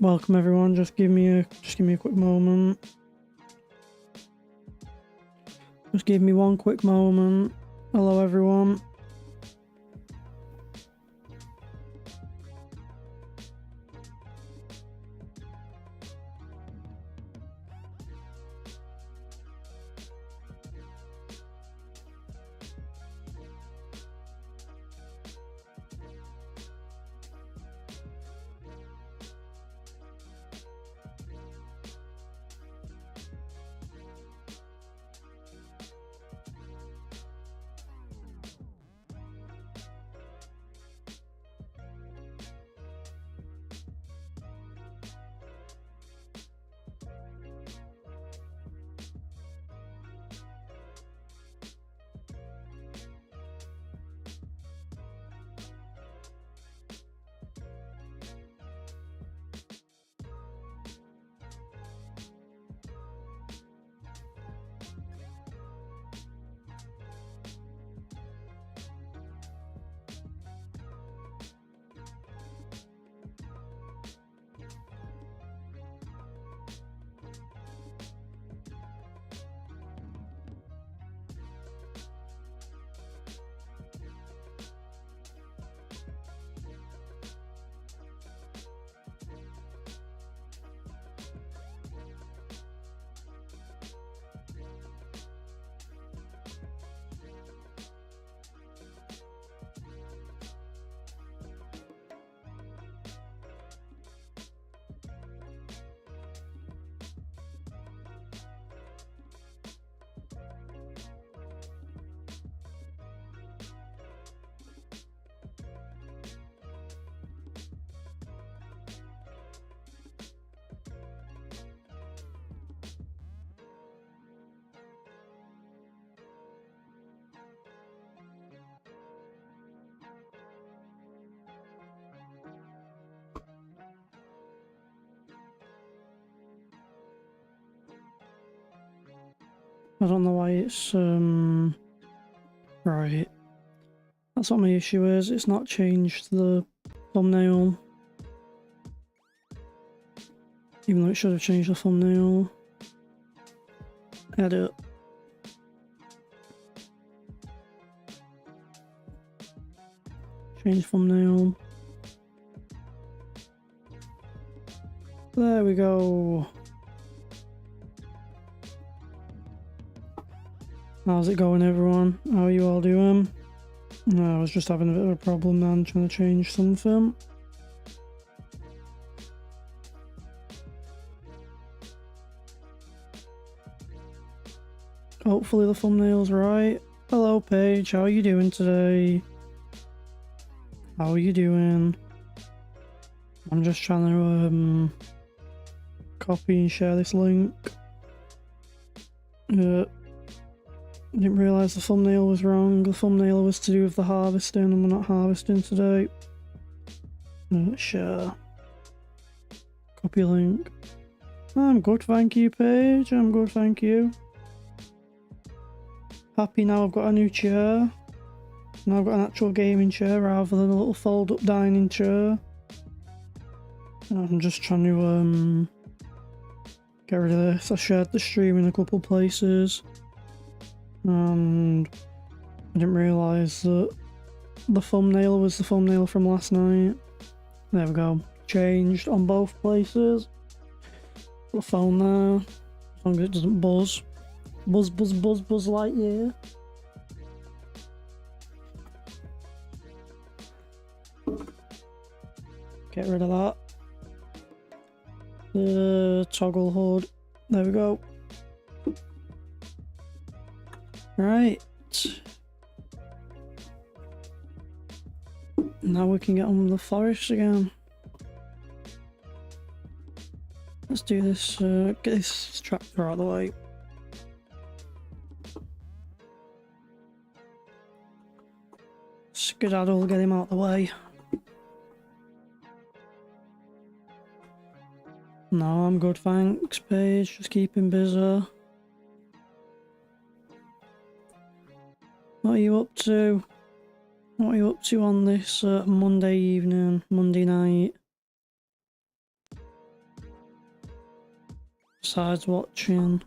Welcome everyone. Just give me a quick moment. Just give me one quick moment. Hello everyone. I don't know why it's right. That's what my issue is. It's not changed the thumbnail. Even though it should have changed the thumbnail. Edit. Change thumbnail. There we go. How's it going everyone? How are you all doing? No, I was just having a bit of a problem then, trying to change something. Hopefully the thumbnail's right. Hello Paige, how are you doing today? How are you doing? I'm just trying to copy and share this link. I didn't realise the thumbnail was wrong. The thumbnail was to do with the harvesting and we're not harvesting today. Share. Copy link. I'm good, thank you, Paige. I'm good, thank you. Happy now I've got a new chair. Now I've got an actual gaming chair rather than a little fold-up dining chair. I'm just trying to get rid of this. I shared the stream in a couple places. And I didn't realise that the thumbnail was the thumbnail from last night. There we go. Changed on both places. Put the phone there. As long as it doesn't buzz. Buzz, buzz, buzz, buzz Lightyear. Get rid of that. The toggle HUD. There we go. Right. Now we can get on with the forest again. Let's do this, get this tractor out of the way. Skedaddle, get him out of the way. No, I'm good, thanks, Paige. Just keep him busy. What are you up to? What are you up to on this Monday evening, Monday night? besides watching.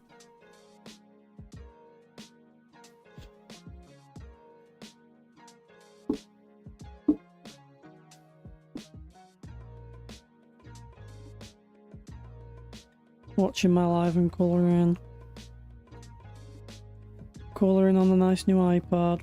Watching my live and colouring. Colouring on the nice new iPad.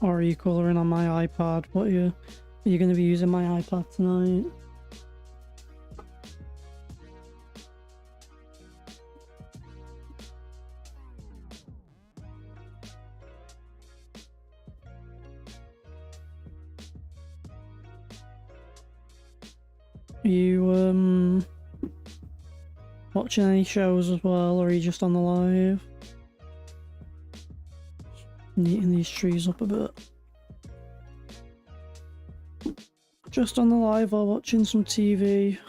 Or are you colouring on my iPad? What are you going to be using my iPad tonight? Are you watching any shows as well, or are you just on the live? Neating these trees up a bit. Just on the live or watching some TV.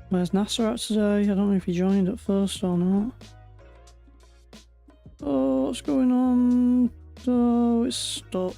Where's Nasser at today? I don't know if he joined at first or not. Oh, what's going on? Oh, it's stuck.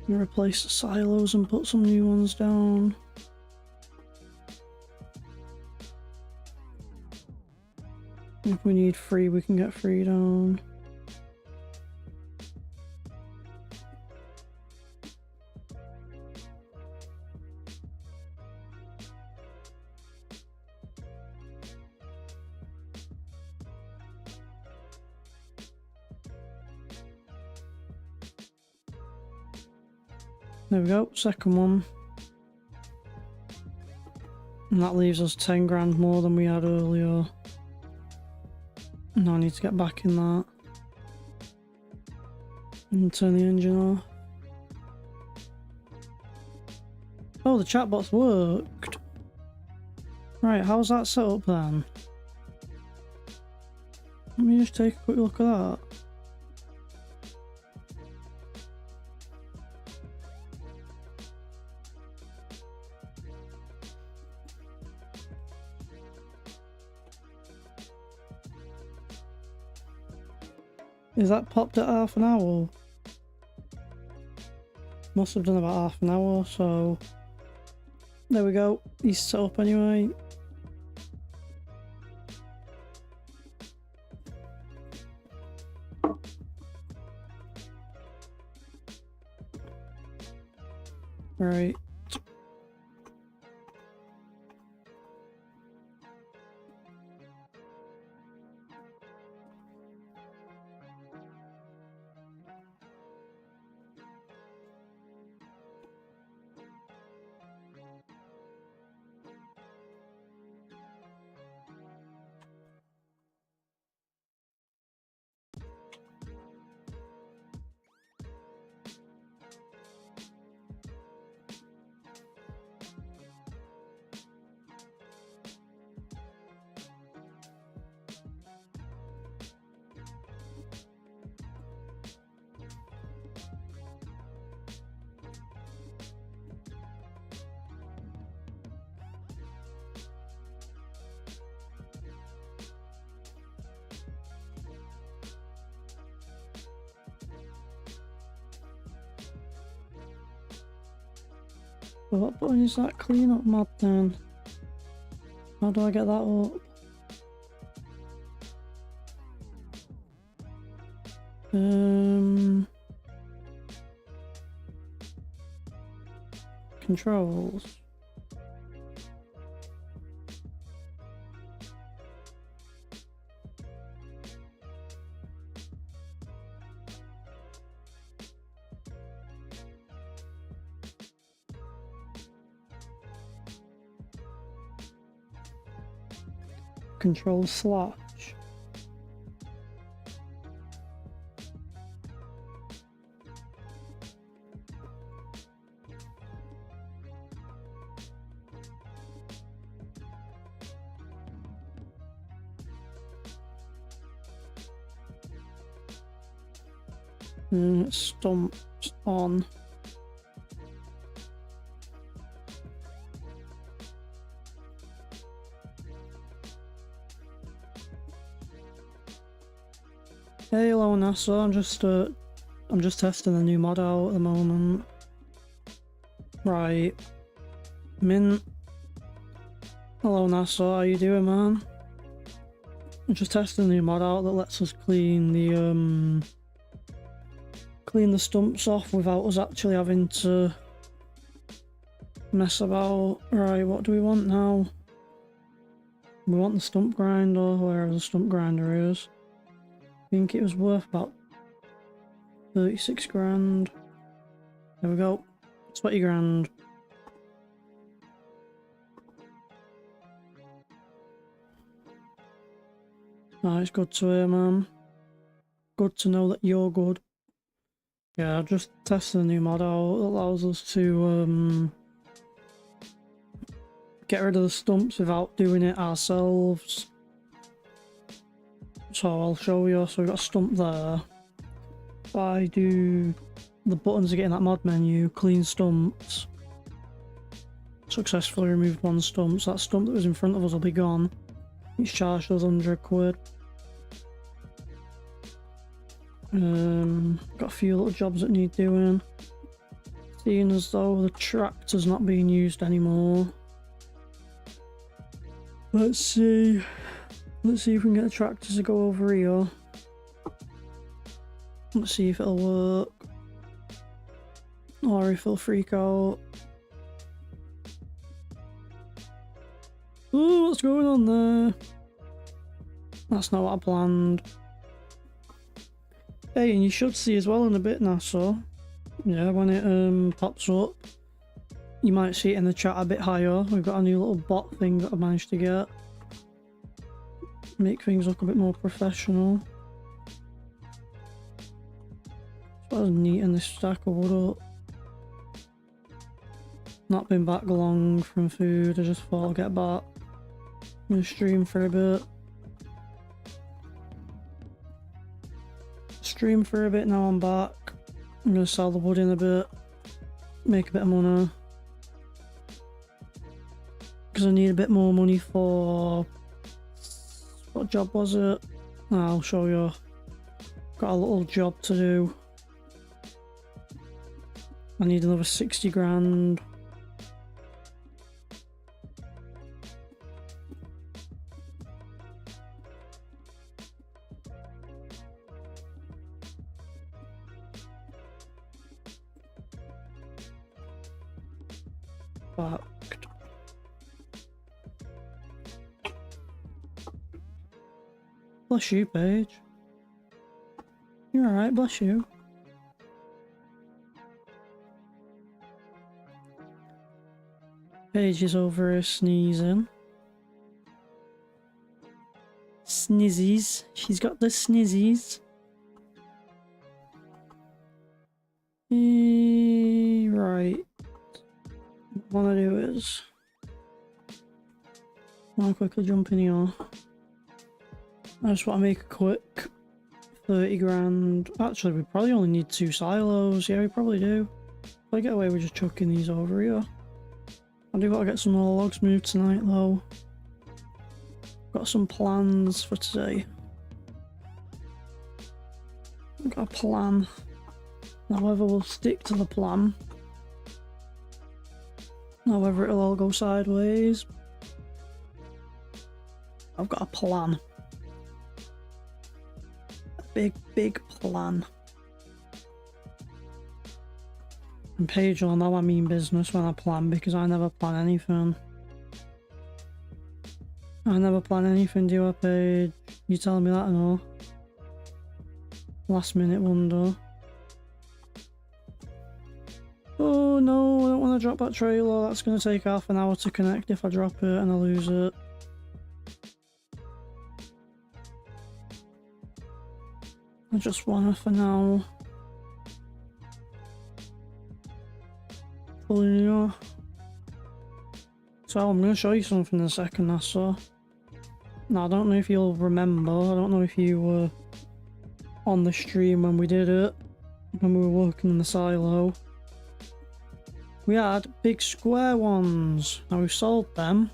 Replace the silos and put some new ones down. If we need 3, we can get 3 down. There we go, second one. And that leaves us 10 grand more than we had earlier. Now I need to get back in that. And turn the engine off. Oh, the chatbot's worked. Right, how's that set up then? Let me just take a quick look at that. Is that popped at half an hour? Must have done about half an hour, so there we go. He's set up anyway. Right. What button is that cleanup mod then? How do I get that up? Controls. Control slash. Stumps on. Hey, hello NASA. I'm just testing the new mod out at the moment. Right. Mint. Hello NASA, how you doing, man? I'm just testing the new mod out that lets us clean the stumps off without us actually having to mess about. Right, what do we want now? We want the stump grinder, wherever the stump grinder is. I think it was worth about 36 grand. There we go. 20 grand. It's good to hear, man. Good to know that you're good. Yeah, I just tested the new mod out. It allows us to get rid of the stumps without doing it ourselves. So I'll show you. So we've got a stump there. If I do the buttons to get in that mod menu, clean stumps. Successfully removed one stump. So that stump that was in front of us will be gone. It's charged us 100 quid. Got a few little jobs that need doing. Seeing as though the tractor's not being used anymore. Let's see. Let's see if we can get the tractors to go over here. Let's see if it'll work. Or if it'll freak out. Oh, what's going on there? That's not what I planned. Hey, and you should see as well in a bit, NASA. Yeah, when it pops up, you might see it in the chat a bit higher. We've got a new little bot thing that I managed to get. Make things look a bit more professional. So I was neating this stack of wood up. Not been back long from food, I just thought I'll get back. I'm gonna stream for a bit. Stream for a bit, now I'm back. I'm gonna sell the wood in a bit. Make a bit of money. Because I need a bit more money for... What job was it? I'll show you. Got a little job to do. I need another 60 grand. Fact. Bless you, Paige. You're alright, bless you. Paige is over here sneezing. Snizzies. She's got the snizzies. Right. What I want to do is... I want to quickly jump in here. I just want to make a quick 30 grand. Actually, we probably only need 2 silos. Yeah, we probably do. If I get away with just chucking these over here. I do want to get some more logs moved tonight, though. Got some plans for today. I've got a plan. However, we'll stick to the plan. However, it'll all go sideways. I've got a plan. Big plan. And Paige will know I mean business when I plan, because I never plan anything. I never plan anything, do I, Paige? You telling me that or no? Last minute wonder. Oh no, I don't want to drop that trailer. That's going to take half an hour to connect if I drop it and I lose it. I just want to for now. So I'm going to show you something in a second, I saw. Now I don't know if you'll remember, I don't know if you were on the stream when we did it, when we were working in the silo. We had big square ones. Now we've sold them.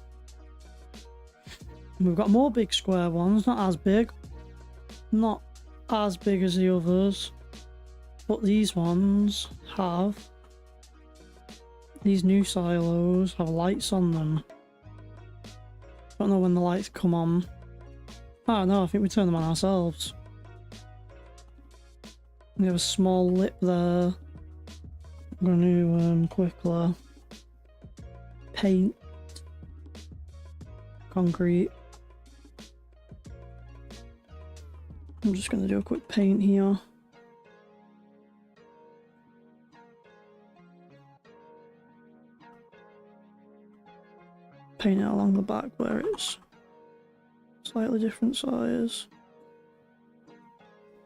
And we've got more big square ones, not as big. Not as big as the others. But these ones have... These new silos have lights on them. Don't know when the lights come on. Oh no, I think we turn them on ourselves. We have a small lip there. I'm going to quickly paint concrete. I'm just going to do a quick paint here. Paint it along the back where it's slightly different size.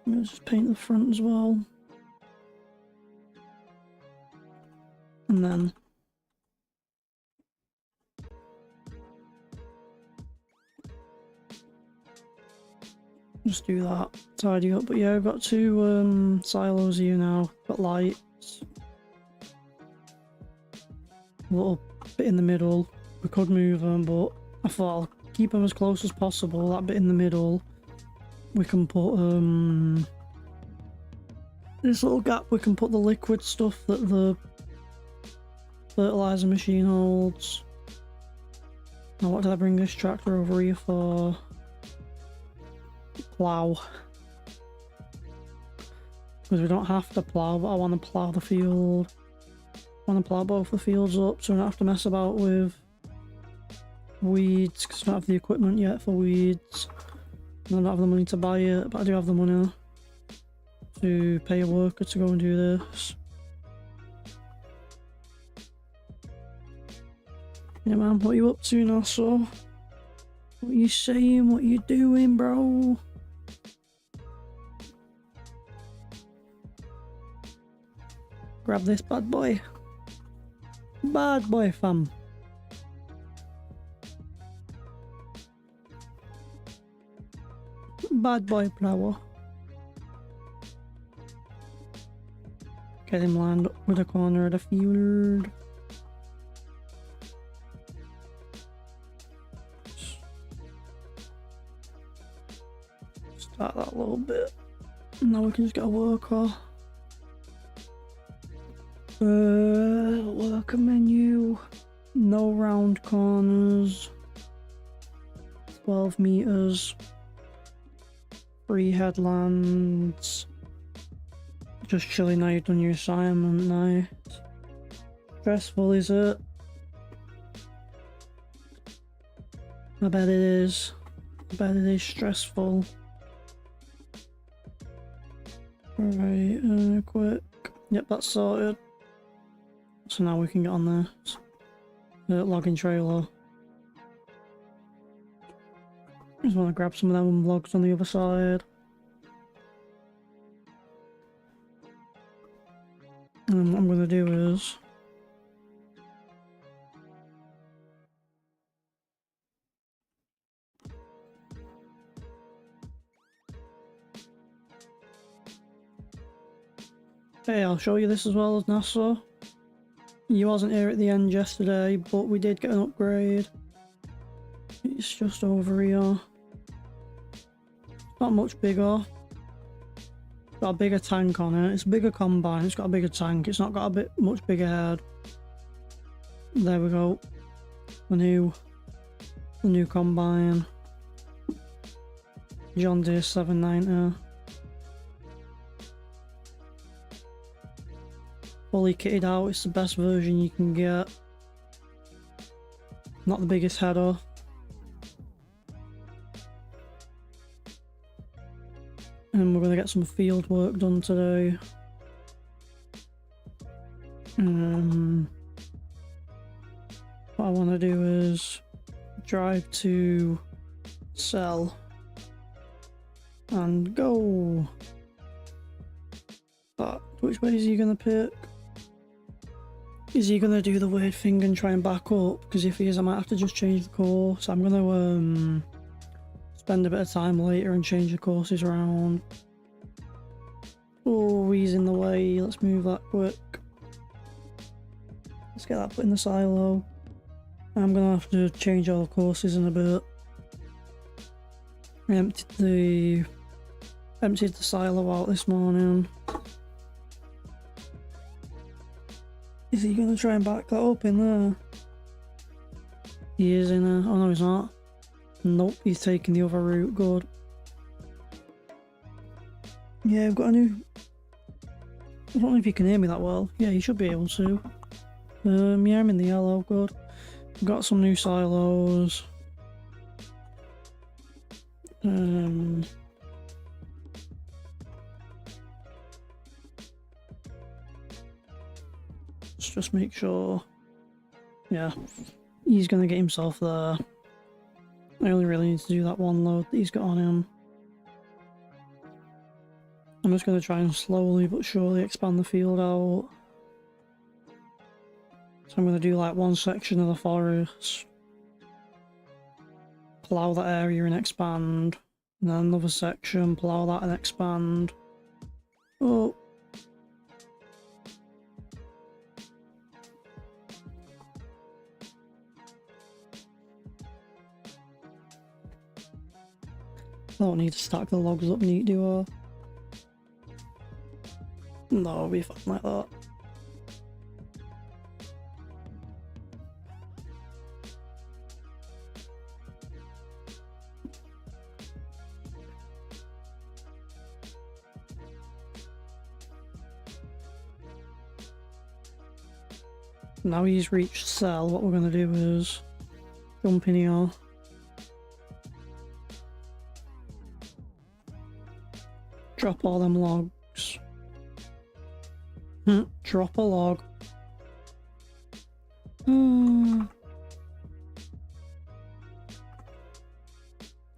I'm going to just paint the front as well. And then just do that, tidy up. But yeah, I've got 2 silos here now, got lights. A little bit in the middle. We could move them, but I thought I'll keep them as close as possible. That bit in the middle, we can put this little gap, we can put the liquid stuff that the fertilizer machine holds. Now what did I bring this tractor over here for? Plough. Because we don't have to plough, but I want to plough the field. I want to plough both the fields up so I don't have to mess about with weeds, because I don't have the equipment yet for weeds. And I don't have the money to buy it, but I do have the money to pay a worker to go and do this. Yeah man, what are you up to, Nassau? What are you saying? What are you doing, bro? Grab this bad boy. Bad boy, fam. Bad boy plower. Get him lined up with the corner of the field. Start that a little bit. Now we can just get a worker. Worker menu. No round corners. 12 meters. 3 headlands. Just chilling now you've done your assignment, nice. Stressful, is it? I bet it is. I bet it is stressful. Alright, quick. Yep, that's sorted. So now we can get on this. Logging trailer. Just want to grab some of them logs on the other side. And what I'm going to do is... Hey, I'll show you this as well as Nassau. You wasn't here at the end yesterday, but we did get an upgrade. It's just over here. Not much bigger. Got a bigger tank on it. It's a bigger combine. It's got a bigger tank. It's not got a much bigger head. There we go. The new combine. John Deere 790. Fully kitted out. It's the best version you can get. Not the biggest header. And we're going to get some field work done today. What I want to do is drive to sell and go. But which way is he going to pick? Is he going to do the weird thing and try and back up? Because if he is, I might have to just change the course. I'm going to spend a bit of time later and change the courses around. Oh, he's in the way. Let's move that quick. Let's get that put in the silo. I'm gonna have to change all the courses in a bit. I emptied the silo out this morning. Is he gonna try and back that up in there? He is in there. Oh no, he's not. Nope, he's taking the other route. Good. Yeah, we've got a new... I don't know if you can hear me that well. Yeah, you should be able to. Yeah, I'm in the yellow. Good. We've got some new silos. Let's just make sure. Yeah, he's gonna get himself there. I only really need to do that one load that he's got on him. I'm just going to try and slowly but surely expand the field out. So I'm going to do like one section of the forest, plough that area and expand, and then another section, plough that and expand. Oh. I don't need to stack the logs up neat, do I? No, it'll be fine like that. Now he's reached cell, what we're going to do is jump in here. Drop all them logs. Drop a log.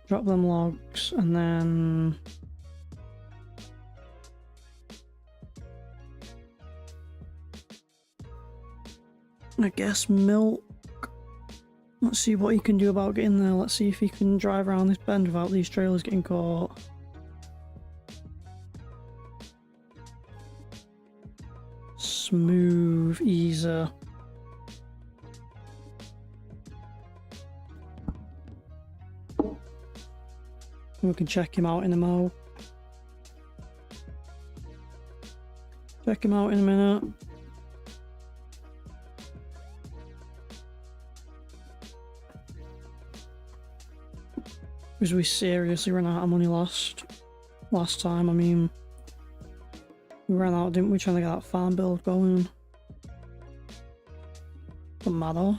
Drop them logs and then I guess milk. Let's see what he can do about getting there. Let's see if he can drive around this bend without these trailers getting caught. Smooth, easy. We can check him out in a mo. Check him out in a minute. Because we seriously ran out of money last time. I mean, we ran out, didn't we, trying to get that farm build going? Don't matter.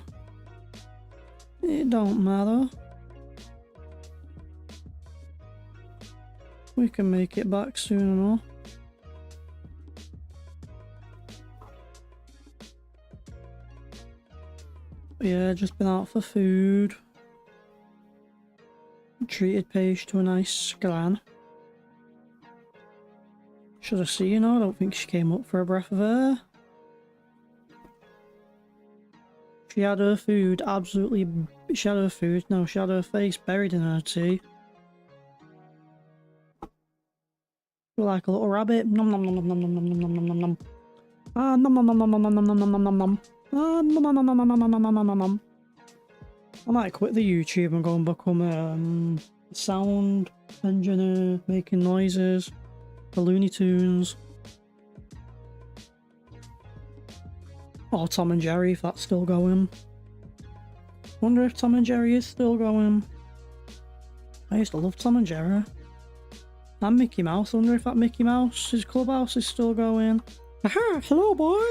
It don't matter. We can make it back soon enough. Yeah, just been out for food. Treated Paige to a nice glan. Should have seen her, I don't think she came up for a breath of air. She had her food absolutely... She had her food, no, she had her face buried in her tea. Like a little rabbit. Nom nom nom nom nom nom nom nom nom nom nom. Ah nom nom nom nom nom nom nom nom nom nom nom. Ah nom nom nom nom nom nom nom nom nom nom. I might quit the YouTube and go and become a sound engineer, making noises for Looney Tunes. Or Tom and Jerry, if that's still going. Wonder if Tom and Jerry is still going. I used to love Tom and Jerry. And Mickey Mouse. I wonder if that Mickey Mouse's clubhouse is still going. Aha! Hello, boy!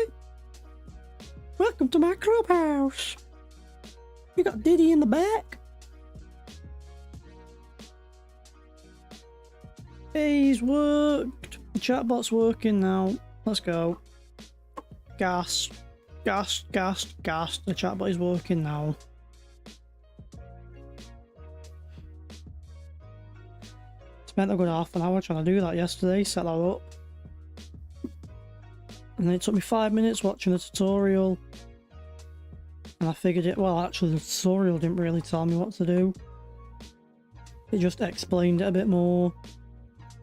Welcome to my clubhouse! You got Diddy in the back? Hey, he's worked! The chatbot's working now. Let's go. Gas. Gas, gas, gas. The chatbot is working now. Spent a good half an hour trying to do that yesterday, set that up. And then it took me 5 minutes watching a tutorial. And I figured it, well actually the tutorial didn't really tell me what to do. It just explained it a bit more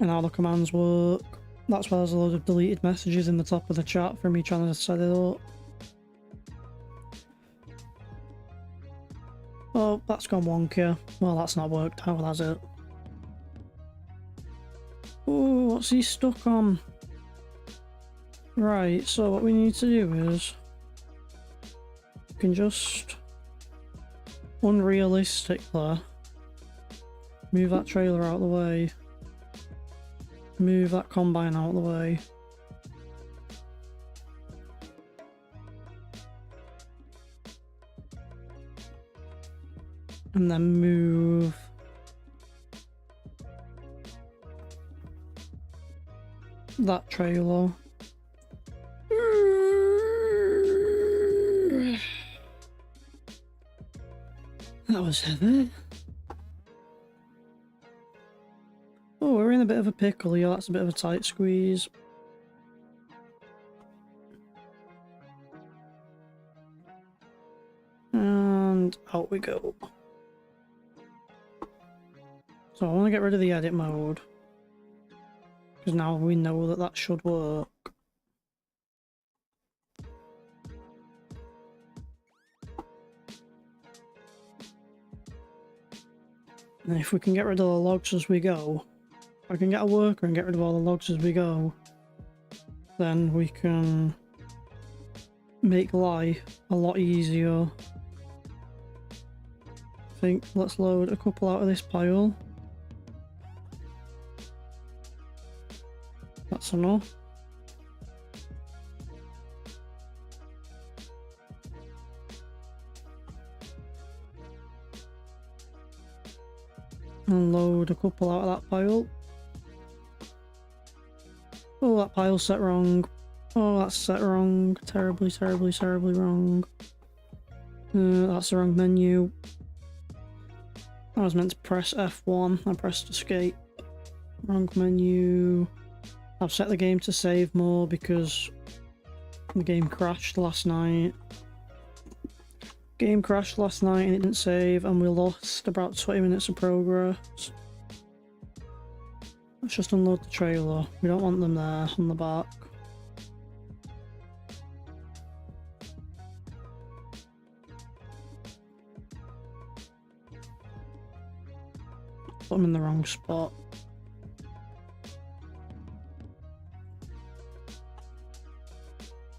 and how the commands work. That's why there's a load of deleted messages in the top of the chat for me trying to set it up. Oh, that's gone wonky. Well, that's not worked out, has it? Oh, what's he stuck on? Right, so what we need to do is we can just unrealistically move that trailer out of the way, move that combine out of the way, and then move that trailer. That was heavy. Oh, we're in a bit of a pickle here. That's a bit of a tight squeeze. And out we go. So I want to get rid of the edit mode, because now we know that that should work. And if we can get rid of the logs as we go, if I can get a worker and get rid of all the logs as we go, then we can make life a lot easier. I think let's load a couple out of this pile. That's enough. a couple out of that pile. Oh, that pile's set wrong. Oh, that's set wrong. Terribly, terribly, terribly wrong. That's the wrong menu. I was meant to press F1. I pressed escape. Wrong menu. I've set the game to save more because the game crashed last night. Game crashed last night and it didn't save, and we lost about 20 minutes of progress. Let's just unload the trailer. We don't want them there on the back. Put them in the wrong spot.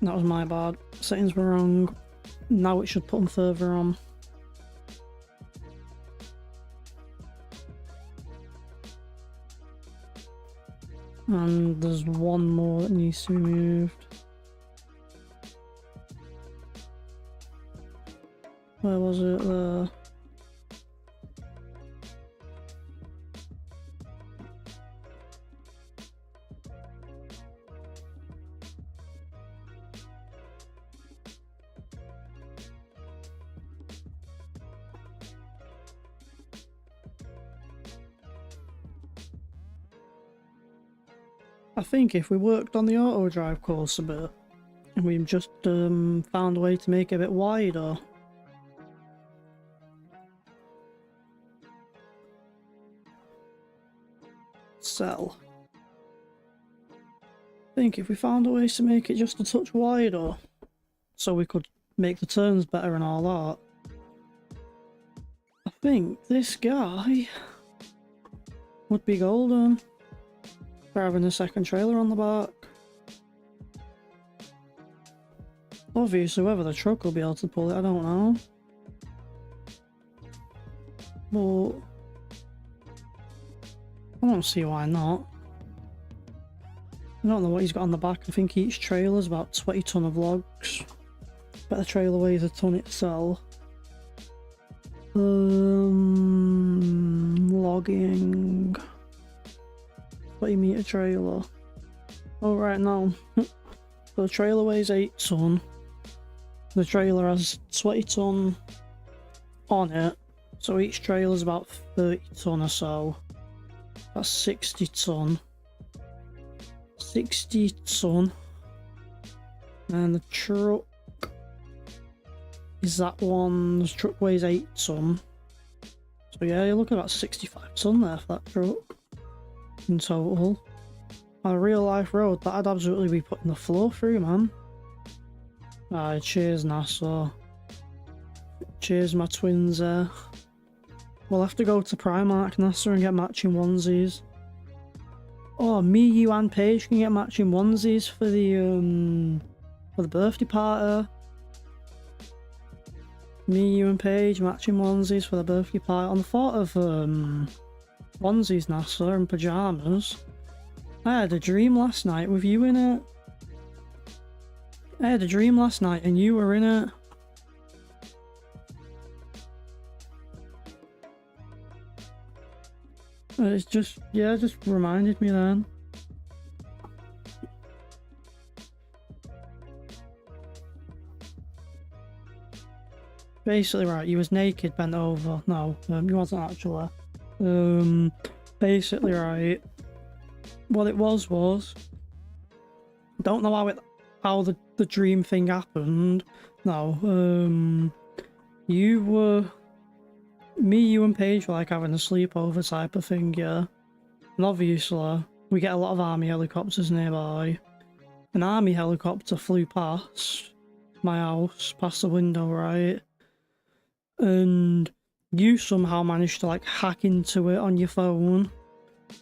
That was my bad. Settings were wrong. Now it should put them further on. And there's one more that needs to be moved. Where was it? There. I think if we worked on the auto drive course a bit, and we just found a way to make it a bit wider. Sell. I think if we found a way to make it just a touch wider, so we could make the turns better and all that, I think this guy would be golden. For having a second trailer on the back. Obviously, whether the truck will be able to pull it, I don't know. But I don't see why not. I don't know what he's got on the back. I think each trailer is about 20 ton of logs. But the trailer weighs a ton itself. Logging. 20 meter trailer. Oh, right now. The trailer weighs 8 ton. The trailer has 20 ton on it. So each trailer is about 30 ton or so. That's 60 ton. 60 ton. And the truck is that one. The truck weighs 8 ton. So yeah, you're looking at about 65 ton there for that truck. In total. On a real life road, that'd absolutely be putting the floor through, man. Alright, cheers NASA. Cheers my twins there. We'll have to go to Primark NASA and get matching onesies. Oh, me, you and Paige can get matching onesies for the birthday party. Me, you and Paige matching onesies for the birthday party. On the thought of onesies, NASA, and pajamas. I had a dream last night with you in it. I had a dream last night and you were in it. It's just, yeah, it just reminded me then. Basically, right, you was naked, bent over. No, you wasn't actually. Basically, right, what it was, don't know how the dream thing happened. No, you and Paige were like having a sleepover type of thing, yeah. And obviously, we get a lot of army helicopters nearby. An army helicopter flew past my house, past the window, right? And you somehow managed to like hack into it on your phone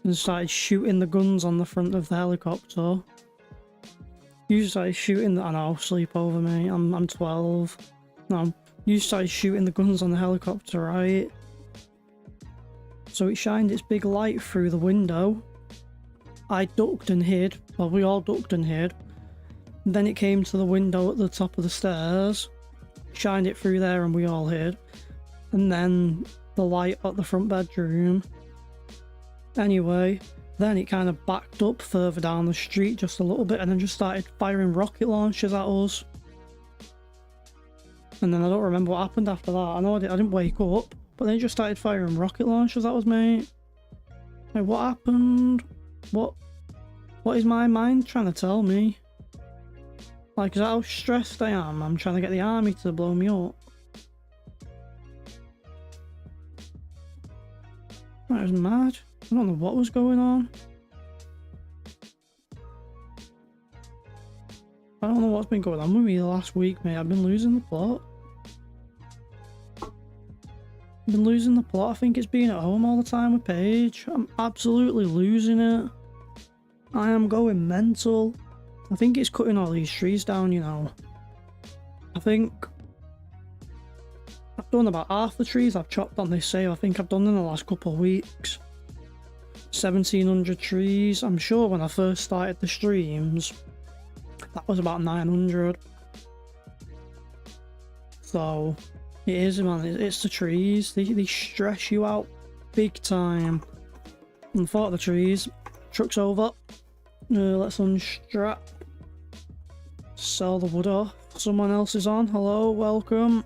and started shooting the guns on the front of the helicopter. You started shooting I know, sleep over me. I'm 12. No, you started shooting the guns on the helicopter, right? So it shined its big light through the window. I ducked and hid. Well, we all ducked and hid. And then it came to the window at the top of the stairs, shined it through there, and we all hid. And then the light at the front bedroom Anyway, then it kind of backed up further down the street just a little bit and then just started firing rocket launchers at us. And then I don't remember what happened after that. I know I didn't wake up, but they just started firing rocket launchers at us, mate. Like, what happened? What is my mind trying to tell me? Like, is that how stressed I am? I'm trying to get the army to blow me up. That was mad. I don't know what was going on. I don't know what's been going on with me the last week, mate. I've been losing the plot. I've been losing the plot. I think it's being at home all the time with Paige. I'm absolutely losing it. I am going mental. I think it's cutting all these trees down, you know. I think I've done about half the trees I've chopped on this save. I think I've done in the last couple of weeks. 1700 trees. I'm sure when I first started the streams, that was about 900. So it is, man. It's the trees. They stress you out big time. And for the trees, truck's over. Let's unstrap. Sell the wood off. Someone else is on. Hello, welcome.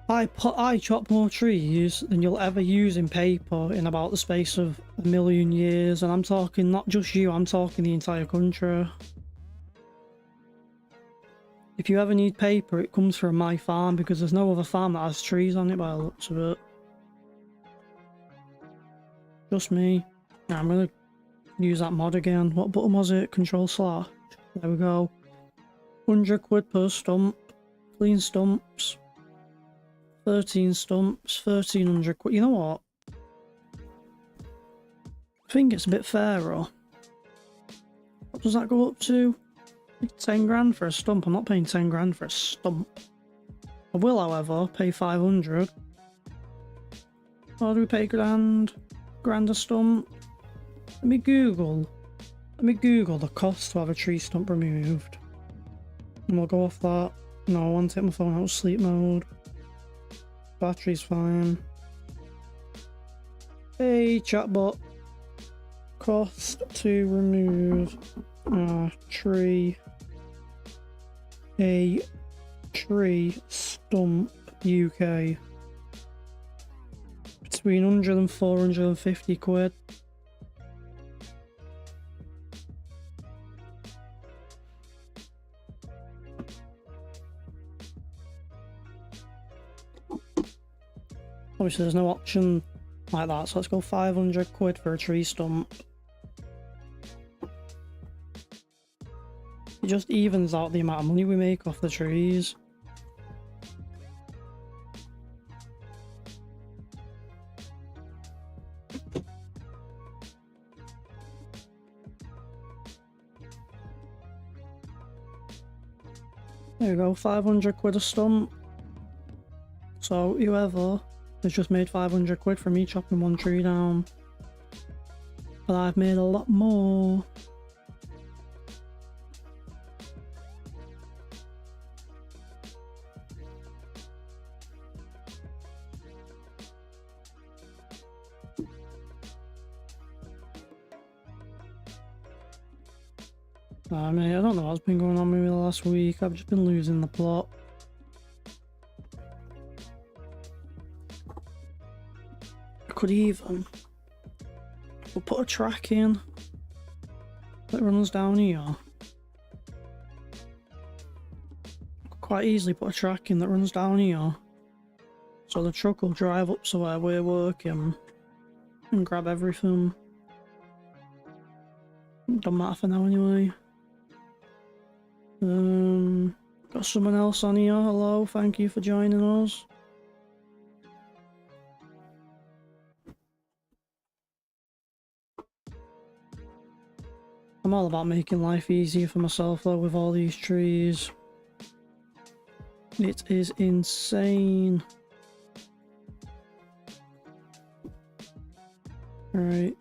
I chop more trees than you'll ever use in paper in about the space of a million years, and I'm talking not just you, I'm talking the entire country. If you ever need paper, it comes from my farm, because there's no other farm that has trees on it by the looks of it. Just me. Now I'm gonna use that mod again. What button was it? Control slash. There we go. 100 quid per stump. Clean stumps. 13 stumps. 1300 quid. You know what? I think it's a bit fairer. What does that go up to? 10 grand for a stump. I'm not paying 10 grand for a stump. I will, however, pay 500. Or do we pay grand a stump? Let me Google the cost to have a tree stump removed. And we'll go off that. No, I want to take my phone out of sleep mode. Battery's fine. Hey, chatbot. Cost to remove a tree stump UK. Between 100 and 450 quid. Obviously there's no option like that, so let's go 500 quid for a tree stump. It just evens out the amount of money we make off the trees. There we go, 500 quid a stump. So whoever has just made 500 quid from me chopping one tree down. But I've made a lot more. I mean, I don't know what's been going on with me the last week. I've just been losing the plot. I could even we'll put a track in that runs down here. Could quite easily put a track in that runs down here, so the truck will drive up to where we're working and grab everything. Don't matter for now anyway. Got someone else on here. Hello, thank you for joining us. I'm all about making life easier for myself though with all these trees. It is insane. Right.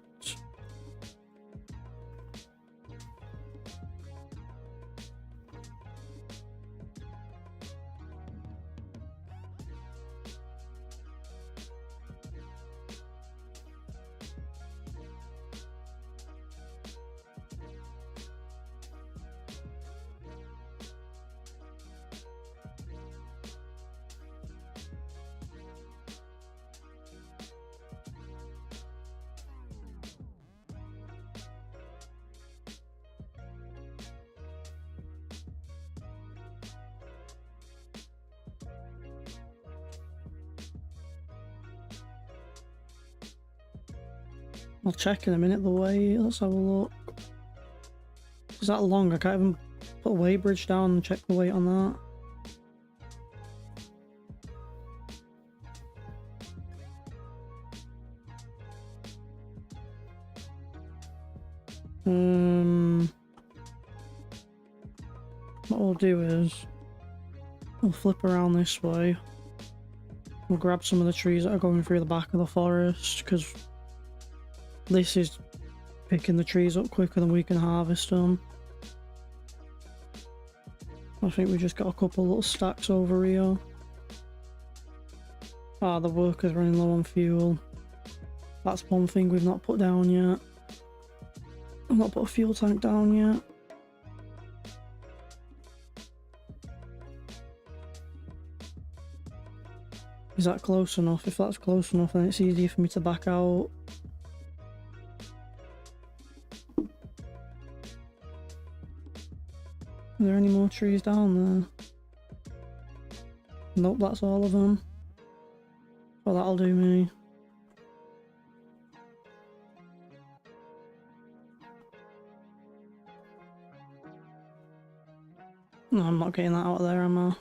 I'll check in a minute the weight. Let's have a look. Is that long? I can't even put a weight bridge down and check the weight on that. What we'll do is we'll flip around this way. We'll grab some of the trees that are going through the back of the forest, because this is picking the trees up quicker than we can harvest them. I think we just got a couple little stacks over here. Ah, the worker's running low on fuel. That's one thing we've not put down yet. I've not put a fuel tank down yet. Is that close enough? If that's close enough, then it's easier for me to back out. Are there any more trees down there? Nope, that's all of them. Well, that'll do me. No, I'm not getting that out of there, am I?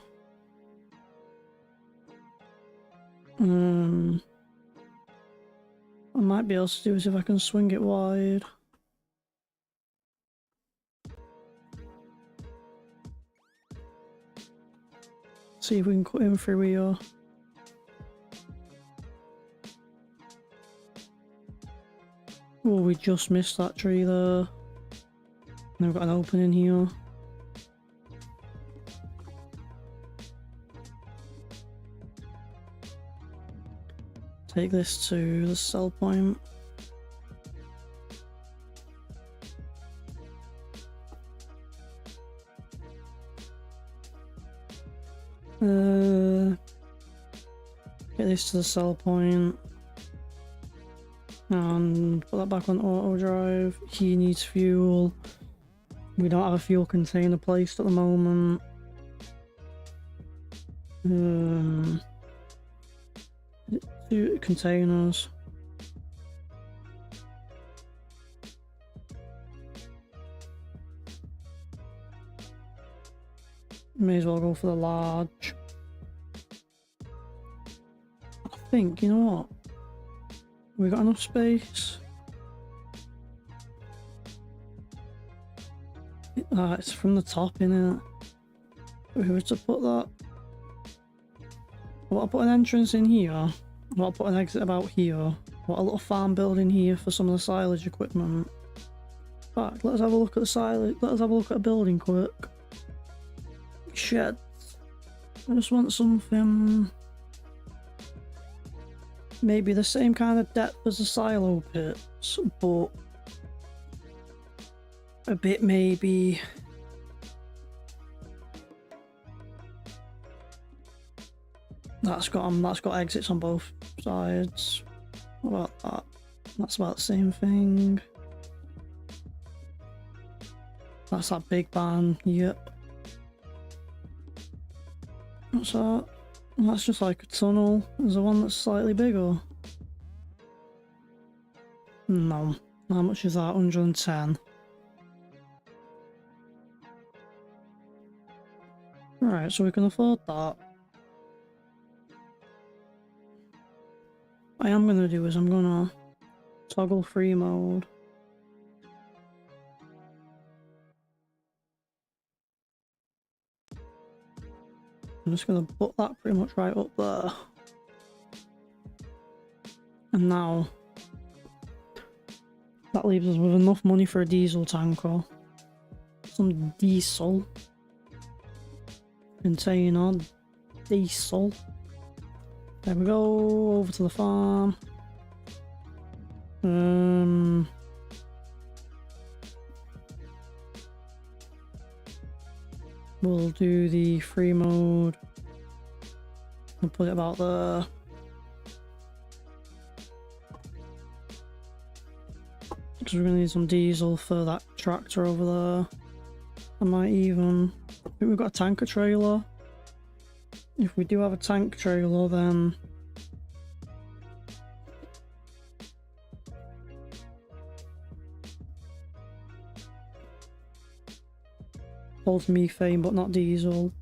What I might be able to do is if I can swing it wide. See if we can cut in through here. Oh, we just missed that tree there. And then we've got an opening here. Take this to the sell point. Get this to the sell point. And put that back on auto drive. He needs fuel. We don't have a fuel container placed at the moment. Two containers. May as well go for the large. I think, you know what? We got enough space. It's from the top, innit? If we were to put that. What, I put an entrance in here? What, I put an exit about here? What, a little farm building here for some of the silage equipment? Back, let's have a look at the silage. Let's have a look at a building quick. Sheds. I just want something. Maybe the same kind of depth as the silo pits, but a bit maybe. That's got exits on both sides. What about that? That's about the same thing. That's that big barn. Yep. What's that? That's just like a tunnel. Is there one that's slightly bigger? No. How much is that? 110. Right, so we can afford that. What I am gonna do is I'm gonna toggle free mode. I'm just gonna put that pretty much right up there. And now that leaves us with enough money for a diesel tanker. Some diesel. Container. Diesel. There we go, over to the farm. We'll do the free mode. We'll put it about there. Because we're going to need some diesel for that tractor over there. I might even... I think we've got a tanker trailer. If we do have a tank trailer, then Holds methane but not diesel.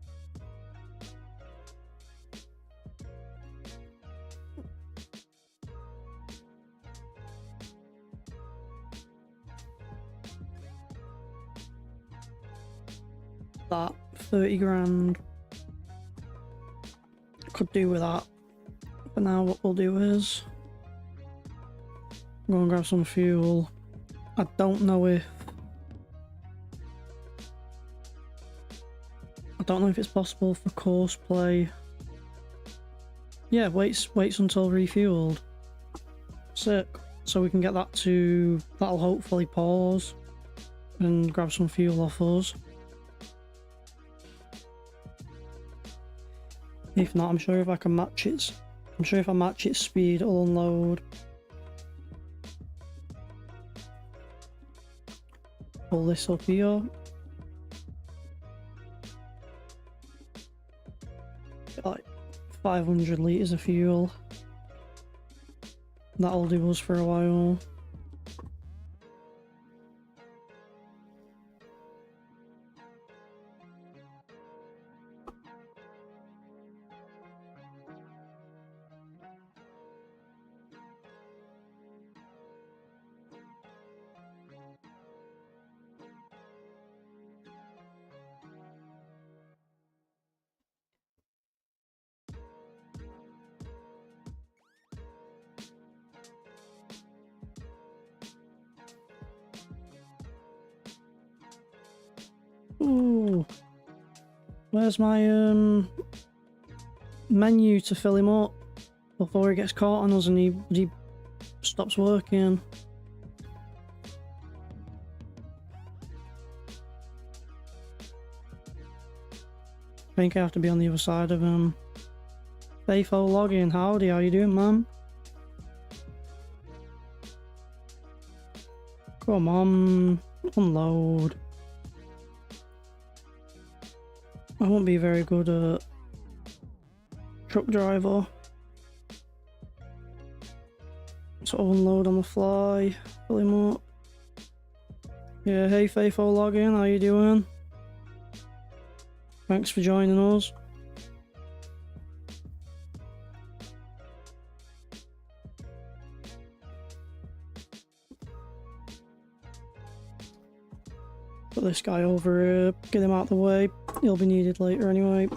That 30 grand. Could do with that. But now what we'll do is go and grab some fuel. I don't know if it's possible for course play. Yeah, waits until refueled. Sick. So we can get that to, that'll hopefully pause and grab some fuel off us. If not, I'm sure if I can match its, I'm sure if I match its speed, it'll unload. Pull this up here. Get like 500 litres of fuel. That'll do us for a while. Ooh. Where's my menu to fill him up before he gets caught on us and he stops working? I think I have to be on the other side of him. Faithful login, howdy, how you doing, man? Come on, unload. I won't be very good at truck driver. So unload on the fly, fill him up. Yeah, hey Faithful login, how you doing? Thanks for joining us. Put this guy over here, get him out of the way. He'll be needed later anyway.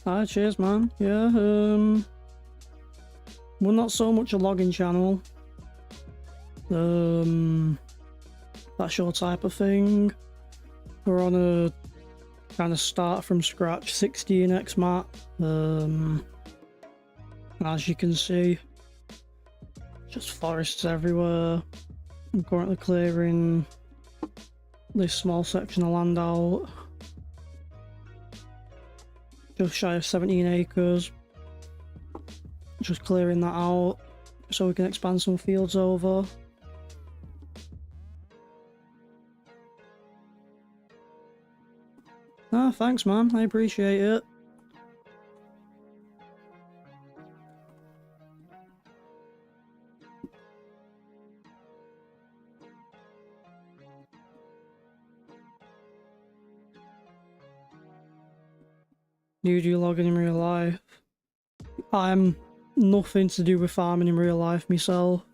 Hi, cheers man. Yeah, we're not so much a logging channel. That's your type of thing. We're on a kind of start from scratch 16x map. As you can see, just forests everywhere. I'm currently clearing this small section of land out. Just shy of 17 acres. Just clearing that out so we can expand some fields over. Ah, thanks man, I appreciate it. Do you logging in real life? I'm nothing to do with farming in real life myself.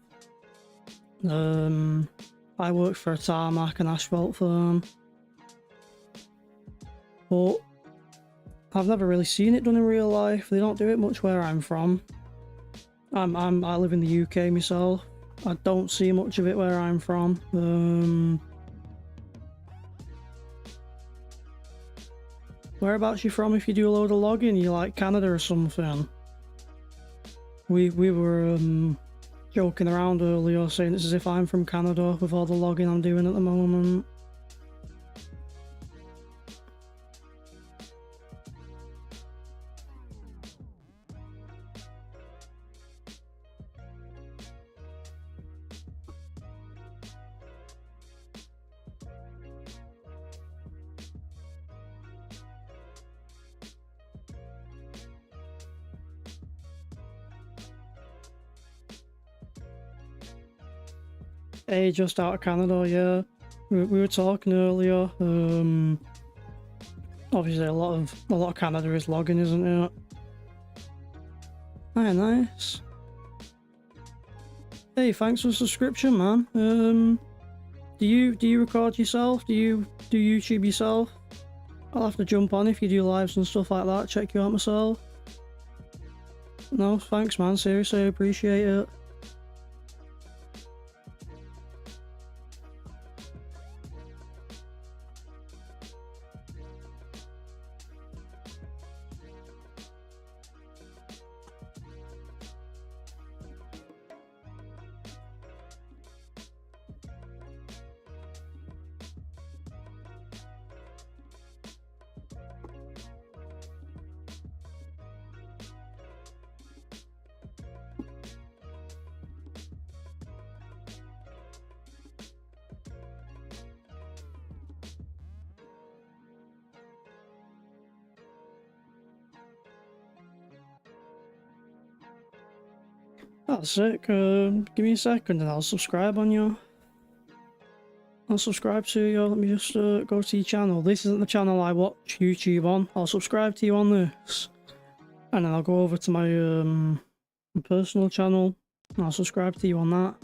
I work for a tarmac and asphalt firm. But I've never really seen it done in real life. They don't do it much where I'm from. I live in the UK myself. I don't see much of it where I'm from. Whereabouts you from if you do a load of logging? You like Canada or something? We were joking around earlier saying it's as if I'm from Canada with all the logging I'm doing at the moment. Hey, just out of Canada, yeah. We were talking earlier. Obviously a lot of Canada is logging, isn't it? Ah, nice. Hey, thanks for the subscription, man. Do you record yourself? Do you do YouTube yourself? I'll have to jump on if you do lives and stuff like that. Check you out myself. No, thanks, man. Seriously, I appreciate it. That's sick. Give me a second and I'll subscribe on you. I'll subscribe to you. Let me just go to your channel. This isn't the channel I watch YouTube on. I'll subscribe to you on this. And then I'll go over to my personal channel. And I'll subscribe to you on that.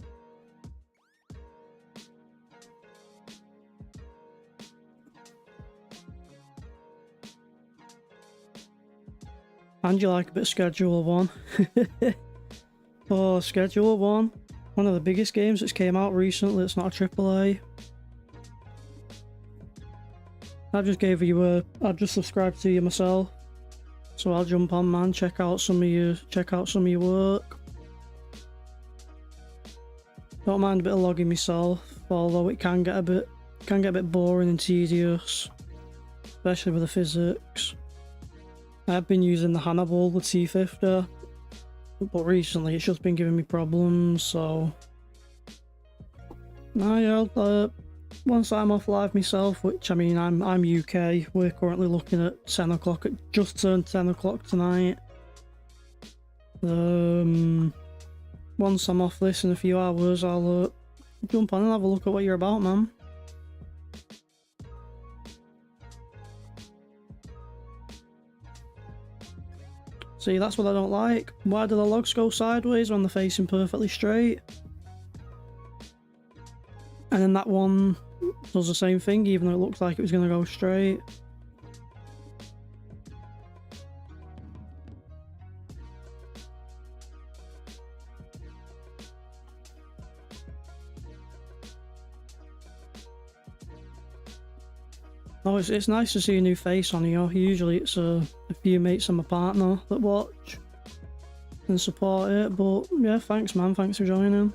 And you like a bit of Schedule 1. Oh, Schedule 1. One of the biggest games that's came out recently. It's not a AAA. I just gave you a... I just subscribed to you myself. So I'll jump on, man. Check out some of your work. Don't mind a bit of logging myself, although it can get a bit boring and tedious, especially with the physics. I've been using the Hannibal, the T50, but recently it's just been giving me problems, so... Nah, yeah, once I'm off live myself, which, I mean, I'm UK, we're currently looking at 10 o'clock, it just turned 10 o'clock tonight. Once I'm off this in a few hours, I'll jump on and have a look at what you're about, man. See, that's what I don't like. Why do the logs go sideways when they're facing perfectly straight? And then that one does the same thing, even though it looks like it was going to go straight. Oh, it's nice to see a new face on here. Usually it's a few mates and my partner that watch and support it, but yeah, thanks, man. Thanks for joining.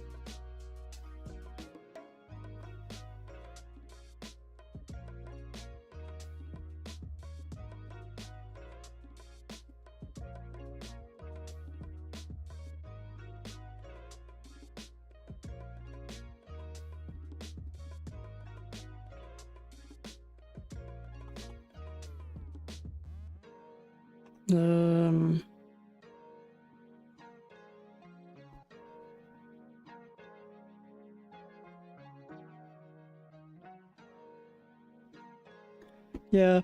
Yeah,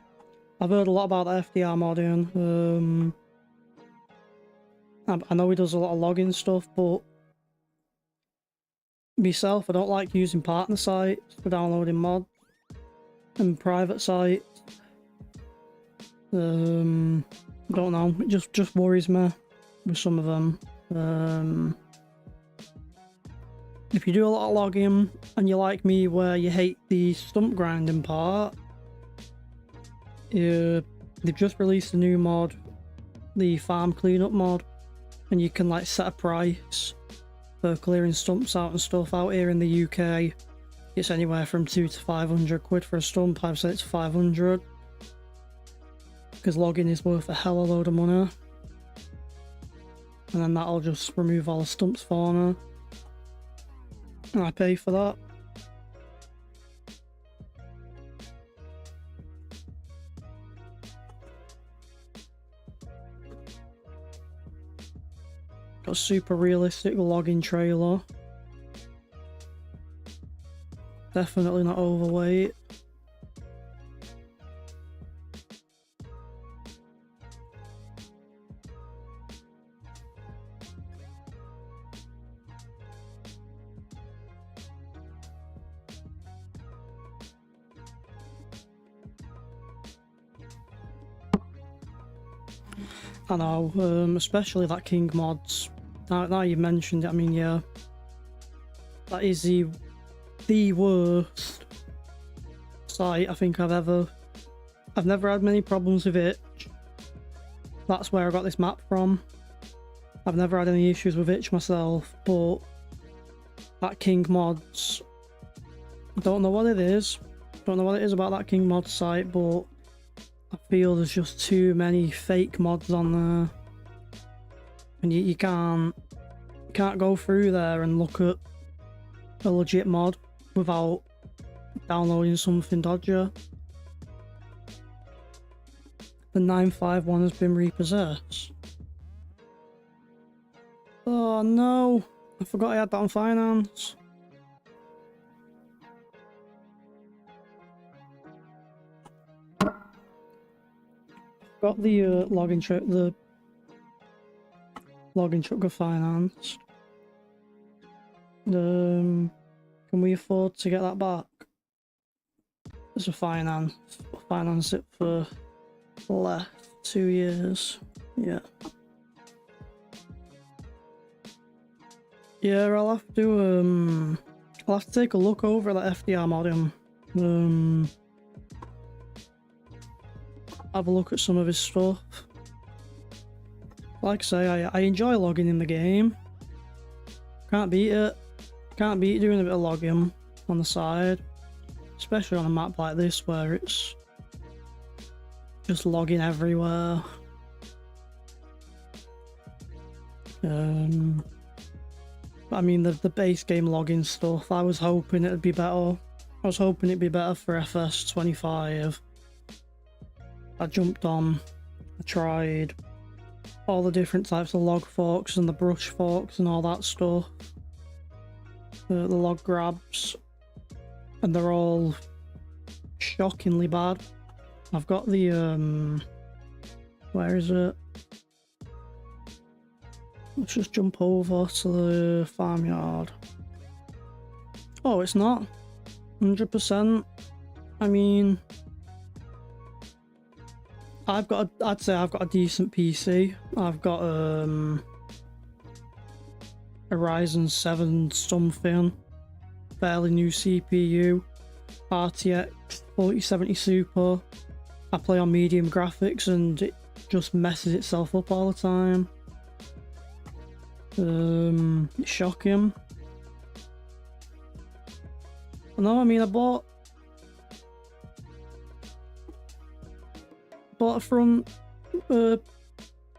I've heard a lot about the FDR modding. I know he does a lot of logging stuff, but myself, I don't like using partner sites for downloading mods and private sites. Don't know, it just worries me with some of them. If you do a lot of logging and you're like me where you hate the stump grinding part, they've just released a new mod, the farm cleanup mod, and you can like set a price for clearing stumps out and stuff. Out here in the UK, it's anywhere from 200 to 500 quid for a stump. I've set it to 500 because logging is worth a hell of a load of money, and then that'll just remove all the stumps for me, and I pay for that. Got a super realistic logging trailer. Definitely not overweight. I know, especially that King Mods. Now you mentioned it, I mean, yeah, that is the worst site I think I've never had many problems with Itch. That's where I got this map from. I've never had any issues with Itch myself, but that King Mods, I don't know what it is. Don't know what it is about that King Mods site, but I feel there's just too many fake mods on there. And you can't go through there and look at a legit mod without downloading something dodgy. The 951 has been repossessed. Oh no, I forgot I had that on finance. Got the login truck of finance. Can we afford to get that back? There's a finance it for less 2 years. Yeah. Yeah, I'll have to take a look over that FDR mod. Have a look at some of his stuff. Like I say, I enjoy logging in the game. Can't beat it. Can't beat doing a bit of logging on the side. Especially on a map like this where it's just logging everywhere. I mean the base game logging stuff, I was hoping it'd be better. I was hoping it'd be better for FS25. I jumped on, I tried all the different types of log forks and the brush forks and all that stuff. The log grabs, and they're all shockingly bad. I've got the where is it? Let's just jump over to the farmyard. Oh, it's not 100%. I mean, I'd say I've got a decent PC. I've got a Ryzen 7 something, fairly new CPU, RTX 4070 Super. I play on medium graphics and it just messes itself up all the time. It's shocking. No, I mean I bought a front, not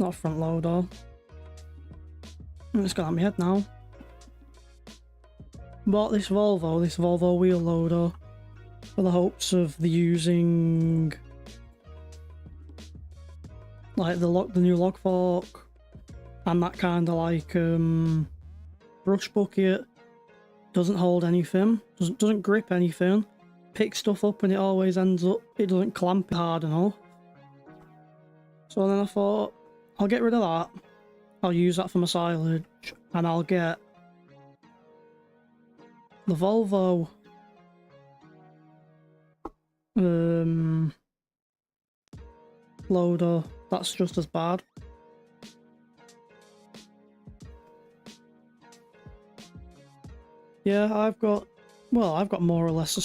a front loader. It's got out of my head now. Bought this Volvo wheel loader for the hopes of using like the new log fork and that kind of like brush bucket. Doesn't hold anything, doesn't grip anything, picks stuff up and it always ends up, it doesn't clamp it hard enough. So then I thought, I'll get rid of that, I'll use that for my silage, and I'll get the Volvo loader that's just as bad. Yeah, I've got more or less a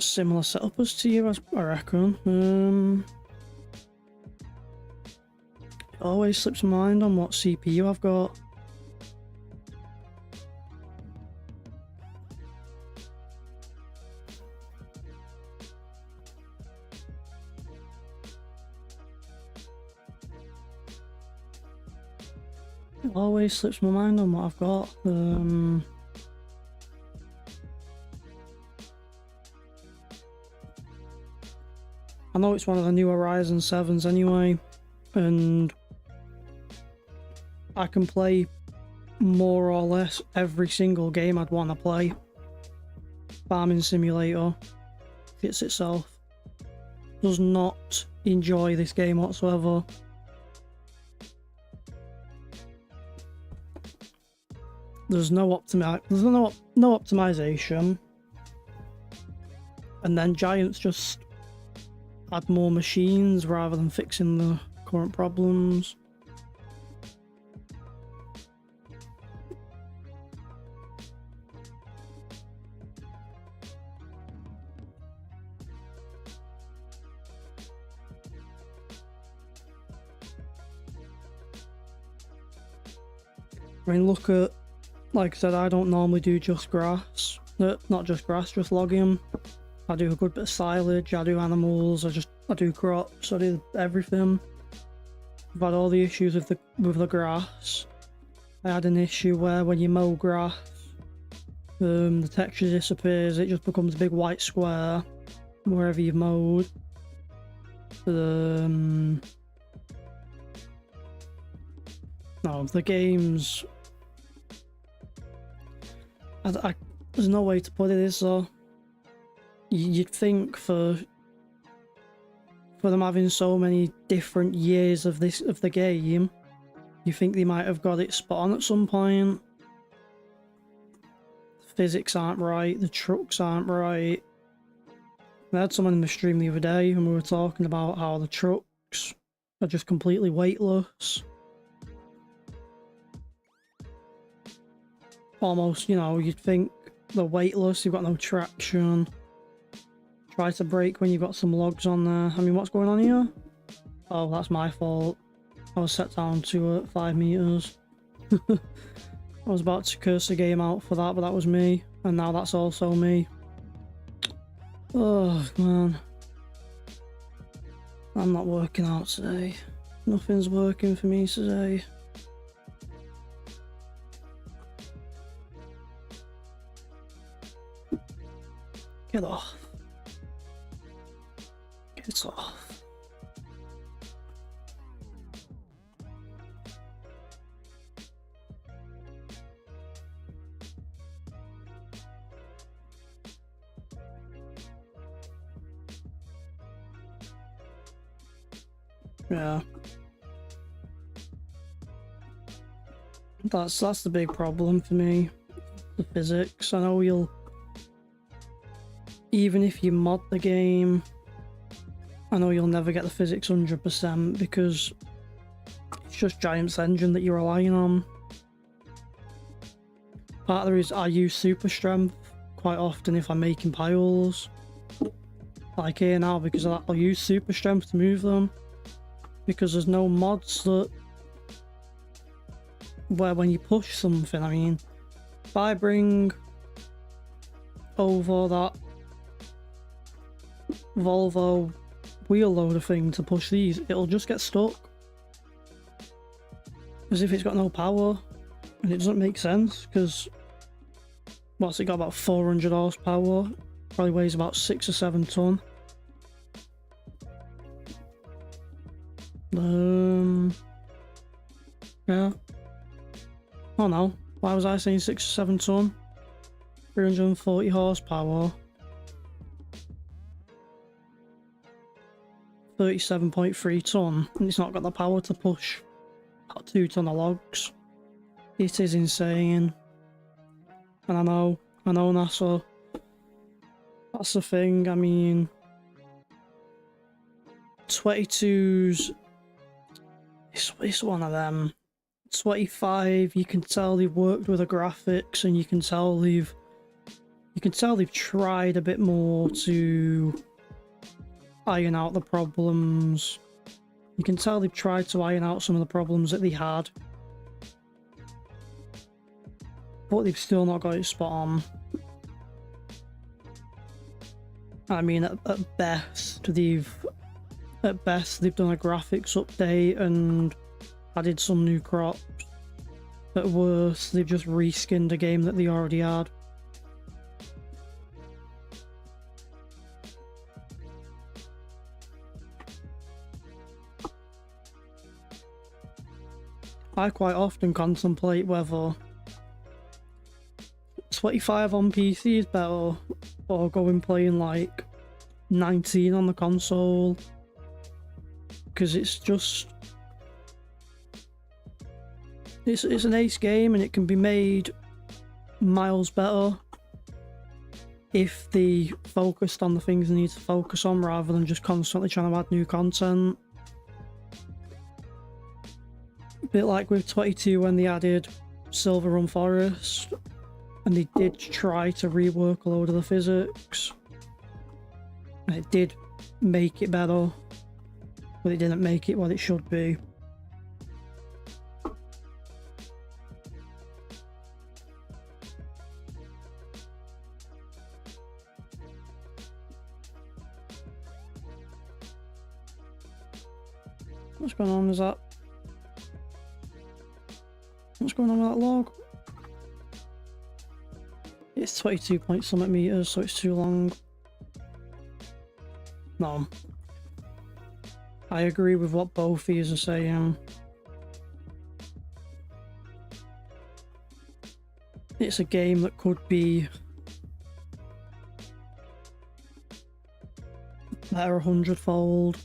similar setup as to you, I reckon. It always slips my mind on what CPU I've got. It always slips my mind on what I've got. I know it's one of the newer Ryzen 7s anyway, and I can play more or less every single game I'd want to play. farming simulator fits itself. Does not enjoy this game whatsoever. There's no optimization, and then Giants just add more machines rather than fixing the current problems. I mean, look at, like I said, I don't normally do just grass. Not just grass, just logging. I do a good bit of silage, I do animals, I do crops, I do everything. I've had all the issues with the grass. I had an issue where when you mow grass, the texture disappears, it just becomes a big white square wherever you've mowed. No, the game's... there's no way to put it, is there? You'd think for them having so many different years of the game, you think they might have got it spot on at some point. The physics aren't right, the trucks aren't right. I had someone in the stream the other day and we were talking about how the trucks are just completely weightless. Almost, you know, you'd think they're weightless, you've got no traction. Try to brake when you've got some logs on there. I mean, what's going on here? Oh, that's my fault. I was set down to 5 meters. I was about to curse the game out for that, but that was me. And now that's also me. Oh, man. I'm not working out today. Nothing's working for me today. Get off. Get off. Yeah. That's the big problem for me. The physics. I know you'll... Even if you mod the game, I know you'll never get the physics 100% because it's just Giants engine that you're relying on. Part of there is I use super strength quite often if I'm making piles. Like here now, because of that, I'll use super strength to move them. Because there's no mods that... where when you push something, I mean, if I bring over that Volvo wheel loader thing to push these, it'll just get stuck. As if it's got no power. And it doesn't make sense, because... what's it got, about 400 horsepower? Probably weighs about 6 or 7 ton. Yeah. Oh no, why was I saying 6 or 7 ton? 340 horsepower. 37.3 ton, and it's not got the power to push about 2 ton of logs. It is insane. And I know NASA. That's the thing, I mean... 22's... It's one of them. 25, you can tell they've worked with the graphics, and you can tell they've tried a bit more to iron out the problems. You can tell they've tried to iron out some of the problems that they had, but they've still not got it spot on. I mean, at best they've done a graphics update and added some new crops. At worst, they've just reskinned a game that they already had. I quite often contemplate whether 25 on PC is better, or going playing like 19 on the console, because it's just it's an ace game and it can be made miles better if they focused on the things they need to focus on rather than just constantly trying to add new content. A bit like with 22 when they added Silver Run Forest and they did try to rework a load of the physics. And it did make it better, but it didn't make it what it should be. What's going on? Is that... What's going on with that log? It's 22 point something meters, so it's too long. No. I agree with what both of you are saying. It's a game that could be better 100-fold.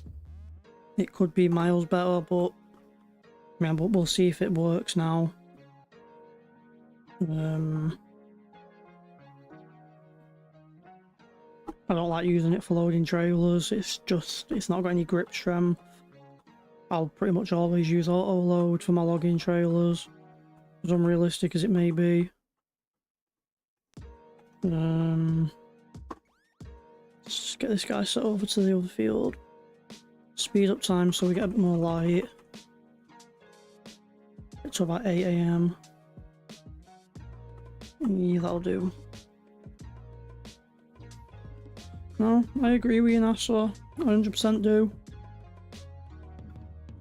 It could be miles better, but yeah, but we'll see if it works now. I don't like using it for loading trailers. It's not got any grip strength. I'll pretty much always use auto load for my logging trailers, as unrealistic as it may be. Let's get this guy set over to the other field. Speed up time so we get a bit more light. It's about 8 AM. Yeah, that'll do. No, I agree with you, NASA. 100% do.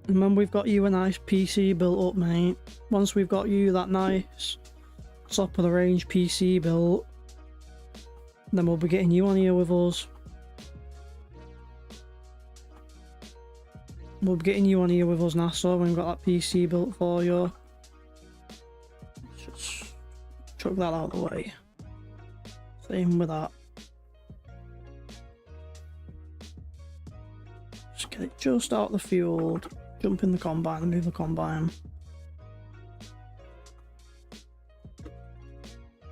And when we've got you a nice PC built up, mate, once we've got you that nice top of the range PC built, then we'll be getting you on here with us. We'll be getting you on here with us, NASA, when we've got that PC built for you. Let's just chuck that out of the way. Same with that. Just get it just out of the field, jump in the combine and move the combine.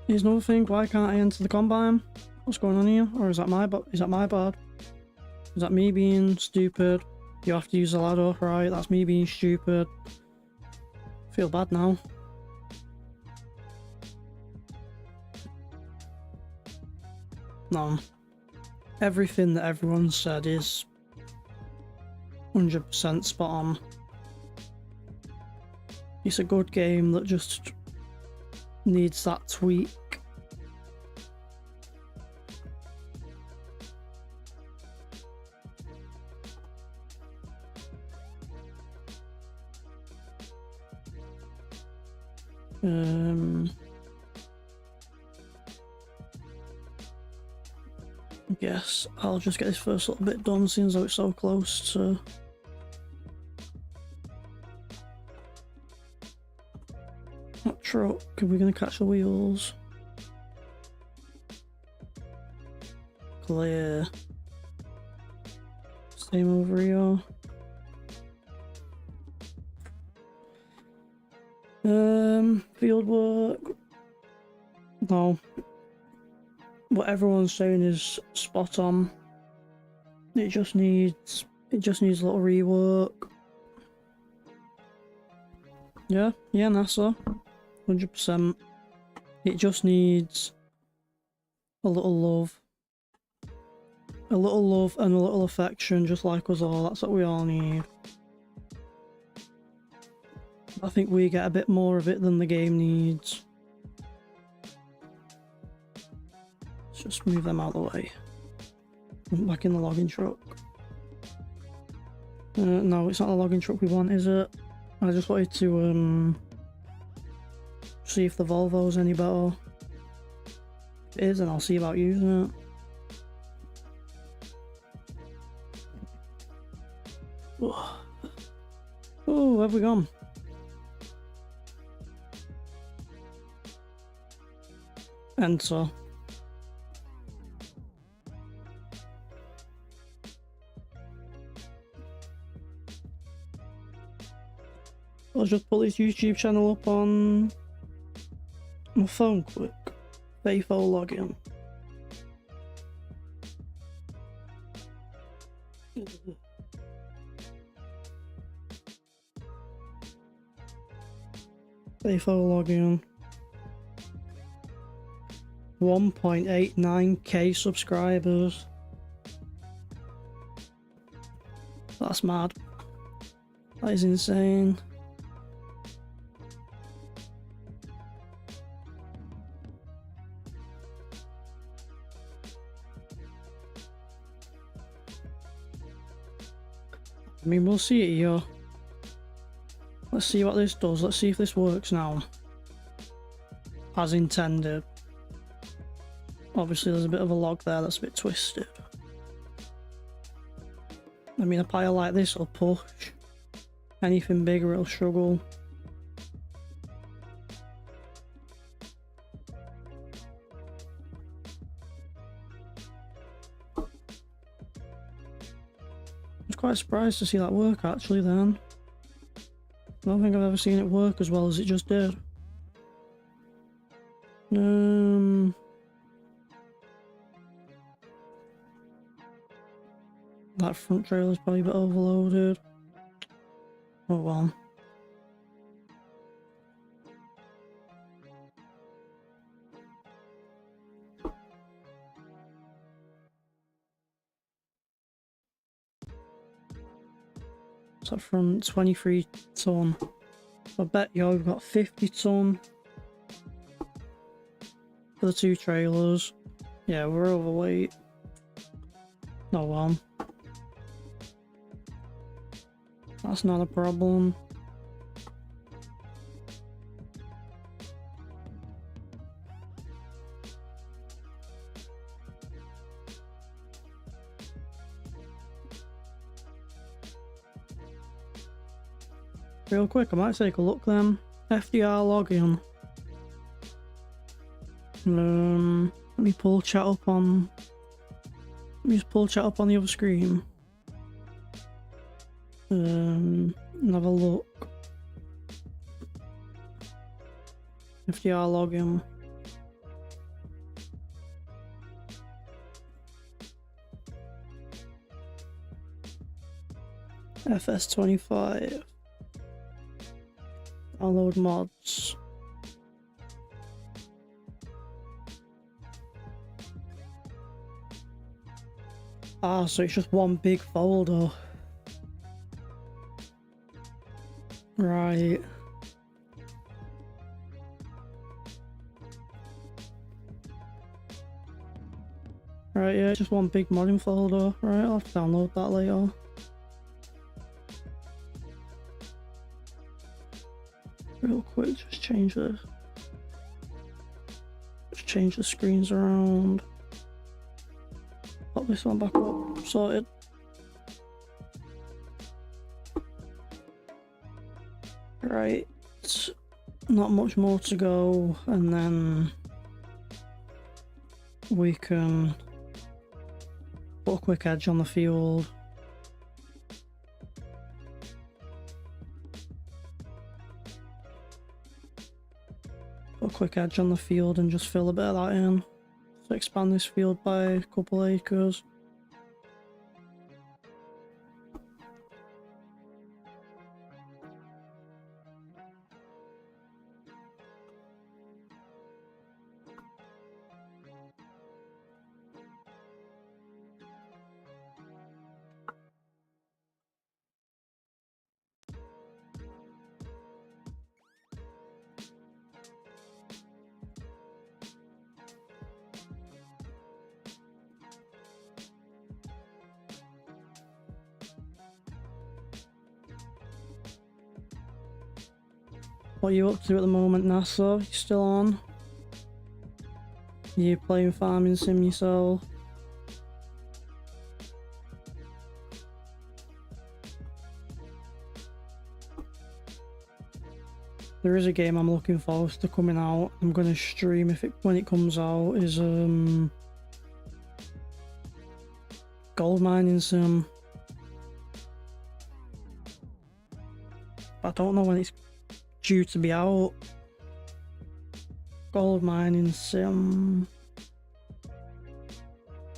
Here's another thing, why can't I enter the combine? What's going on here? Or is that my bad? Is that me being stupid? You have to use the ladder, right? That's me being stupid. Feel bad now. No. Everything that everyone said is 100% spot on. It's a good game that just needs that tweak. I guess I'll just get this first little bit done, seeing as though it's so close to... that truck. Are we going to catch the wheels? Clear. Same over here. Field work. No. What everyone's saying is spot on. It just needs a little rework. Yeah, NASA. 100%. It just needs a little love. A little love and a little affection, just like us all. That's what we all need. I think we get a bit more of it than the game needs. Let's just move them out of the way. Back in the logging truck. No, it's not the logging truck we want, is it? I just wanted to see if the Volvo's any better. If it is, then I'll see about using it. Oh, where have we gone? Enter. I'll just put this YouTube channel up on my phone quick. Faithful login. Faithful login. 1.89k subscribers. That's mad. That is insane. I mean, we'll see it here. Let's see what this does. Let's see if this works now. As intended. Obviously, there's a bit of a log there that's a bit twisted. I mean, a pile like this will push. Anything bigger, it'll struggle. I was quite surprised to see that work actually then. I don't think I've ever seen it work as well as it just did. That front trailer's probably a bit overloaded. Oh well. So from 23 ton. I bet you we've got 50 ton for the two trailers. Yeah, we're overweight. Oh well. That's not a problem. Real quick, I might take a look then. FDR login. Let me pull chat up on. Let me just pull chat up on the other screen. And have a look. FDR login. FS25. Download mods. Ah, so it's just one big folder. Right. Right, yeah, just one big modding folder. Right, I'll have to download that later. Real quick, just change this. Just change the screens around. Pop this one back up. Sorted. Right. Not much more to go, and then we can put a quick edge on the field. Put a quick edge on the field and just fill a bit of that in. So expand this field by a couple acres. What are you up to at the moment, NASA? You still on? You playing farming sim yourself? there is a game I'm looking forward to coming out. I'm gonna stream when it comes out. Is gold mining sim. I don't know when it's due to be out. Gold mining sim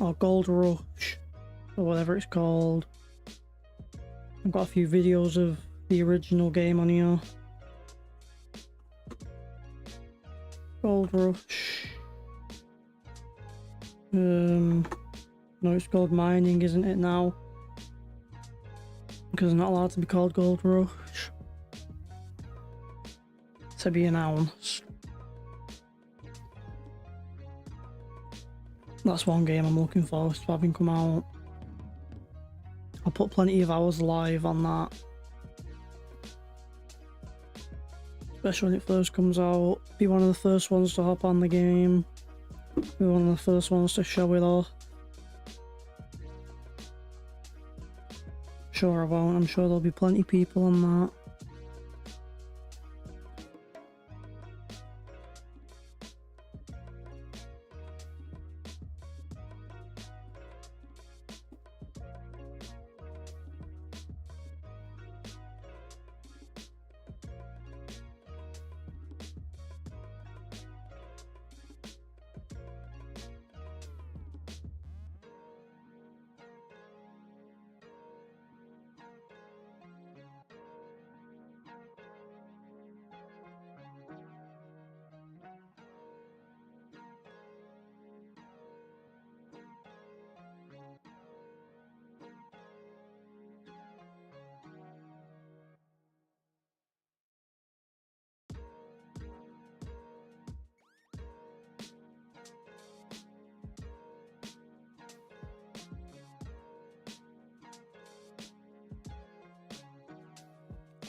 or Gold Rush or whatever it's called. I've got a few videos of the original game on here. Gold Rush. No, it's Gold Mining, isn't it now? Because it's not allowed to be called Gold Rush. To be announced. That's one game I'm looking forward to having come out. I'll put plenty of hours live on that. Especially when it first comes out. Be one of the first ones to hop on the game. Be one of the first ones to show it off. Sure I won't, I'm sure there'll be plenty of people on that.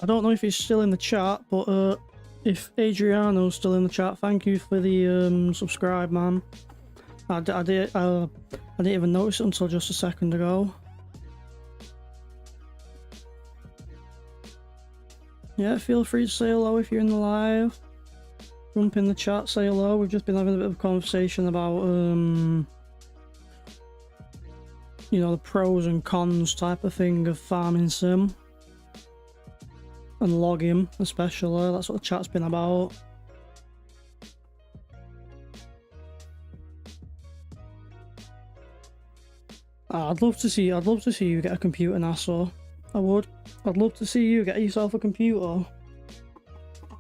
I don't know if he's still in the chat, but if Adriano's still in the chat, thank you for the subscribe, man. I didn't even notice it until just a second ago. Yeah, feel free to say hello if you're in the live. Jump in the chat, say hello. We've just been having a bit of a conversation about you know, the pros and cons type of thing of farming sim. And logging, especially. That's what the chat's been about. I'd love to see you get a computer, Nassau. I would. I'd love to see you get yourself a computer.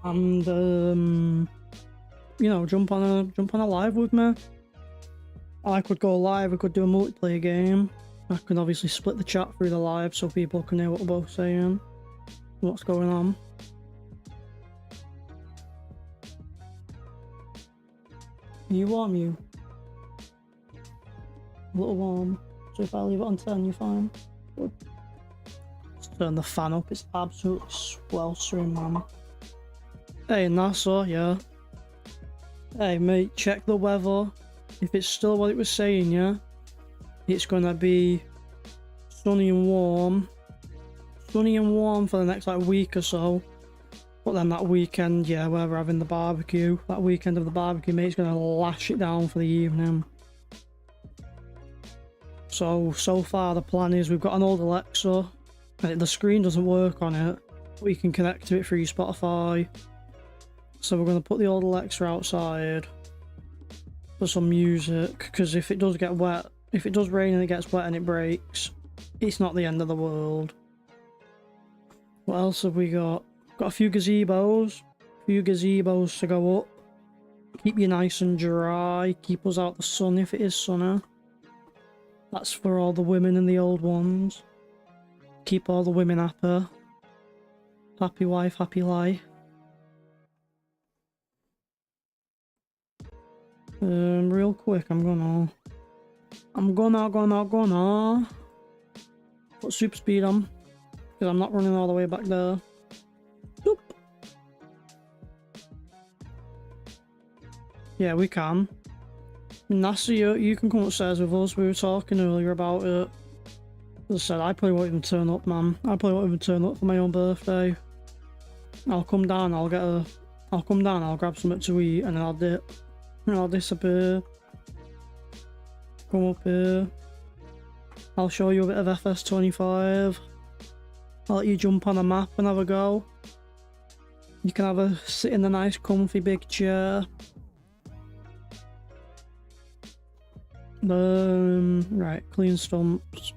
And you know, jump on a live with me. I could go live, we could do a multiplayer game. I can obviously split the chat through the live so people can hear what we're both saying. What's going on? Are you warm, you? A little warm. So if I leave it on 10, you're fine. Good. Let's turn the fan up, it's absolutely sweltering, man. Hey, Nassau, yeah. Hey, mate, check the weather. If it's still what it was saying, yeah? It's gonna be sunny and warm. Sunny and warm for the next like week or so, but then that weekend, yeah, where we're having the barbecue, that weekend of the barbecue, mate's gonna lash it down for the evening. So far the plan is we've got an old Alexa, and the screen doesn't work on it, but you can connect to it through Spotify. So we're gonna put the old Alexa outside for some music, because if it does get wet, if it does rain and it gets wet and it breaks, it's not the end of the world. What else have we got? Got a few gazebos. To go up. Keep you nice and dry. Keep us out the sun if it is sunny. That's for all the women and the old ones. Keep all the women happy. Happy wife, happy life. Real quick, I'm gonna put super speed on. Because I'm not running all the way back there. Boop. Yeah, we can. Nassau, you can come upstairs with us. We were talking earlier about it. As I said, I probably won't even turn up, man. I probably won't even turn up for my own birthday. I'll come down, I'll get I'll come down, I'll grab something to eat, and then I'll dip. And I'll disappear. Come up here. I'll show you a bit of FS25. I'll let you jump on a map and have a go. You can have a sit in the nice comfy big chair. Right, clean stumps.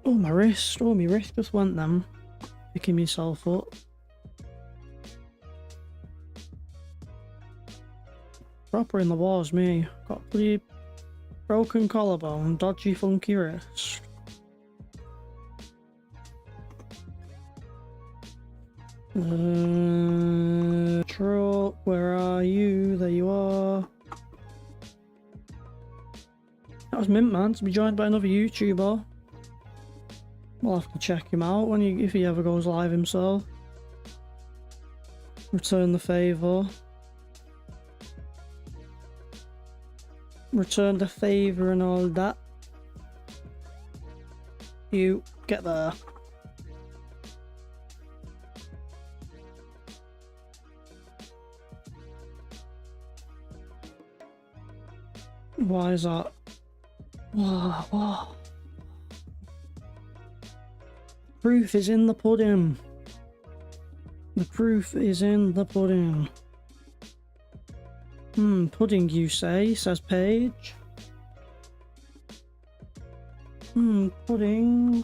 Oh, my wrist. Oh, my wrist just went then. Picking myself up. Proper in the wars, me. Got pretty broken collarbone, dodgy funky wrist. Truck, where are you? There you are. That was mint, man, to be joined by another YouTuber. We'll have to check him out when if he ever goes live himself. Return the favour. Return the favour and all that. You get there. Why is that? Whoa. Proof is in the pudding. The proof is in the pudding. Pudding you say, says Paige. Pudding.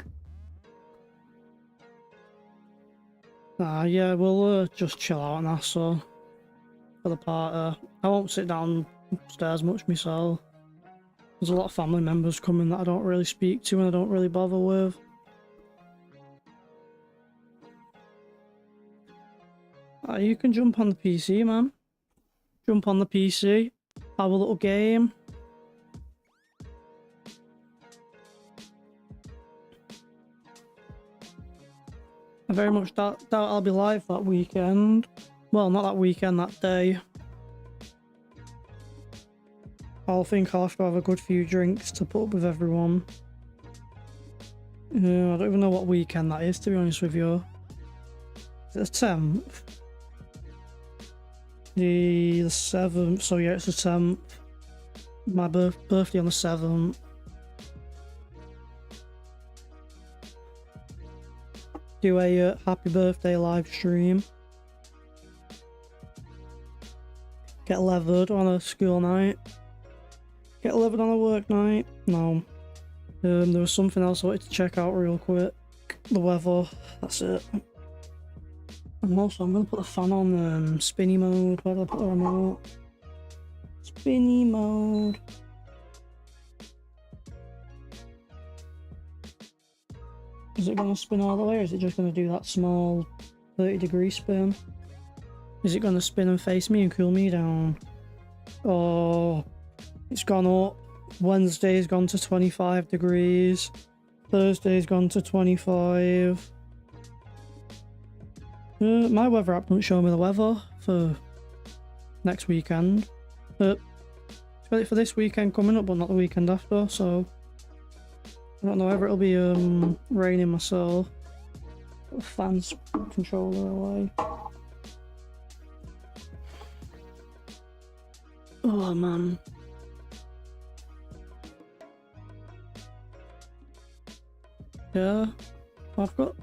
Yeah, we'll just chill out on that, so for the party. I won't sit downstairs much myself. There's a lot of family members coming that I don't really speak to and I don't really bother with. You can jump on the PC, man. Jump on the PC. Have a little game. I very much doubt I'll be live that weekend. Well, not that weekend, that day. I'll have to have a good few drinks to put up with everyone. I don't even know what weekend that is, to be honest with you. Is it the 10th? The 7th, so yeah, it's the 10th. My birthday on the 7th. Do a happy birthday live stream. Get levered on a school night. Get levered on a work night. No. There was something else I wanted to check out real quick. The weather. That's it. And also, I'm going to put the fan on spinny mode. Where did I put the remote? Spinny mode. Is it going to spin all the way, or is it just going to do that small 30-degree spin? Is it going to spin and face me and cool me down? Oh, it's gone up. Wednesday's gone to 25 degrees. Thursday's gone to 25. My weather app doesn't show me the weather for next weekend. But it's ready for this weekend coming up, but not the weekend after, so I don't know whether it'll be raining myself. Put the fan's controller away. Oh man. Yeah, I've got.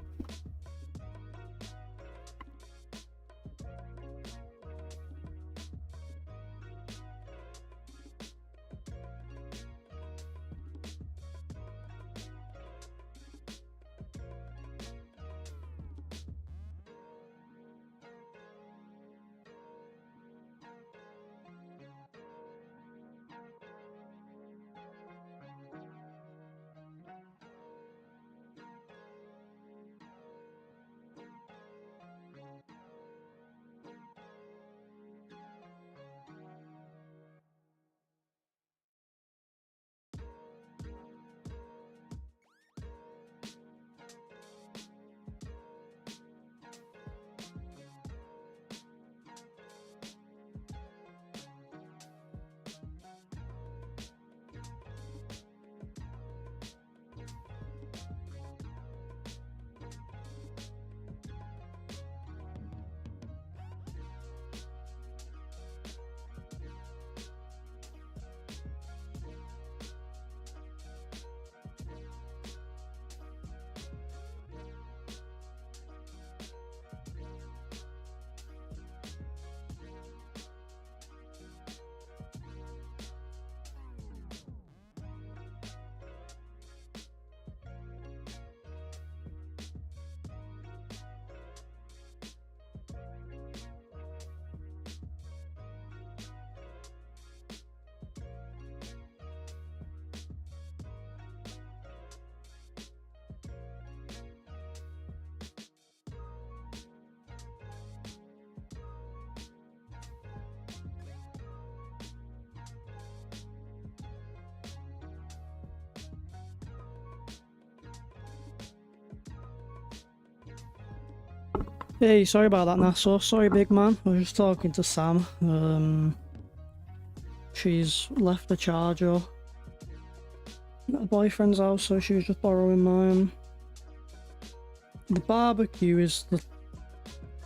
Hey, sorry about that, Nassau. Sorry, big man. I was just talking to Sam. She's left the charger at her boyfriend's house, so she was just borrowing mine. The barbecue is the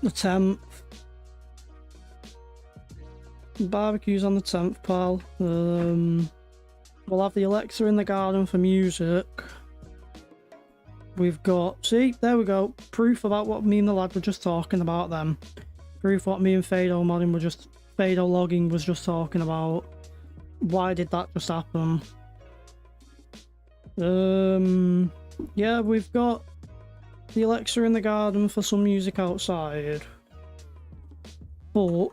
10th. The barbecue's on the 10th, pal. We'll have the Alexa in the garden for music. We've got, see, there we go. Proof about what me and the lad were just talking about then. Proof what me and Fado Logging was just talking about. Why did that just happen? Yeah, we've got the Alexa in the garden for some music outside. But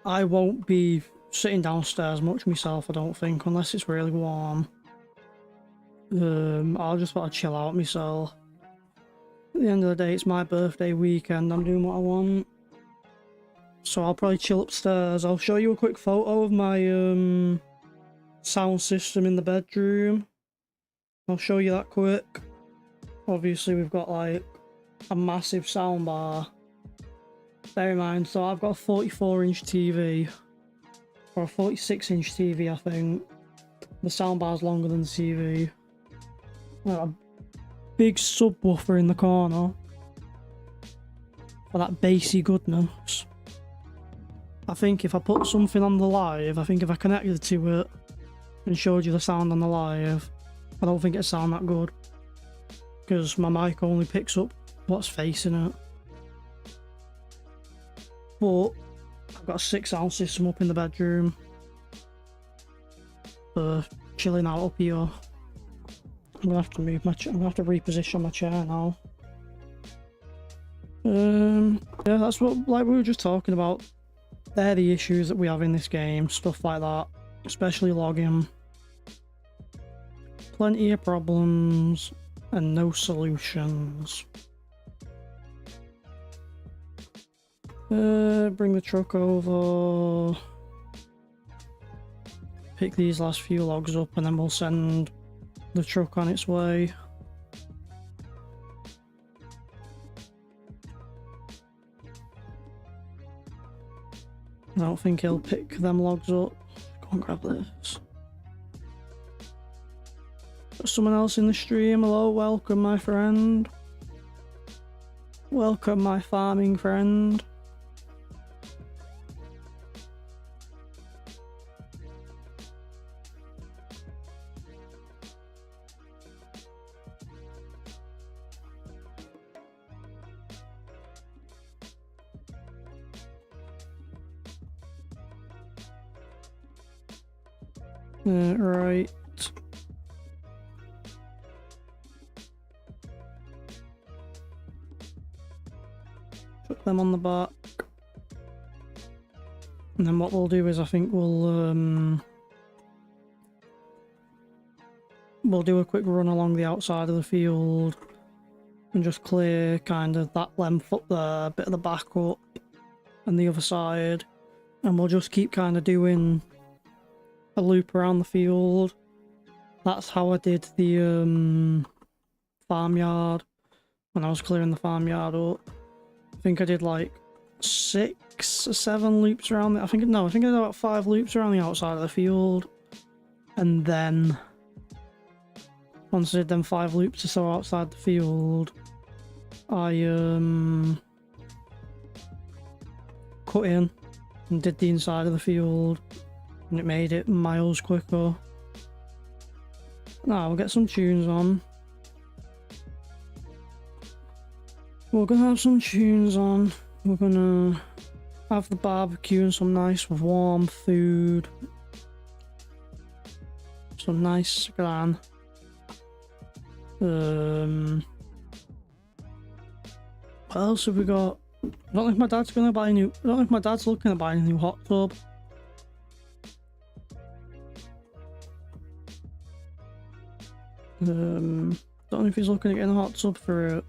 I won't be sitting downstairs much myself, I don't think, unless it's really warm. I'll just want to chill out myself. At the end of the day, it's my birthday weekend, I'm doing what I want. So I'll probably chill upstairs. I'll show you a quick photo of my sound system in the bedroom. I'll show you that quick. Obviously we've got like a massive soundbar. Bear in mind, so I've got a 44-inch TV. Or a 46-inch TV, I think. The soundbar's longer than the TV. Got a big subwoofer in the corner for that bassy goodness. I think if I put something on the live, I think if I connected to it and showed you the sound on the live, I don't think it'd sound that good. Because my mic only picks up what's facing it. But I've got a 6-sound system up in the bedroom for chilling out up here. I'm gonna have to move my I'm gonna have to reposition my chair now. Yeah, that's what, like we were just talking about. They're the issues that we have in this game, stuff like that, especially logging. Plenty of problems and no solutions. Bring the truck over. Pick these last few logs up and then we'll send the truck on its way. I don't think he'll pick them logs up. Go and grab this. Got someone else in the stream. Hello, welcome my friend. Welcome my farming friend. Right. Put them on the back. And then what we'll do is I think we'll do a quick run along the outside of the field and just clear kind of that length up there, a bit of the back up and the other side. And we'll just keep kind of doing a loop around the field. That's how I did the farmyard when I was clearing the farmyard up. I think I did like 6 or 7 loops around it. I think I did about 5 loops around the outside of the field, and then once I did them 5 loops or so outside the field, I cut in and did the inside of the field, and it made it miles quicker. Now we'll get some tunes on. We're gonna have some tunes on. We're gonna have the barbecue and some nice warm food. Some nice gran. What else have we got? I don't think my dad's gonna buy a new. I don't think my dad's looking to buy a new hot tub. Don't know if he's looking at getting a hot tub for it.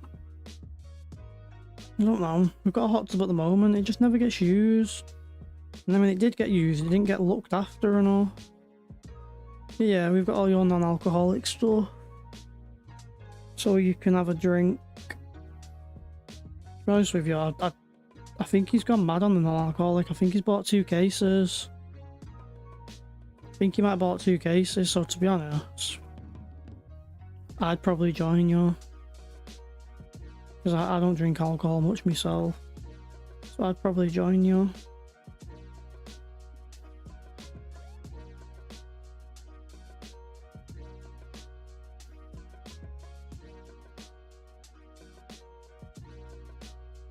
I don't know. We've got a hot tub at the moment. It just never gets used. And then when it did get used, it didn't get looked after and all. But yeah, we've got all your non-alcoholic stuff, so you can have a drink. be honest with you, I think he's gone mad on the non-alcoholic. I think he's bought 2 cases. I think he might have bought 2 cases, so to be honest, I'd probably join you. Because I don't drink alcohol much myself. So I'd probably join you.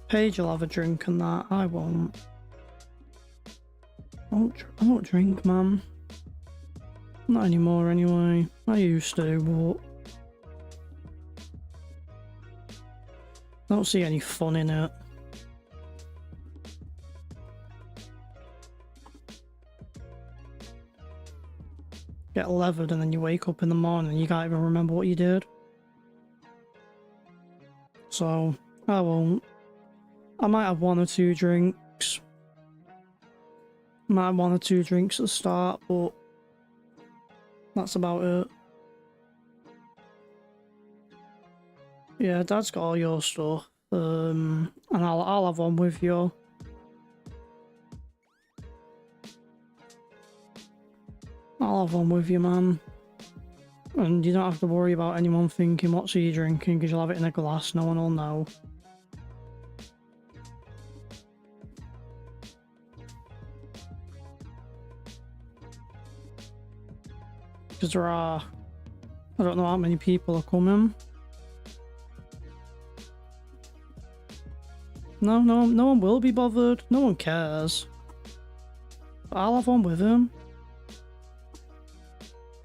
Paige will have a drink and that. I won't. I don't drink, man. Not anymore anyway. I used to, but I don't see any fun in it. Get levered and then you wake up in the morning and you can't even remember what you did. So, I won't. I might have 1 or 2 drinks. Might have 1 or 2 drinks at the start, but that's about it. Yeah, Dad's got all your stuff. And I'll have one with you. I'll have one with you, man. And you don't have to worry about anyone thinking, what's he drinking, because you'll have it in a glass, no one will know. Because there are, I don't know how many people are coming. No one will be bothered. No one cares. But I'll have one with him.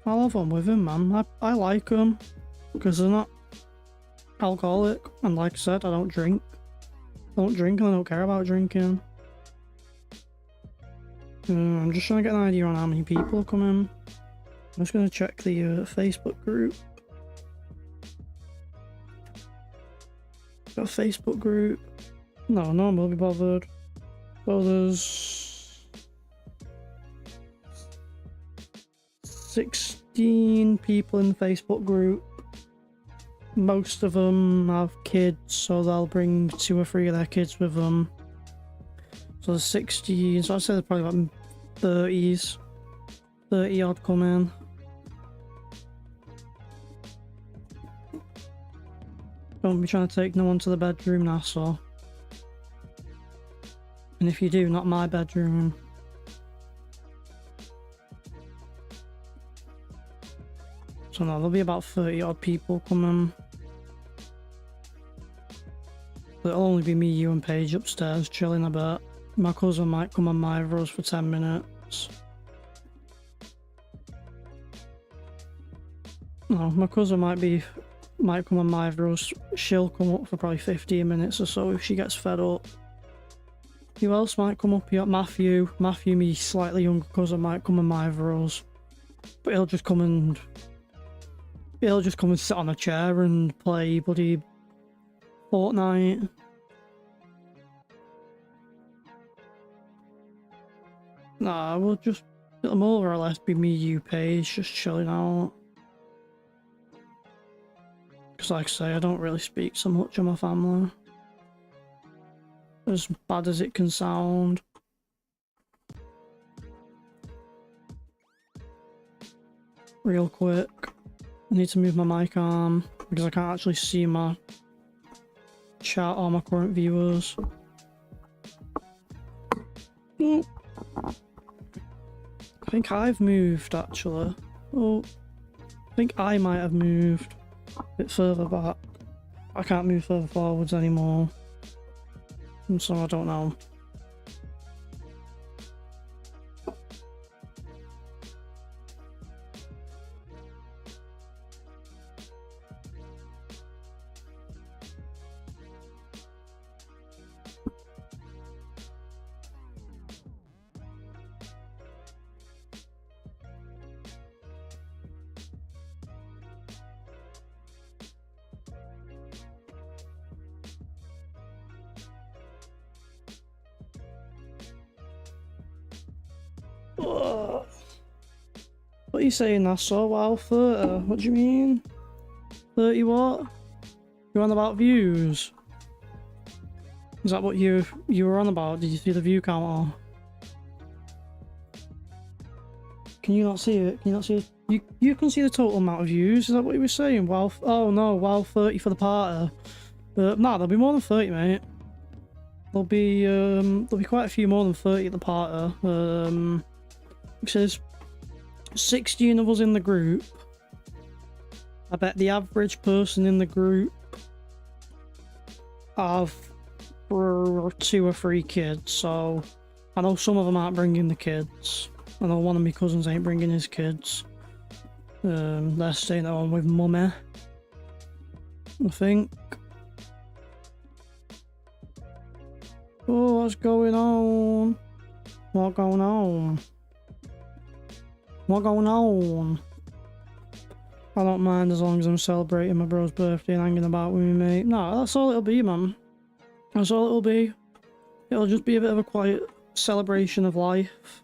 I'll have one with him, man. I like them. Because they're not alcoholic. And like I said, I don't drink. I don't drink and I don't care about drinking. I'm just trying to get an idea on how many people are coming. I'm just going to check the Facebook group. Got a Facebook group. No one will be bothered. So there's 16 people in the Facebook group. Most of them have kids, so they'll bring 2 or 3 of their kids with them. So there's 16, so I'd say there's probably about 30s. 30 odd come in. Don't be trying to take no one to the bedroom now, so. And if you do, not my bedroom. So no, there'll be about 30 odd people coming. It'll only be me, you and Paige upstairs chilling a bit. My cousin might come on my rose for 10 minutes. No, my cousin might come on my rose. She'll come up for probably 15 minutes or so if she gets fed up. Who else might come up here? Matthew, me slightly younger cousin, might come on my rose. But he'll just come and sit on a chair and play bloody Fortnite. Nah, it'll more or less be me, you, Paige, just chilling out. Because like I say, I don't really speak so much of my family. As bad as it can sound. Real quick. I need to move my mic arm because I can't actually see my chat or my current viewers. Oh. I think I've moved actually. Oh, I think I might have moved a bit further back. I can't move further forwards anymore. And so I don't know. What are you saying, Nassau? Wow, 30? What do you mean? 30 what? You're on about views? Is that what you were on about? Did you see the view counter? Can you not see it? Can you not see it? You can see the total amount of views. Is that what he was saying? Wow. Oh no, wow, 30 for the party. Nah, there'll be more than 30, mate. There'll be quite a few more than 30 at the party. It says 16 of us in the group. I bet the average person in the group have 2 or 3 kids, so I know some of them aren't bringing the kids. I know one of my cousins ain't bringing his kids. They're staying at home with mummy, I think. Oh, what's going on? What going on? What going on? I don't mind as long as I'm celebrating my bro's birthday and hanging about with me mate. No, that's all it'll be, man. That's all it'll be. It'll just be a bit of a quiet celebration of life.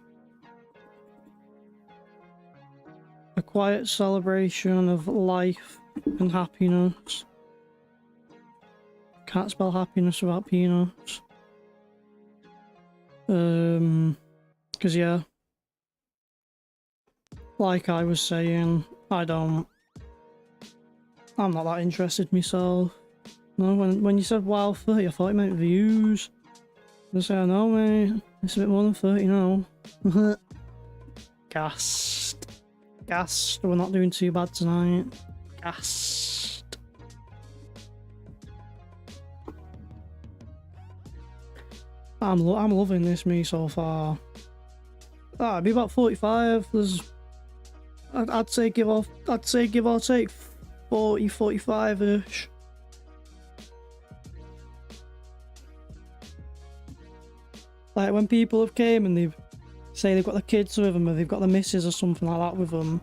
A quiet celebration of life and happiness. Can't spell happiness without peanuts. Because yeah, like I was saying, I'm not that interested myself. No, when you said wow 30, I thought it meant views. I say, I know mate, it's a bit more than 30 now. Gassed. Gassed, we're not doing too bad tonight. Gassed. I'm loving this me so far. It'd be about 45. I'd say give or take 40, 45-ish. Like when people have came and they've say they've got the kids with them or they've got the missus or something like that with them.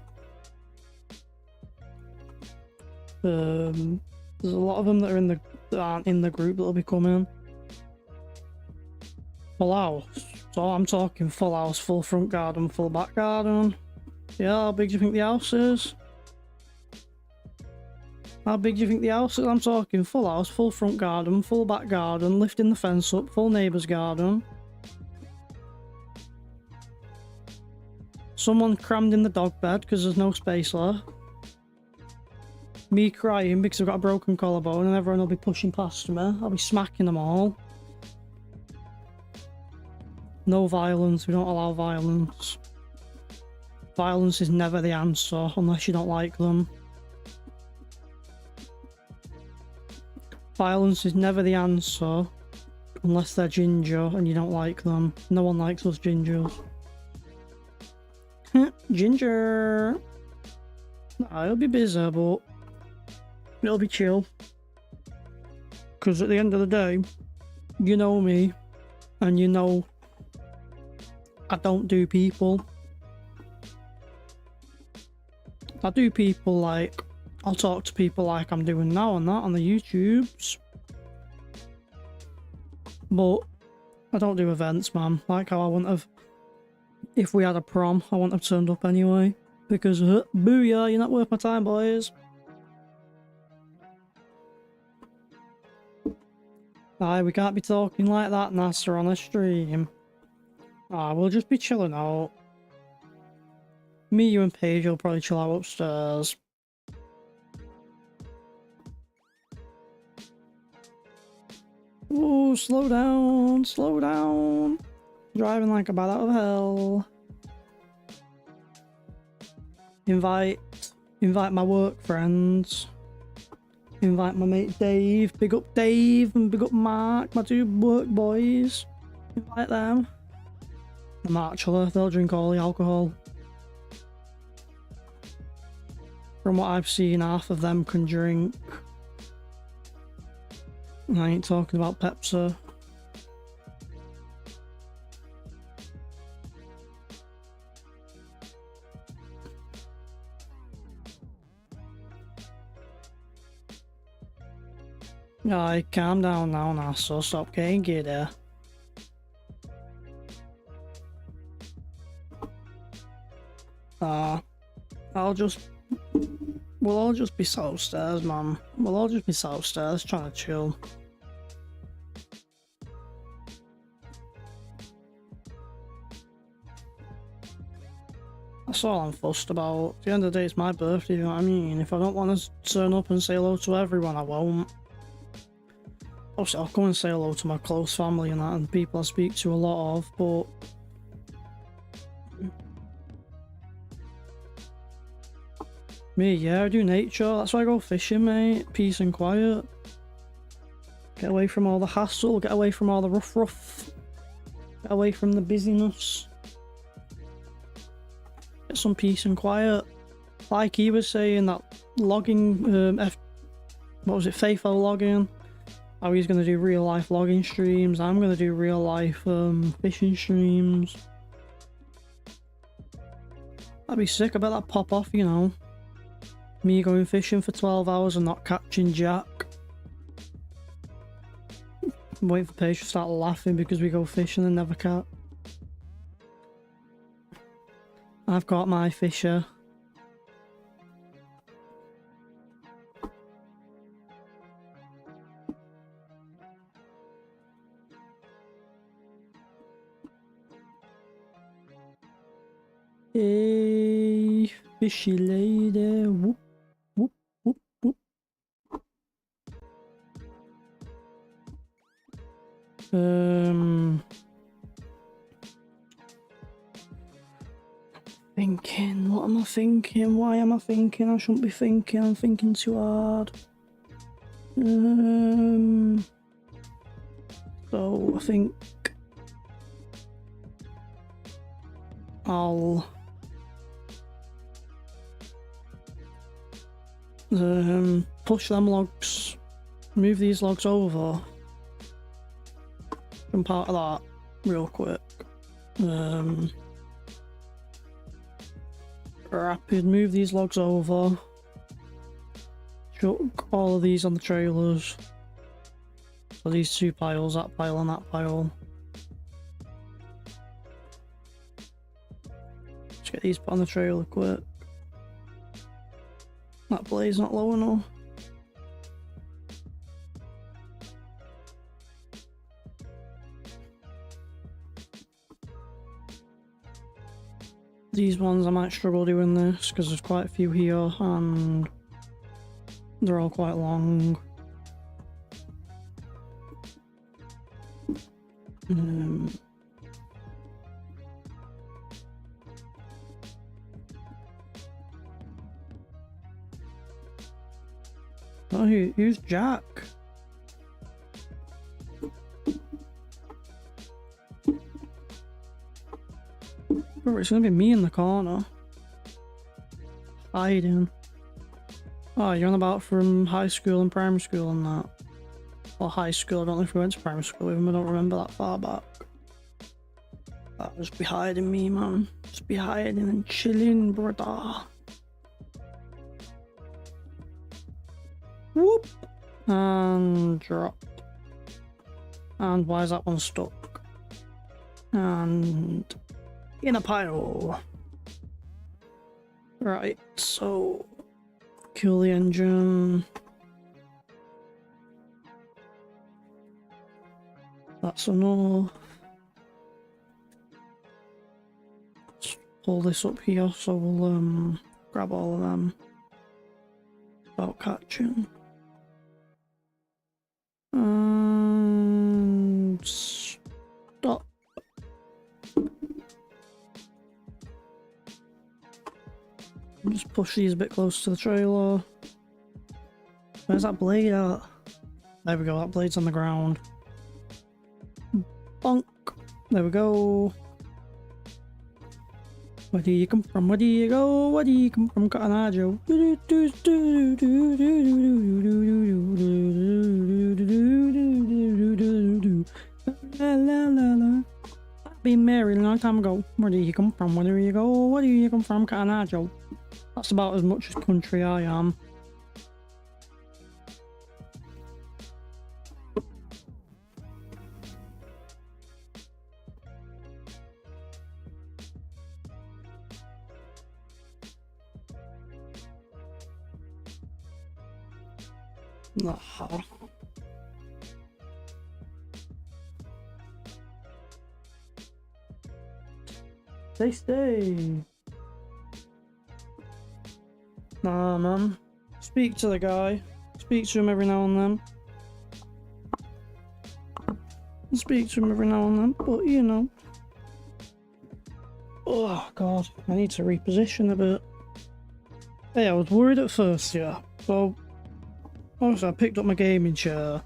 There's a lot of them that aren't in the group that'll be coming. Full house. So I'm talking full house, full front garden, full back garden. Yeah, how big do you think the house is? How big do you think the house is? I'm talking full house, full front garden, full back garden, lifting the fence up, full neighbour's garden. Someone crammed in the dog bed because there's no space left. Me crying because I've got a broken collarbone and everyone will be pushing past me. I'll be smacking them all. No violence, we don't allow violence. Violence is never the answer unless you don't like them. Violence is never the answer unless they're ginger and you don't like them. No one likes us gingers. Ginger. Nah, it'll be busy, but it'll be chill. Because at the end of the day, you know me, and you know I don't do people. I do people like, I'll talk to people like I'm doing now and that on the YouTubes. But I don't do events, man. Like how I wouldn't have, if we had a prom, I wouldn't have turned up anyway. Because, booyah, you're not worth my time, boys. Aye, we can't be talking like that, Nasser, on a stream. Ah, we'll just be chilling out. Me, you and Paige will probably chill out upstairs. Ooh, slow down, slow down. Driving like a bat out of hell. Invite my work friends. Invite my mate Dave. Big up Dave and big up Mark, my 2 work boys. Invite them. I'm actually, they'll drink all the alcohol. From what I've seen, half of them can drink. I ain't talking about Pepsi. Aye, calm down now, Nassau. Stop getting giddy. We'll all just be sat upstairs, man. We'll all just be sat upstairs trying to chill. That's all I'm fussed about. At the end of the day, it's my birthday, you know what I mean? If I don't want to turn up and say hello to everyone, I won't. Obviously, I'll come and say hello to my close family and that, and people I speak to a lot of, but... Me, yeah, I do nature. That's why I go fishing, mate. Peace and quiet. Get away from all the hassle, get away from all the rough. Get away from the busyness. Get some peace and quiet. Like he was saying, that logging, what was it, FAFO logging? How he's going to do real life logging streams. I'm going to do real life fishing streams. That'd be sick. I bet that'd pop off, you know. Me going fishing for 12 hours and not catching jack. I'm waiting for Paige to start laughing because we go fishing and never catch. I've got my fisher. Hey, fishy lady. Whoop, whoop, whoop, whoop. Thinking, what am I thinking? Why am I thinking? I shouldn't be thinking. I'm thinking too hard. So I think I'll push them logs, move these logs over, jump out of that real quick. Rapid, move these logs over, chuck all of these on the trailers. So these two piles, that pile and that pile. Let's get these put on the trailer quick. That blade's not low enough. These ones I might struggle doing this because there's quite a few here and they're all quite long. Oh, who's Jack? Oh, it's gonna be me in the corner. Hiding. Oh, you're on about from high school and primary school and that. Or high school, I don't know if we went to primary school with him, I don't remember that far back. That was be hiding me, man. Just be hiding and chilling, brother. Whoop! And drop. And why is that one stuck? And in a pile. Right, so kill the engine. That's enough. Let's pull this up here so we'll grab all of them without catching. And stop. Just push these a bit closer to the trailer. Where's that blade at? There we go, that blade's on the ground. Bonk. There we go. Where do you come from? Where do you go? Where do you come from, Cotton Eye Joe? I've been married a long time ago. Where do you come from? Where do you go? Where do you come from, Cotton Eye Joe? That's about as much as country I am. Ah. Stay. Nah, man. Speak to the guy. Speak to him every now and then. Speak to him every now and then, but you know. Oh, God. I need to reposition a bit. Hey, I was worried at first, yeah. So, obviously I picked up my gaming chair.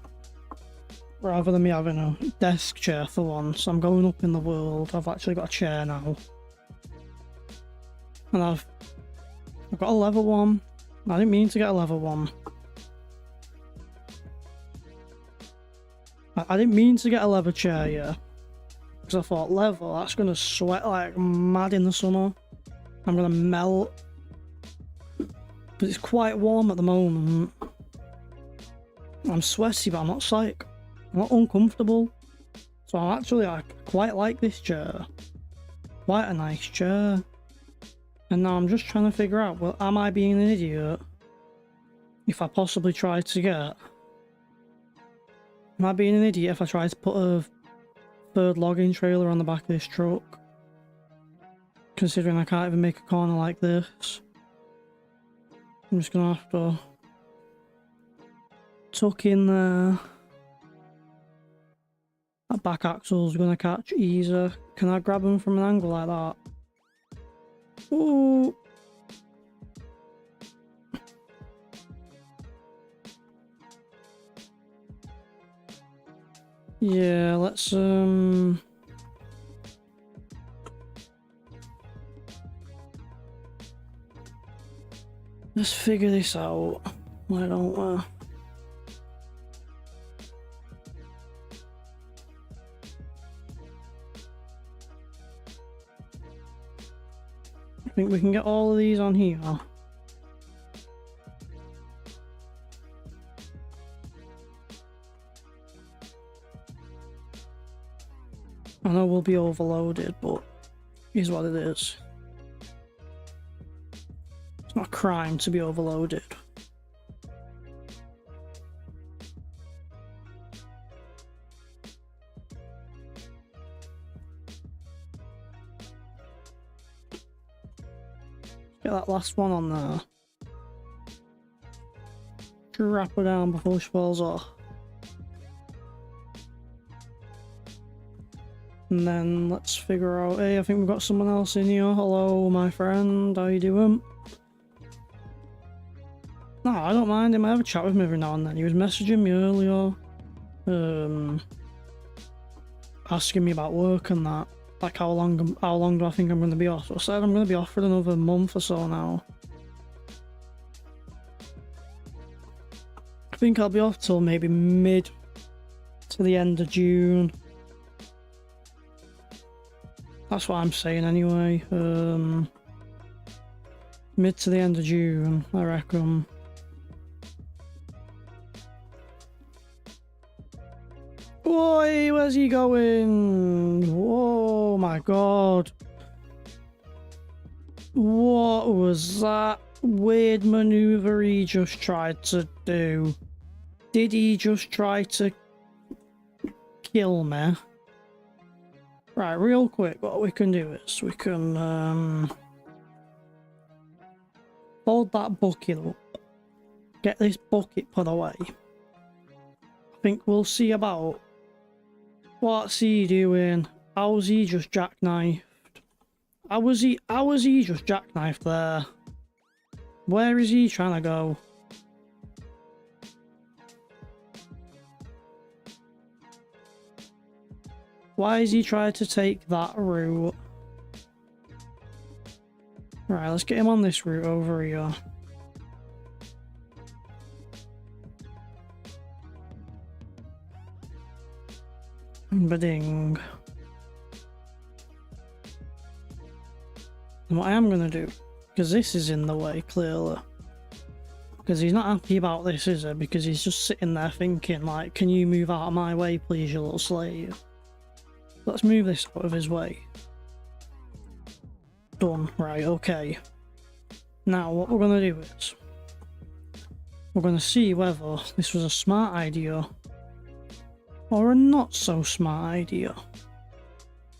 Rather than me having a desk chair for once. I'm going up in the world. I've actually got a chair now. And I've got a leather one. I didn't mean to get a leather one. I didn't mean to get a leather chair, yeah. Because I thought, leather, that's going to sweat like mad in the summer. I'm going to melt. But it's quite warm at the moment. I'm sweaty, but I'm not like, I'm not uncomfortable. So I quite like this chair. Quite a nice chair. And now I'm just trying to figure out, well, am I being an idiot? If I possibly try to get... Am I being an idiot if I try to put a third logging trailer on the back of this truck? Considering I can't even make a corner like this. I'm just gonna have to tuck in there. That back axle's gonna catch easier. Can I grab him from an angle like that? Ooh. Yeah, let's figure this out. Why don't we? I think we can get all of these on here. I know we'll be overloaded, but here's what it is. It's not a crime to be overloaded. Get that last one on there. Strap her down before she falls off. And then let's figure out, hey, I think we've got someone else in here. Hello, my friend, how you doing? No, I don't mind him. I have a chat with him every now and then. He was messaging me earlier. Asking me about work and that. Like how long do I think I'm going to be off? So I said I'm going to be off for another month or so now. I think I'll be off till maybe mid to the end of June. That's what I'm saying anyway. Mid to the end of June, I reckon. Boy, where's he going? Oh my god. What was that weird maneuver he just tried to do? Did he just try to kill me? Right, real quick, what we can do is we can fold that bucket up, get this bucket put away. I think we'll see about what's he doing. How's he just jackknifed? How was he just jackknifed there? Where is he trying to go? Why is he trying to take that route? Right, let's get him on this route over here. Ba-ding. And what I am going to do, because this is in the way, clearly. Because he's not happy about this, is he? Because he's just sitting there thinking, like, can you move out of my way, please, you little slave? Let's move this out of his way. Done. Right, okay. Now, what we're going to do is... we're going to see whether this was a smart idea or a not so smart idea.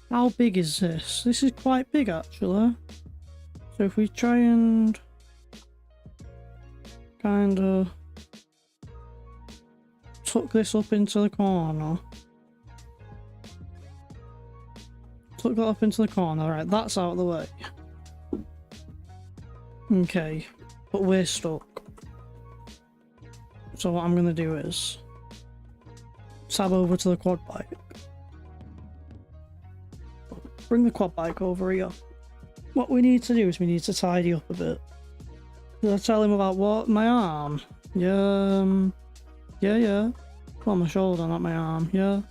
How big is this? This is quite big, actually. So if we try and kind of tuck this up into the corner. Tuck that up into the corner, right, that's out of the way. Okay, but we're stuck. So what I'm gonna do is tab over to the quad bike. Bring the quad bike over here. What we need to do is we need to tidy up a bit. Did I tell him about what? My arm? Yeah, yeah. Well, my shoulder, not my arm, yeah.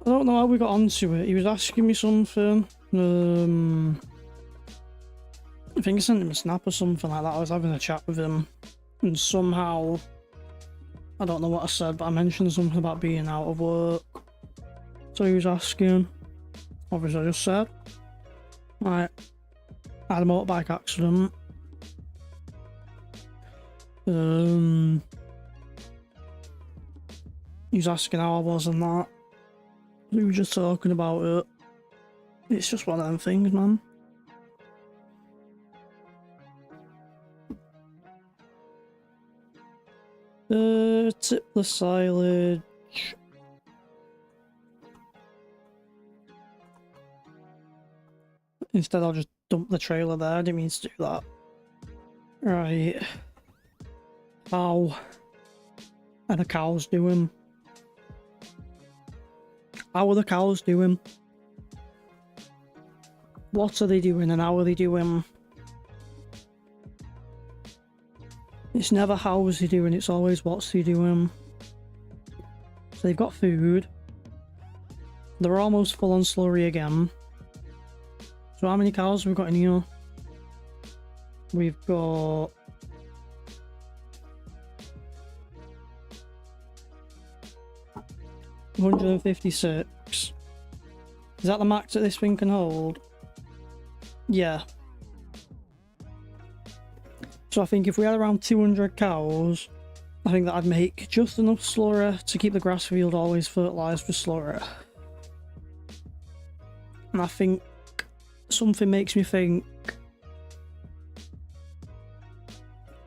I don't know how we got onto it. He was asking me something. I think I sent him a snap or something like that. I was having a chat with him. And somehow, I don't know what I said, but I mentioned something about being out of work. So he was asking. Obviously I just said. Right. I had a motorbike accident. He was asking how I was and that. We were just talking about it. It's just one of them things, man. Tip the silage. Instead I'll just dump the trailer there. I didn't mean to do that. Right. How are the cows doing? How are the cows doing? What are they doing and how are they doing? It's never how's he doing, it's always what's he doing. So they've got food. They're almost full on slurry again. So how many cows have we got in here? We've got... $156. Is that the max that this thing can hold? Yeah. So I think if we had around 200 cows, I think that'd make just enough slurry to keep the grass field always fertilised with slurry. And I think something makes me think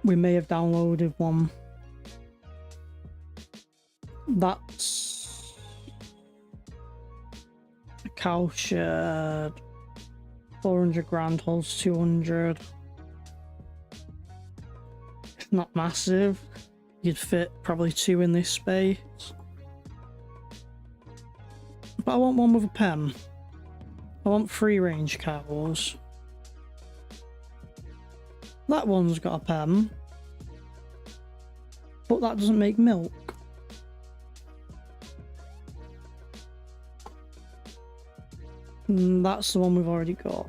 we may have downloaded one. That's a cow shed. 400 grand holds 200. It's not massive. You'd fit probably 2 in this space. But I want one with a pen. I want free range cows. That one's got a pen. But that doesn't make milk. And that's the one we've already got.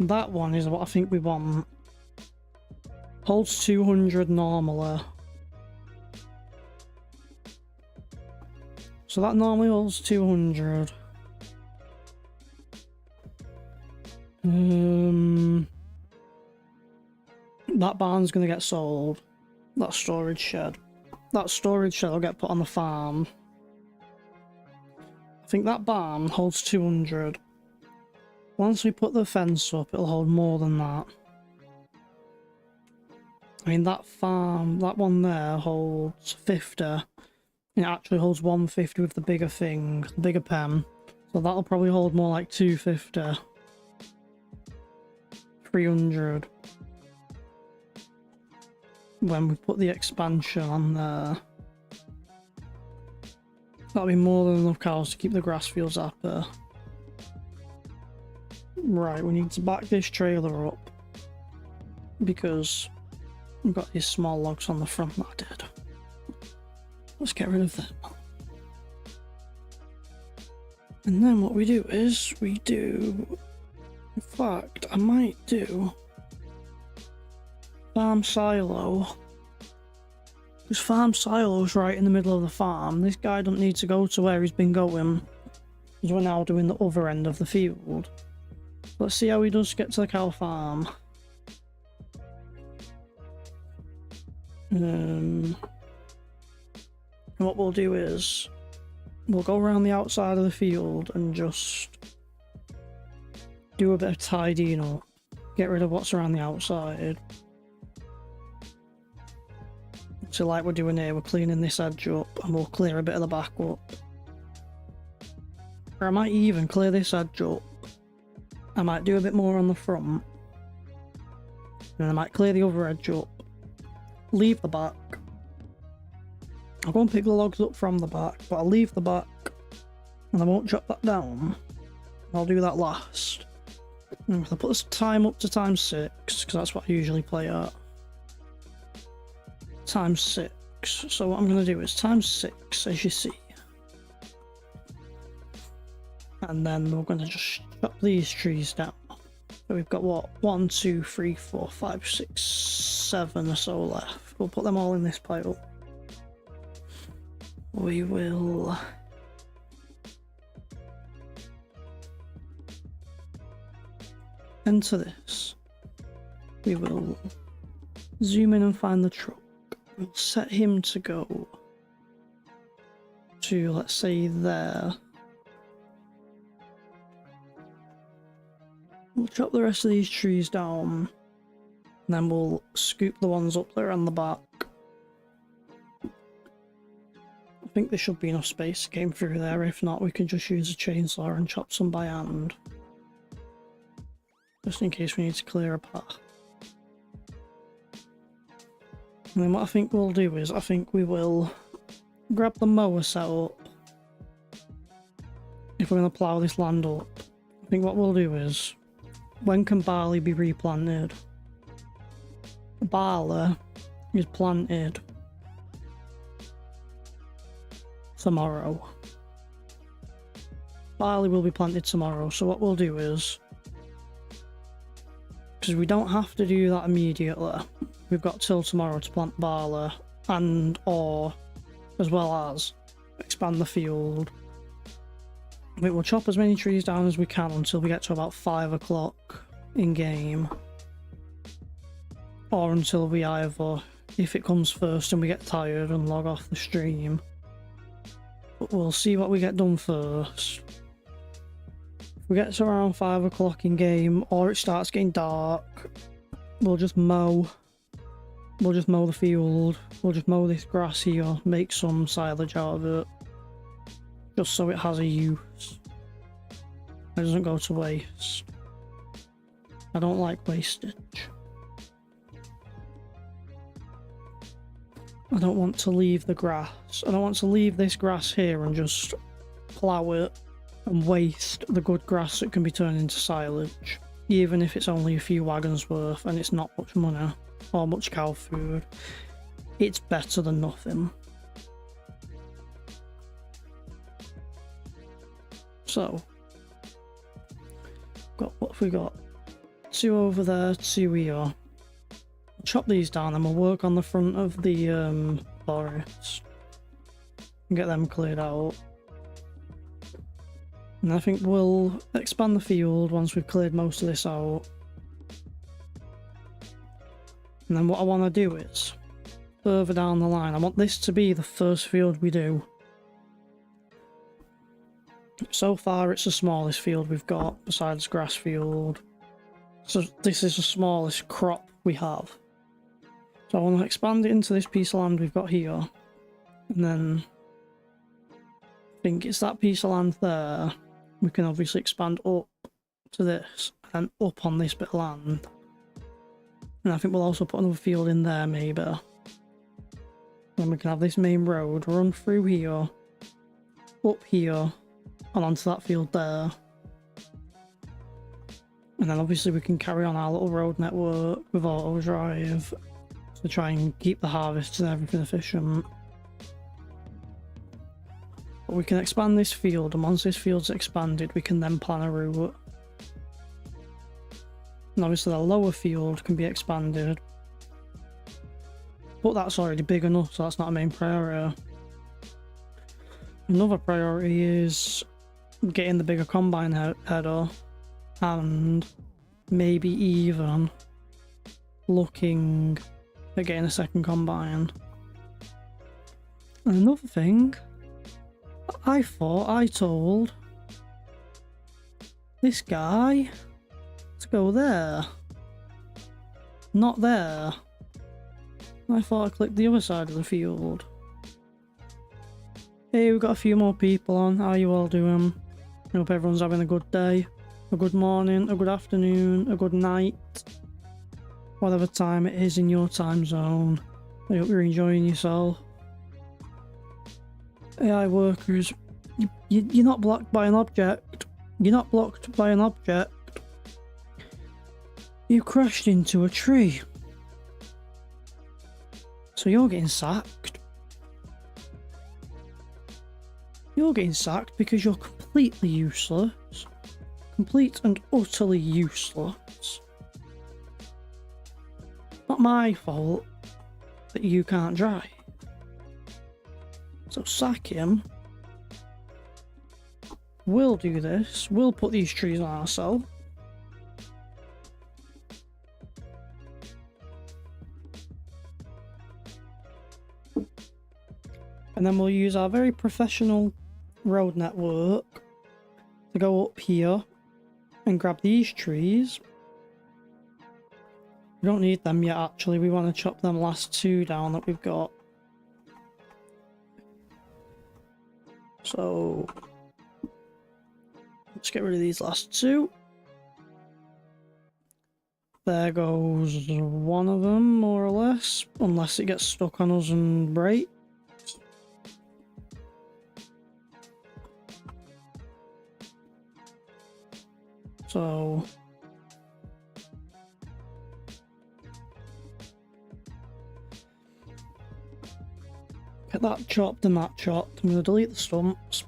That one is what I think we want. Holds 200 normally. So that normally holds 200. That barn's gonna get sold. That storage shed. That storage shed will get put on the farm. I think that barn holds 200. Once we put the fence up, it'll hold more than that. I mean, that farm, that one there holds 50. And it actually holds 150 with the bigger thing, the bigger pen. So that'll probably hold more like 250. 300. When we put the expansion on there. That'll be more than enough cows to keep the grass fields happy. Right, we need to back this trailer up. Because we've got these small logs on the front that I did. Let's get rid of them. And then what we do is, we do... In fact, I might do... Farm silo. Because farm silo's right in the middle of the farm. This guy doesn't need to go to where he's been going. Because we're now doing the other end of the field. Let's see how he does get to the cow farm. And what we'll do is we'll go around the outside of the field and just do a bit of tidying up, get rid of what's around the outside. So like we're doing here, we're cleaning this edge up and we'll clear a bit of the back up. Or I might even clear this edge up. I might do a bit more on the front. And then I might clear the other edge up. Leave the back. I'll go and pick the logs up from the back, but I'll leave the back. And I won't chop that down. I'll do that last. And I'll put this time up to ×6, because that's what I usually play at. ×6. So what I'm going to do is ×6, as you see. And then we're going to just chop these trees down. So we've got what? 1, 2, 3, 4, 5, 6, 7 or so left. We'll put them all in this pile. We will enter this. We will zoom in and find the truck. We'll set him to go to, let's say, there. We'll chop the rest of these trees down, and then we'll scoop the ones up there on the back. I think there should be enough space to get through there. If not, we can just use a chainsaw and chop some by hand, just in case we need to clear a path. And then what I think we'll do is, I think we will grab the mower set up. If we're going to plough this land up, I think what we'll do is, when can barley be replanted? Barley is planted tomorrow. Barley will be planted tomorrow, so what we'll do is, because we don't have to do that immediately, we've got till tomorrow to plant barley and or as well as expand the field. We will chop as many trees down as we can until we get to about 5 o'clock in game, or until we either, if it comes first and we get tired, and log off the stream. But we'll see what we get done first. If we get to around 5 o'clock in game, or it starts getting dark, we'll just mow. We'll just mow the field. We'll just mow this grass here, make some silage out of it, just so it has a use. It doesn't go to waste. I don't like wastage. I don't want to leave the grass. I don't want to leave this grass here and just plough it and waste the good grass that can be turned into silage. Even if it's only a few wagons worth and it's not much money or much cow food. It's better than nothing. So, what have we got? 2 over there, 2 here. Chop these down and we'll work on the front of the forest and get them cleared out. And I think we'll expand the field once we've cleared most of this out. And then what I want to do is, further down the line, I want this to be the first field we do. So far it's the smallest field we've got besides grass field. So this is the smallest crop we have. So I want to expand it into this piece of land we've got here. And then I think it's that piece of land there. We can obviously expand up to this and up on this bit of land. And I think we'll also put another field in there maybe. Then we can have this main road run through here, up here, and onto that field there. And then obviously we can carry on our little road network with auto drive to try and keep the harvest and everything efficient. But we can expand this field, and once this field's expanded we can then plan a route. And obviously the lower field can be expanded, but that's already big enough, so that's not a main priority. Another priority is getting the bigger combine header, and maybe even looking at getting a second combine. And another thing, I thought I told this guy to go there, not there. I thought I clicked the other side of the field. Hey, we've got a few more people on. How are you all doing? I hope everyone's having a good day, a good morning, a good afternoon, a good night. Whatever time it is in your time zone. I hope you're enjoying yourself. AI workers, you're not blocked by an object. You're not blocked by an object. You crashed into a tree. So you're getting sacked. You're getting sacked because you're completely useless. Complete and utterly useless. Not my fault that you can't drive. So sack him. We'll do this. We'll put these trees on ourselves. And then we'll use our very professional road network to go up here and grab these trees. We don't need them yet, actually. We want to chop them last two down that we've got. So let's get rid of these last two. There goes one of them, more or less, unless it gets stuck on us and breaks. So get that chopped and that chopped. I'm going to delete the stumps.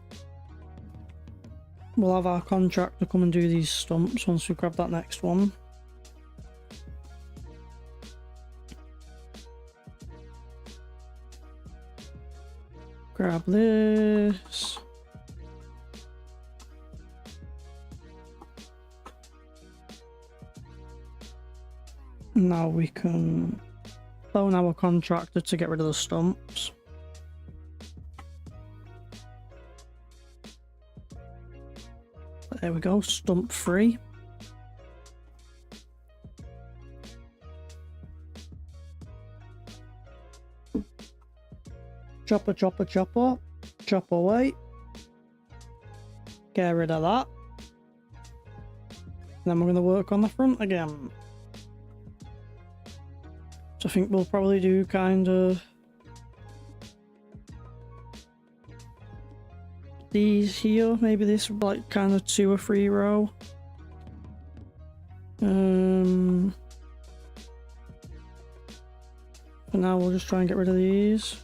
We'll have our contractor come and do these stumps once we grab that next one. Grab this. Now we can phone our contractor to get rid of the stumps. There we go, stump free. Chopper, chopper, chopper. Chop away. Get rid of that. Then we're going to work on the front again. So I think we'll probably do kind of these here, maybe this like kind of 2 or 3 row. For now we'll just try and get rid of these.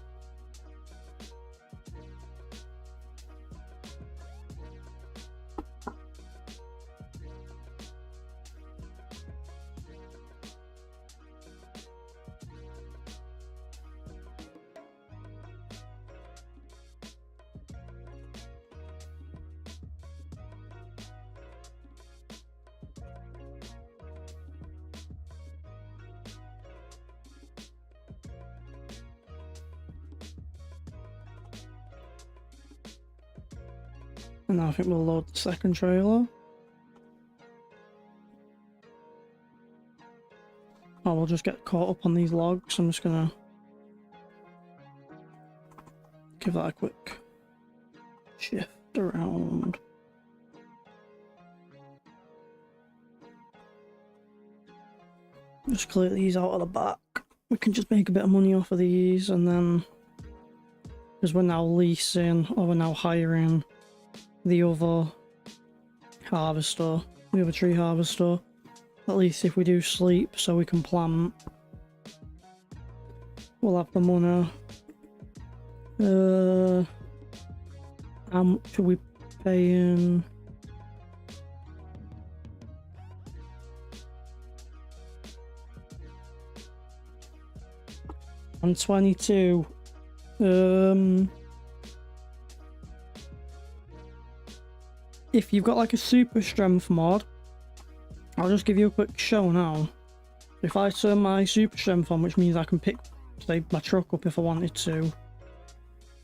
And now I think we'll load the second trailer. Oh, we'll just get caught up on these logs. I'm just gonna give that a quick shift around. Just clear these out of the back. We can just make a bit of money off of these, and then because we're now leasing or we're now hiring the other harvester, the other tree harvester, at least if we do sleep so we can plant, we'll have the money. How much are we paying? I'm 22. If you've got like a super strength mod, I'll just give you a quick show now. If I turn my super strength on, which means I can pick, say, my truck up if I wanted to,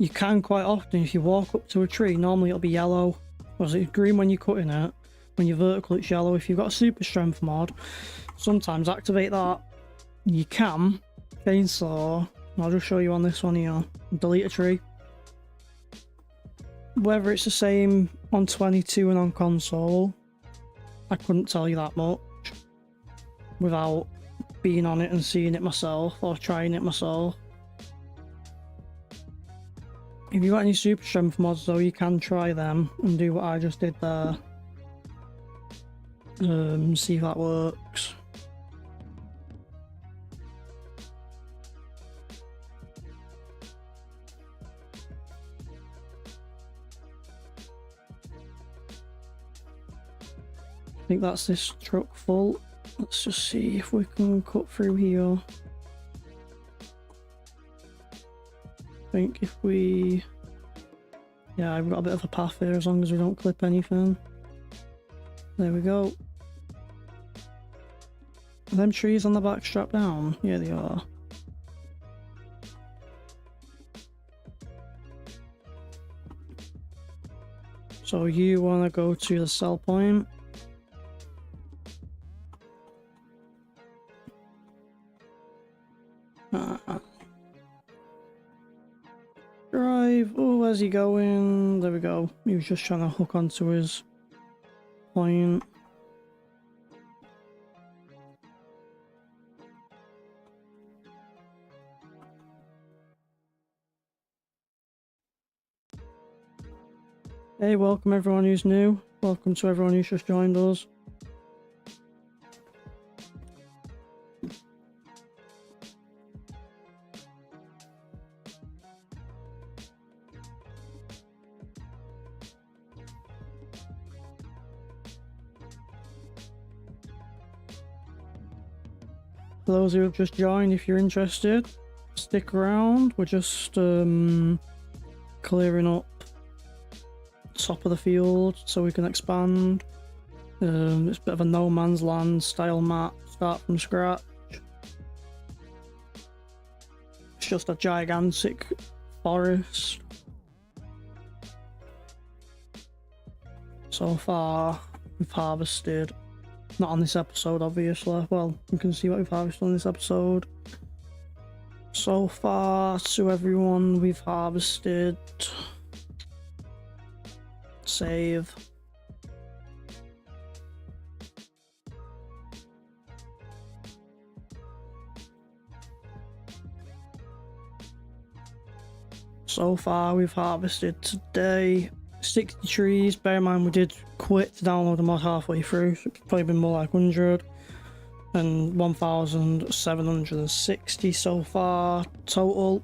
you can quite often, if you walk up to a tree, normally it'll be yellow. Whereas it's green when you're cutting it. When you're vertical, it's yellow. If you've got a super strength mod, sometimes activate that. You can chainsaw. I'll just show you on this one here. Delete a tree. Whether it's the same on 22 and on console, I couldn't tell you that much without being on it and seeing it myself or trying it myself. If you've got any super strength mods though, you can try them and do what I just did there. See if that works. I think that's this truck full. Let's just see if we can cut through here. I think if we... Yeah, I've got a bit of a path here as long as we don't clip anything. There we go. Are them trees on the back strapped down? Yeah, they are. So you want to go to the sell point. Drive. Oh, where's he going? There we go. He was just trying to hook onto his point. Hey, welcome everyone who's new. Welcome to everyone who's just joined us. For those who have just joined, if you're interested, stick around. We're just clearing up top of the field so we can expand. It's a bit of a no man's land style map, start from scratch. It's just a gigantic forest. So far we've harvested, not on this episode obviously, well you can see what we've harvested on this episode. So far to everyone we've harvested, save. So far we've harvested today 60 trees. Bear in mind we did quit to download the mod halfway through, so it's probably been more like 100. And 1,760 so far total.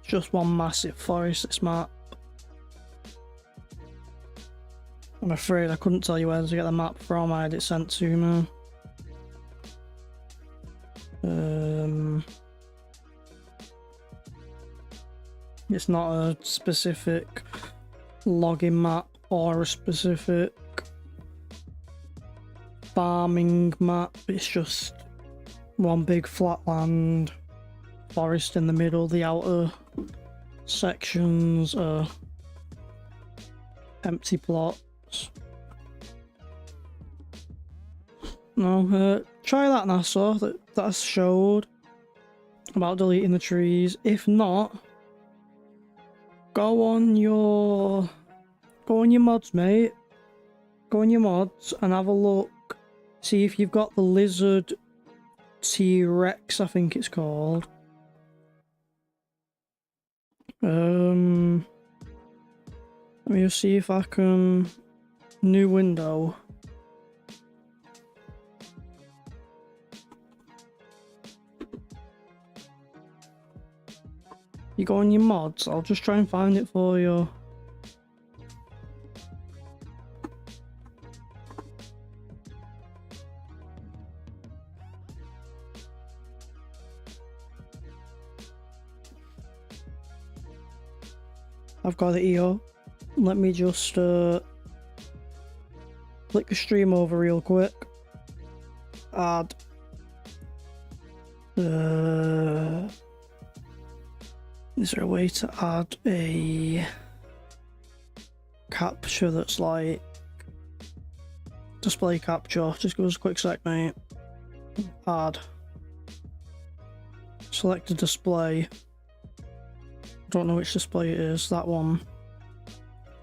Just one massive forest, this map. I'm afraid I couldn't tell you where to get the map from, I had it sent to me. It's not a specific login map or a specific farming map, it's just one big flatland, forest in the middle, the outer sections are empty plots. No, try that NASA that I showed about deleting the trees. If not, go on your mods, mate. Go on your mods and have a look. See if you've got the lizard T-Rex, I think it's called. Let me just see if I can... New window. You go on your mods, I'll just try and find it for you. I've got it here. Let me just click the stream over real quick. Add. Is there a way to add a capture that's like display capture? Just give us a quick sec, mate. Add. Select a display. Don't know which display it is, that one.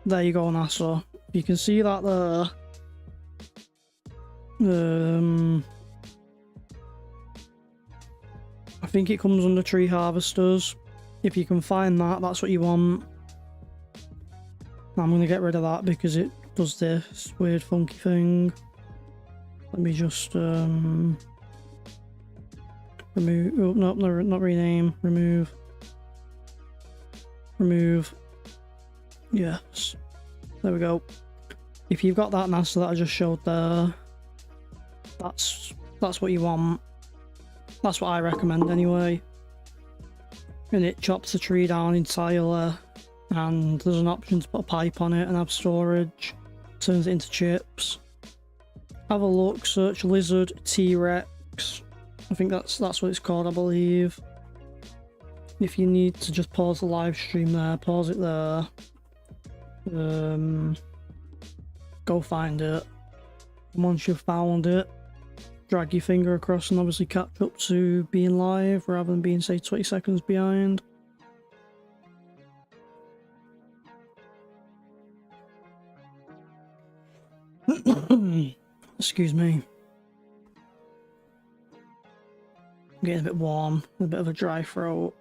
There you go, NASA. You can see that there. I think it comes under tree harvesters. If you can find that, that's what you want. I'm going to get rid of that because it does this weird funky thing. Let me just remove. Oh, no, not rename. Remove. Remove. Yes. There we go. If you've got that NASA that I just showed there, that's what you want. That's what I recommend anyway. And it chops the tree down entirely, and there's an option to put a pipe on it and have storage. Turns it into chips. Have a look, search lizard T-Rex. I think that's what it's called, I believe. If you need to just pause the live stream there, pause it there. Go find it. And once you've found it, drag your finger across and obviously catch up to being live rather than being, say, 20 seconds behind. Excuse me. I'm getting a bit warm, a bit of a dry throat.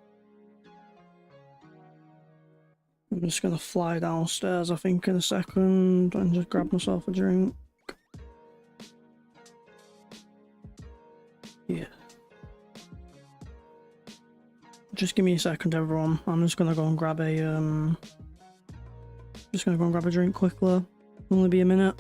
I'm just gonna fly downstairs, I think, in a second and just grab myself a drink. Yeah. Just give me a second, everyone. I'm just gonna go and grab a drink quickly. Only be a minute.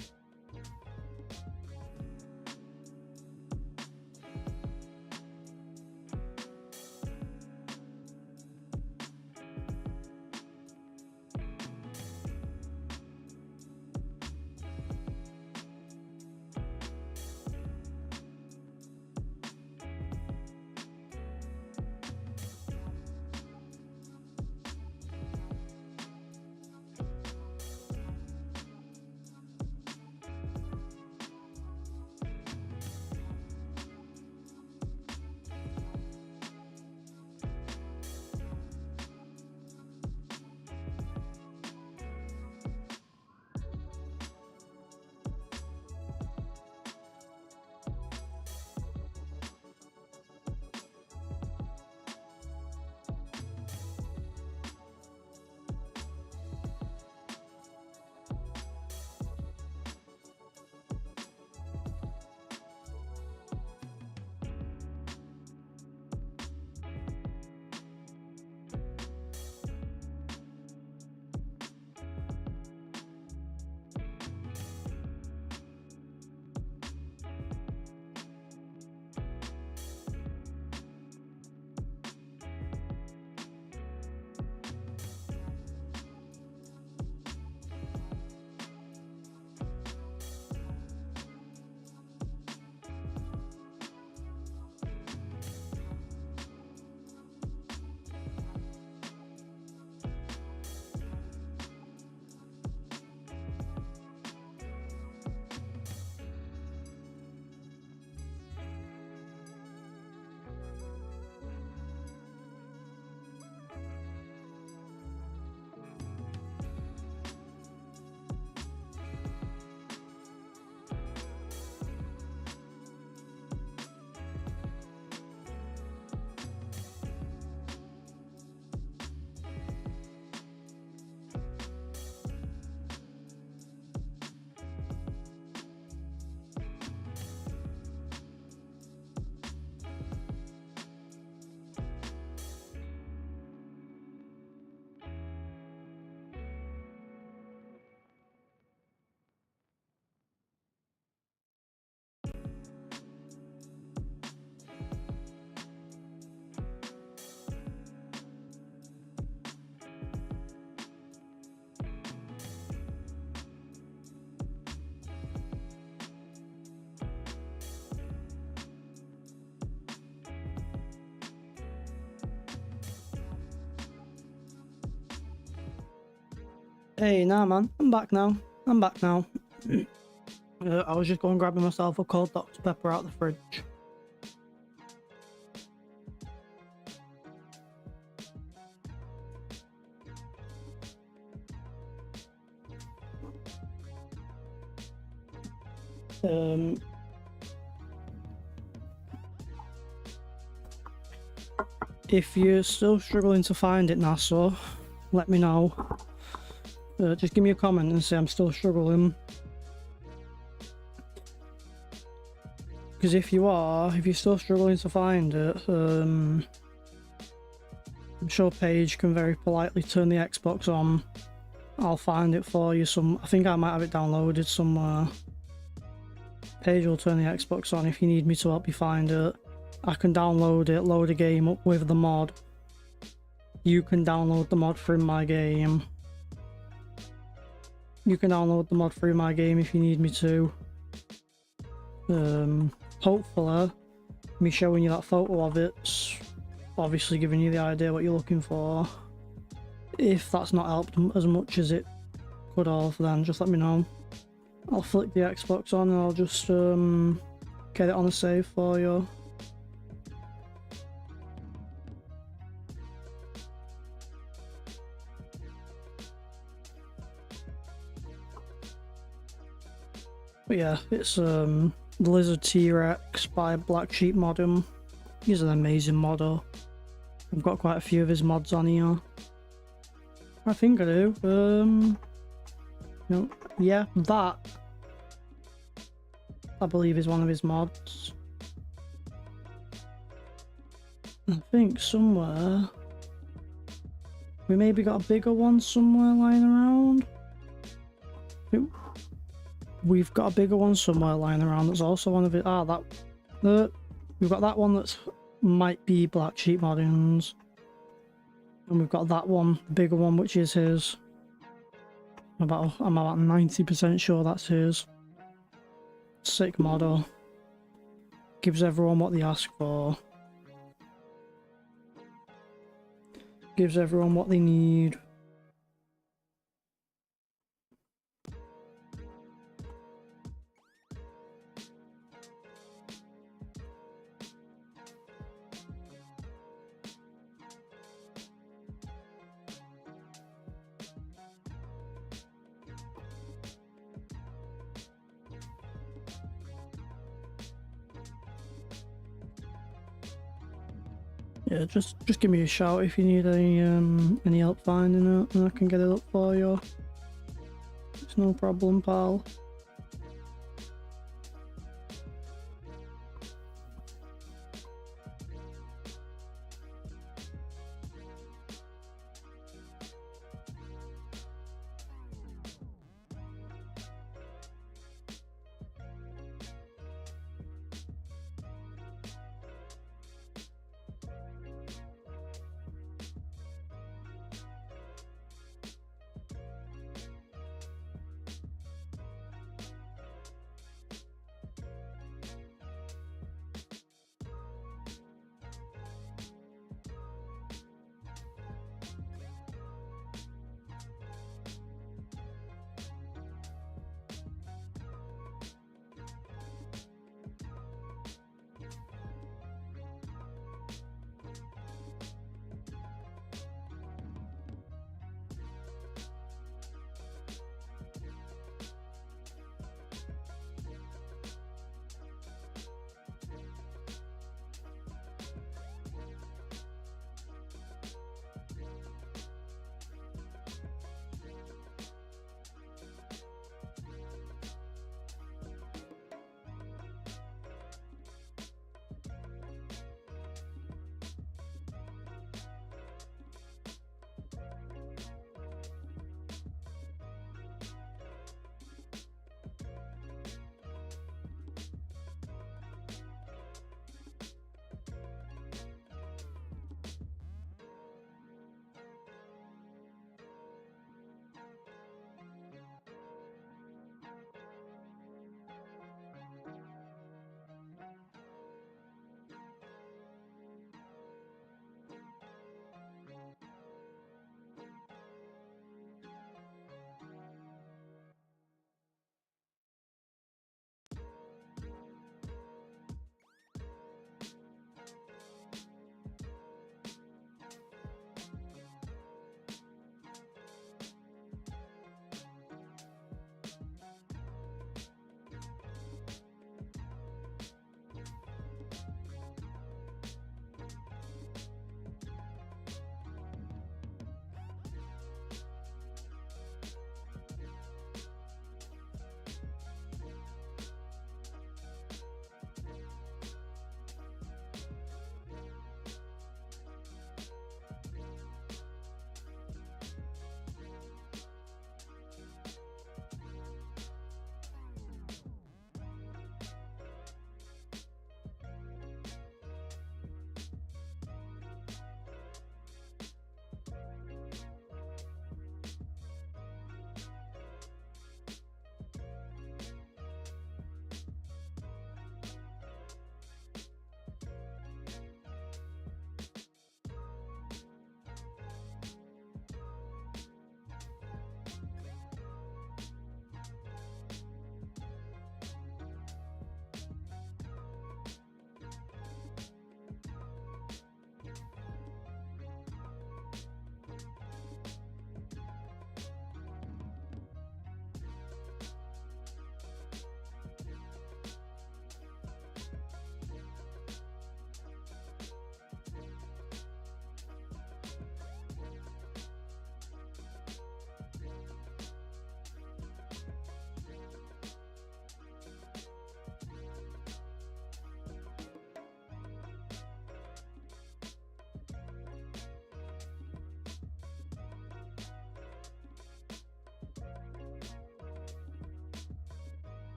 Hey, nah, man. I'm back now. I'm back now. I was just going grabbing myself a cold Dr. Pepper out the fridge. If you're still struggling to find it, Nassau, let me know. Just give me a comment and say I'm still struggling. Because if you're still struggling to find it, I'm sure Paige can very politely turn the Xbox on. I'll find it for you. I think I might have it downloaded somewhere. Paige will turn the Xbox on if you need me to help you find it. I can download it, load a game up with the mod. You can download the mod through my game. You can download the mod through my game if you need me to. Hopefully, me showing you that photo of it's obviously giving you the idea what you're looking for. If that's not helped as much as it could have, then just let me know. I'll flick the Xbox on and I'll just get it on a save for you. But yeah, it's the Lizard T-Rex by Black Sheep Modem. He's an amazing modder. I've got quite a few of his mods on here. I think I do. No, yeah, that I believe is one of his mods. I think somewhere we maybe got a bigger one somewhere lying around. We've got a bigger one somewhere lying around that's also one of it. We've got that one that's might be Black Sheep Moddings. And we've got that one, the bigger one, which is his. I'm about 90% sure that's his. Sick model. Gives everyone what they ask for. Gives everyone what they need. Yeah, just give me a shout if you need any help finding it, and I can get it up for you. It's no problem, pal.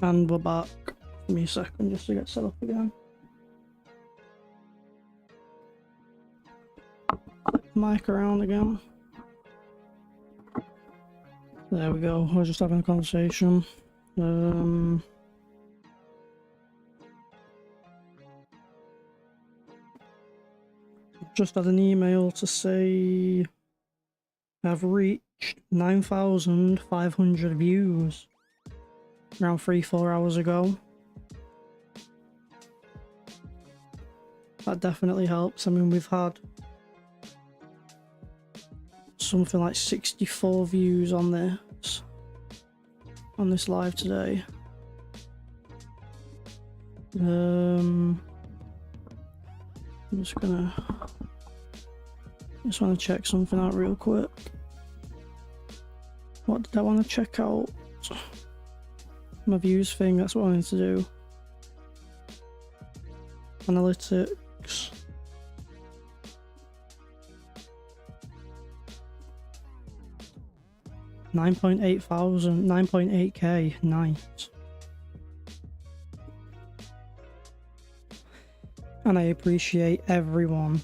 And we're back. Give me a second just to get set up again. Flip the mic around again. There we go. I was just having a conversation. Just had an email to say I've reached 9,500 views around 3-4 hours ago. That definitely helps. I mean, we've had something like 64 views on this live today. I'm just want to check something out real quick. What did I want to check out? My views thing, that's what I wanted to do. Analytics. $9.8K, nice. And I appreciate everyone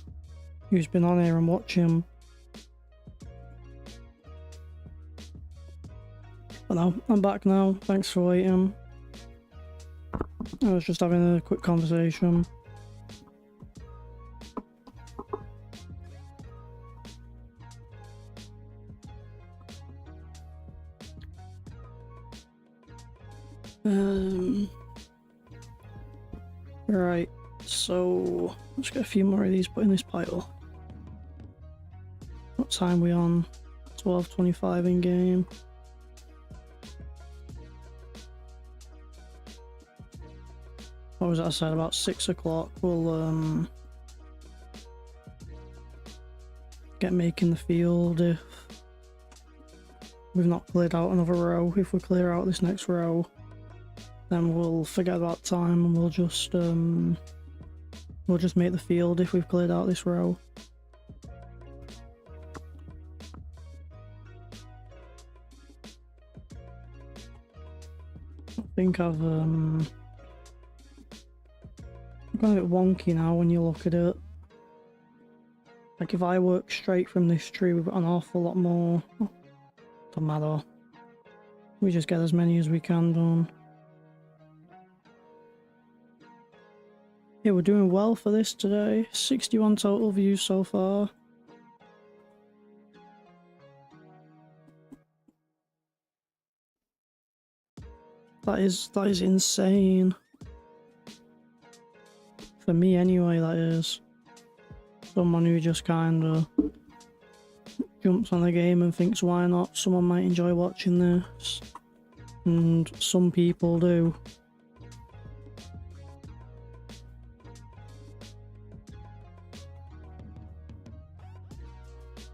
who's been on here and watching. But no, I'm back now. Thanks for waiting. I was just having a quick conversation. Right, so let's get a few more of these put in this pile. What time are we on? 12:25 in game. What was that I said? About 6 o'clock we'll get making the field if we've not cleared out another row. If we clear out this next row, then we'll forget about time and we'll just make the field if we've cleared out this row. I think I've gone a bit wonky now when you look at it. Like if I work straight from this tree, we've got an awful lot more. Doesn't matter. We just get as many as we can done. Yeah, we're doing well for this today. 61 total views so far. That is insane. For me anyway, that is. Someone who just kind of jumps on the game and thinks why not, someone might enjoy watching this. And some people do.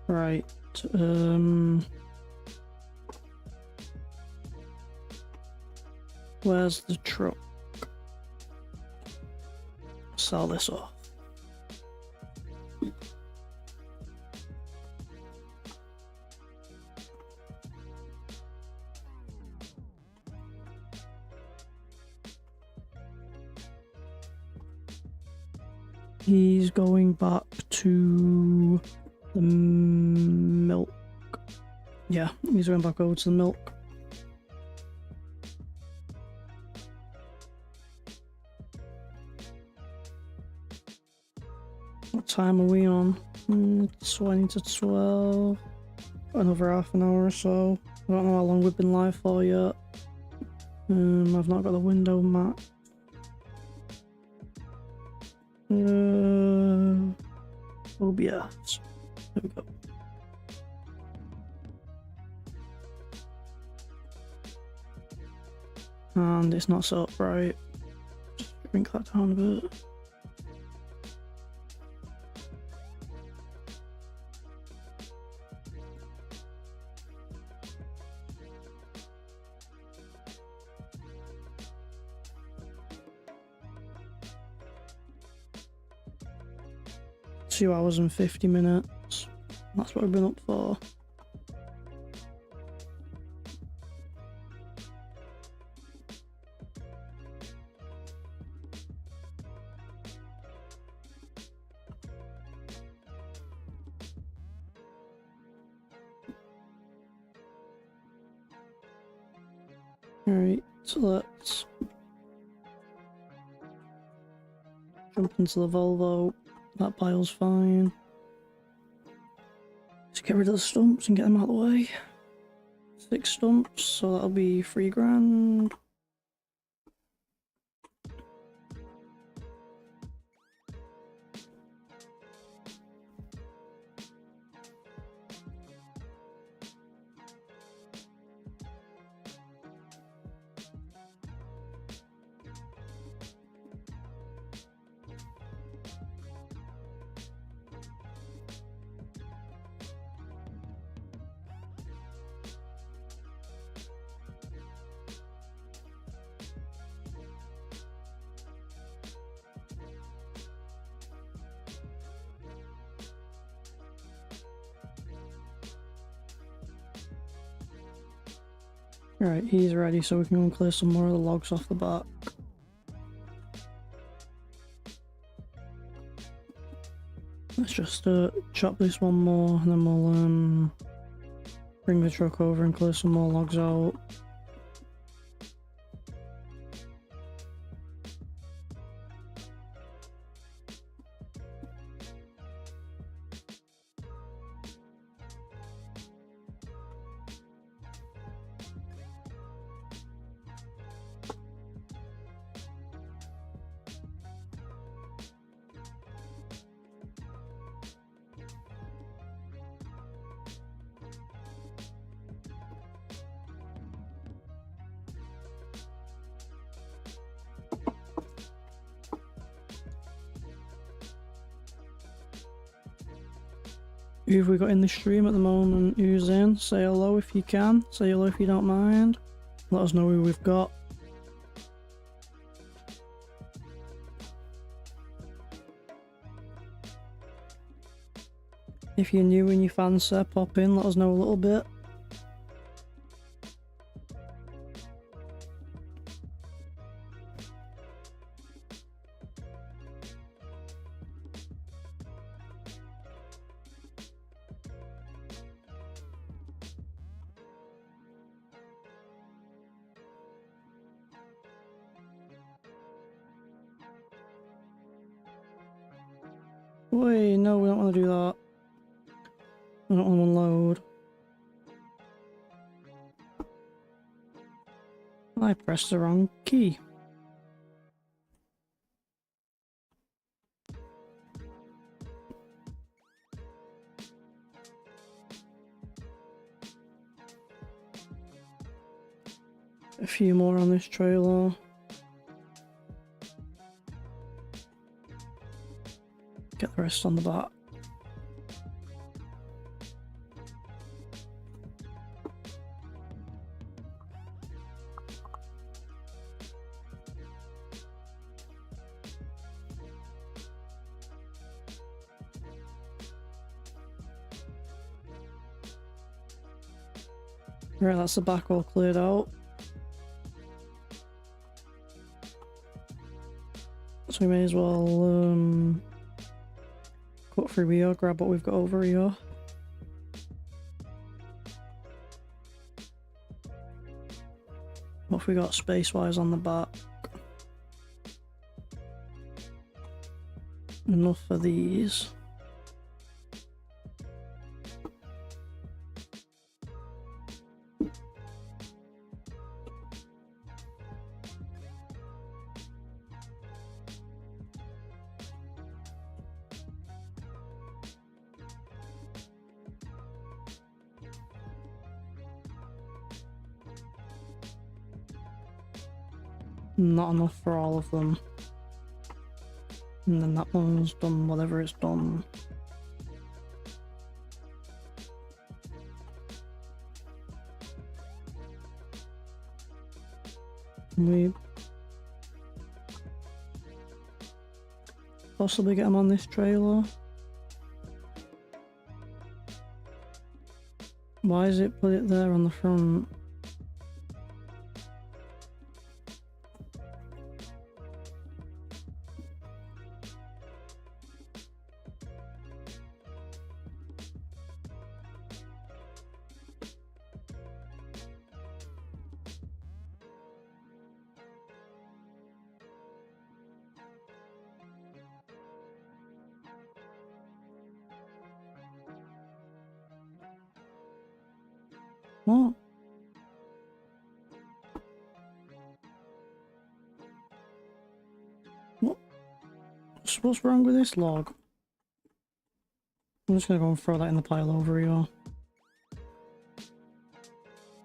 Right, where's the truck? Sell this off. He's going back to the milk. Yeah, he's going back over to the milk. What time are we on? 20 to 12. Another half an hour or so. I don't know how long we've been live for yet. I've not got the window map. OBS. There we go. And it's not set up right. Just shrink that down a bit. $2 and 50 minutes. That's what we've been up for. Alright, so let's jump into the Volvo. That pile's fine. Let's get rid of the stumps and get them out of the way. 6 stumps, so that'll be 3 grand. Alright, he's ready, so we can go and clear some more of the logs off the back. Let's just chop this one more, and then we'll bring the truck over and clear some more logs out. Who have we got in the stream at the moment? Who's in? Say hello if you can. Say hello if you don't mind. Let us know who we've got. If you're new and you fancy, pop in, let us know a little bit. Wait, no, we don't want to do that. We don't want to unload. I pressed the wrong key. A few more on this trailer. Get the rest on the back. Right, that's the back all cleared out. So we may as well cut through here, grab what we've got over here. What have we got space-wise on the back? Enough for these. Not enough for all of them. And then that one's done whatever it's done. We possibly get them on this trailer. Why is it put it there on the front? What? What? What's wrong with this log? I'm just gonna go and throw that in the pile over here.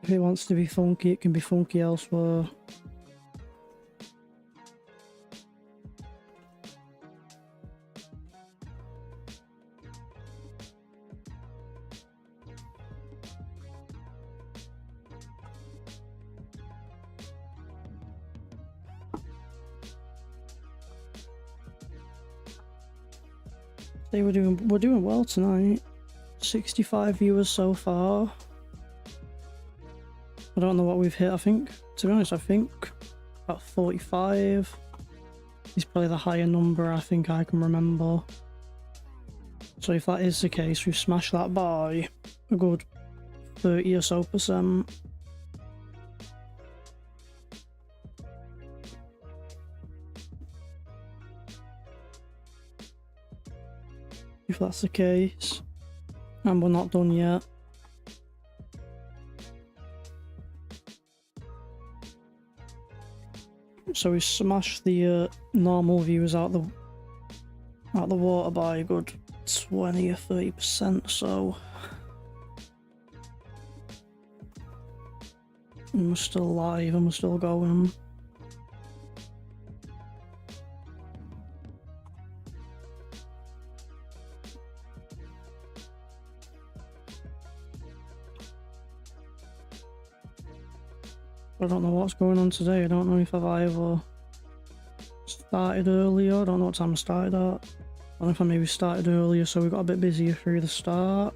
If it wants to be funky, it can be funky elsewhere. We're doing well tonight. 65 viewers so far. I don't know what we've hit. I think, to be honest, I think about 45 is probably the higher number I think I can remember. So if that is the case, we've smashed that by a good 30 or so %. If that's the case, and we're not done yet. So we smashed the normal viewers out the water by a good 20 or 30%. So and we're still live and we're still going. I don't know what's going on today. I don't know if I've either started earlier. I don't know what time I started at. I don't know if I maybe started earlier, so we got a bit busier through the start.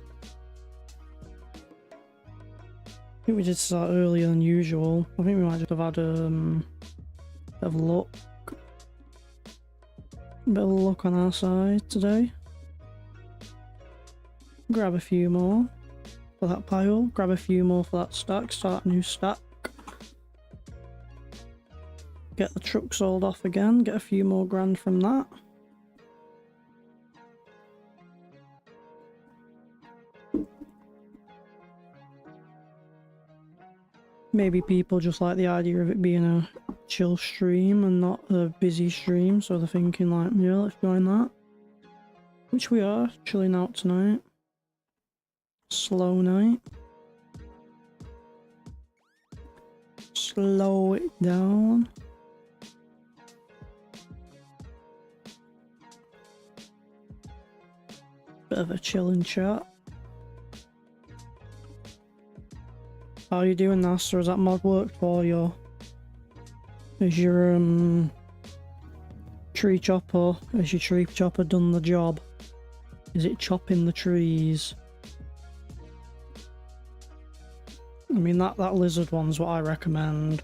I think we did start earlier than usual. I think we might just have had a bit of luck. A bit of luck on our side today. Grab a few more for that pile. Grab a few more for that stack. Start a new stack. Get the truck sold off again, get a few more grand from that. Maybe people just like the idea of it being a chill stream and not a busy stream, so they're thinking like, yeah, let's join that. Which we are, chilling out tonight. Slow night. Slow it down. Bit of a chilling chat. How are you doing, Nasser? Has that mod worked for you? Is your tree chopper done the job? Is it chopping the trees? I mean, that lizard one's what I recommend.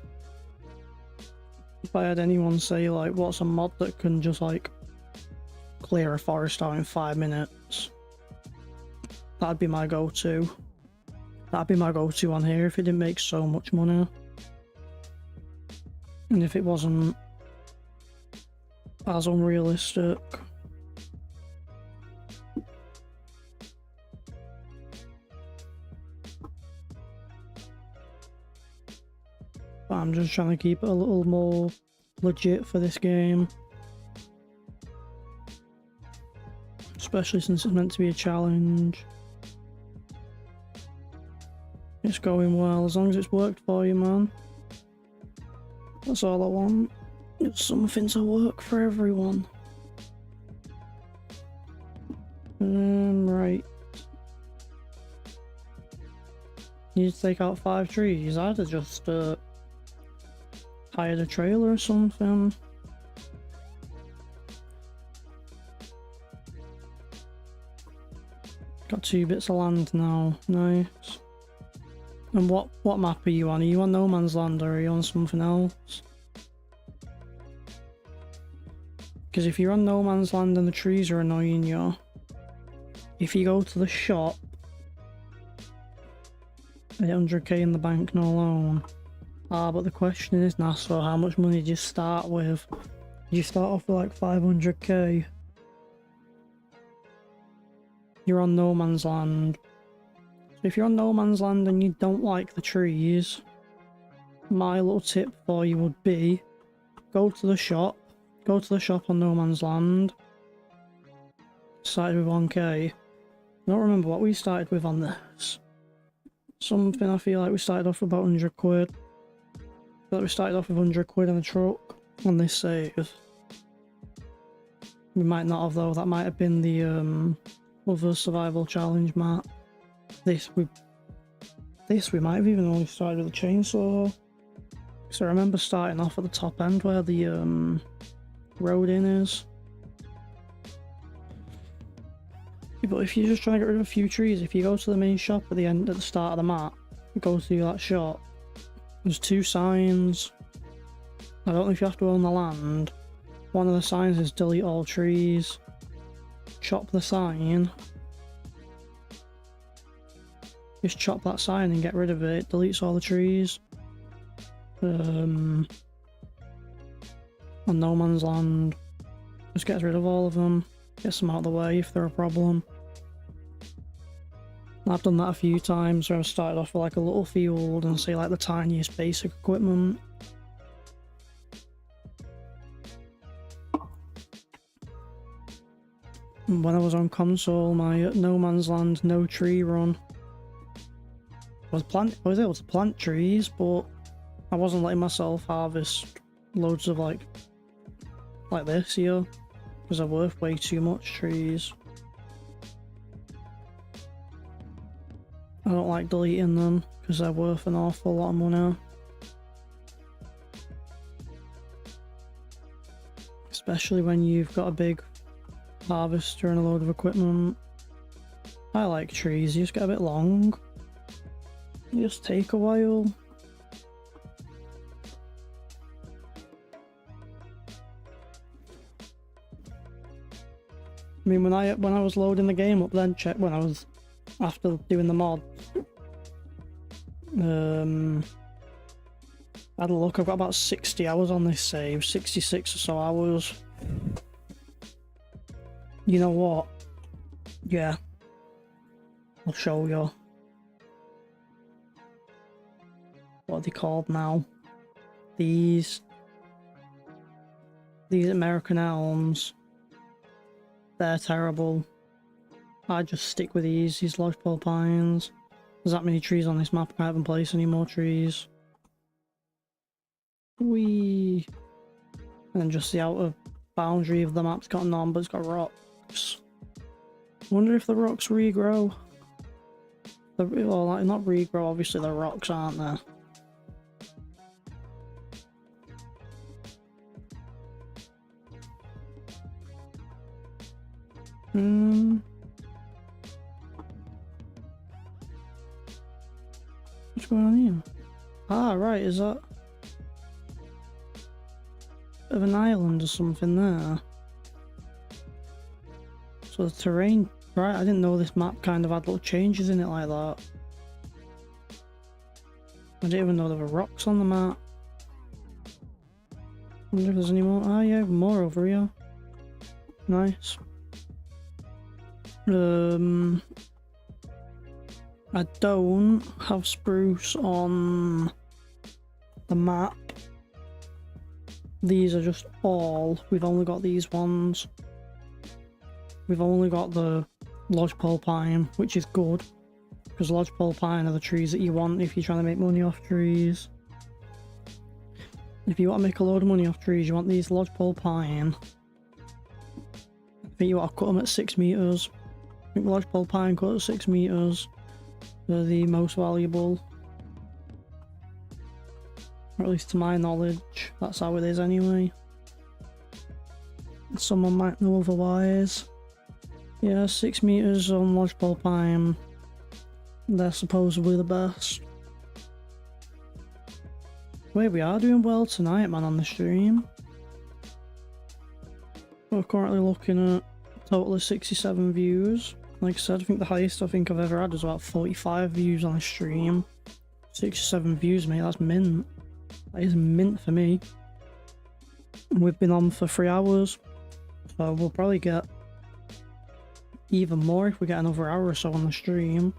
If I had anyone say like, what's a mod that can just like clear a forest out in 5 minutes, that'd be my go-to. That'd be my go-to on here if it didn't make so much money. And if it wasn't as unrealistic. But I'm just trying to keep it a little more legit for this game. Especially since it's meant to be a challenge. It's going well, as long as it's worked for you, man. That's all I want. It's something to work for everyone. Right. Need to take out 5 trees. I'd have just hired a trailer or something. Got 2 bits of land now. Nice. And what map are you on? Are you on No Man's Land or are you on something else? Because if you're on No Man's Land and the trees are annoying you, if you go to the shop, 800k in the bank, no loan. But the question is, Nassau, how much money did you start with? Did you start off with like 500k? You're on No Man's Land. if you're on No Man's Land and you don't like the trees, my little tip for you would be go to the shop on No Man's Land. Started with 1k. I don't remember what we started with on this. Something I feel like we started off with about 100 quid. I feel like we started off with 100 quid in the truck on this save. We might not have though, that might have been the other survival challenge map. This we might have even only started with a chainsaw. So I remember starting off at the top end where the road in is. But if you're just trying to get rid of a few trees, if you go to the main shop at the start of the map, go through that shop, there's 2 signs. I don't know if you have to own the land. One of the signs is delete all trees. Chop the sign. Just chop that sign and get rid of it. It deletes all the trees. On No Man's Land, just gets rid of all of them. Gets them out of the way if they're a problem. I've done that a few times where I've started off with like a little field and say like the tiniest basic equipment. When I was on console, my No Man's Land no tree run, I was able to plant trees, but I wasn't letting myself harvest loads of like this here, because they're worth way too much trees. I don't like deleting them because they're worth an awful lot of money. Especially when you've got a big harvester and a load of equipment. I like trees, you just get a bit long. They just take a while. I mean, when I was loading the game up, then when I was after doing the mod, I had a look. I've got about 60 hours on this save, 66 or so hours. You know what? Yeah, I'll show you. What are they called now? These American elms. They're terrible. I just stick with these lodgepole pines. There's that many trees on this map, I can't even place any more trees. Whee! And then just the outer boundary of the map's got none, but it's got rocks. I wonder if the rocks regrow. Well, like, not regrow, obviously they're rocks, aren't they? What's going on here? Ah, right, is that of an island or something there? So the terrain, right, I didn't know this map kind of had little changes in it like that. I didn't even know there were rocks on the map. I wonder if there's any more. Ah, yeah, more over here. Nice. I don't have spruce on the map. These are just all. We've only got these ones. We've only got the lodgepole pine, which is good, because lodgepole pine are the trees that you want if you're trying to make money off trees. If you want to make a load of money off trees, you want these lodgepole pine. I think you want to cut them at 6 meters. I think lodgepole pine cut at 6 meters. They're the most valuable. Or at least to my knowledge, that's how it is anyway. Someone might know otherwise. Yeah, 6 meters on lodgepole pine. They're supposedly the best. Wait, we are doing well tonight, man, on the stream. We're currently looking at a total of 67 views. Like I said, I think the highest I think I've ever had was about 45 views on a stream. 67 views, mate, that's mint. That is mint for me. We've been on for 3 hours, so we'll probably get even more if we get another hour or so on the stream.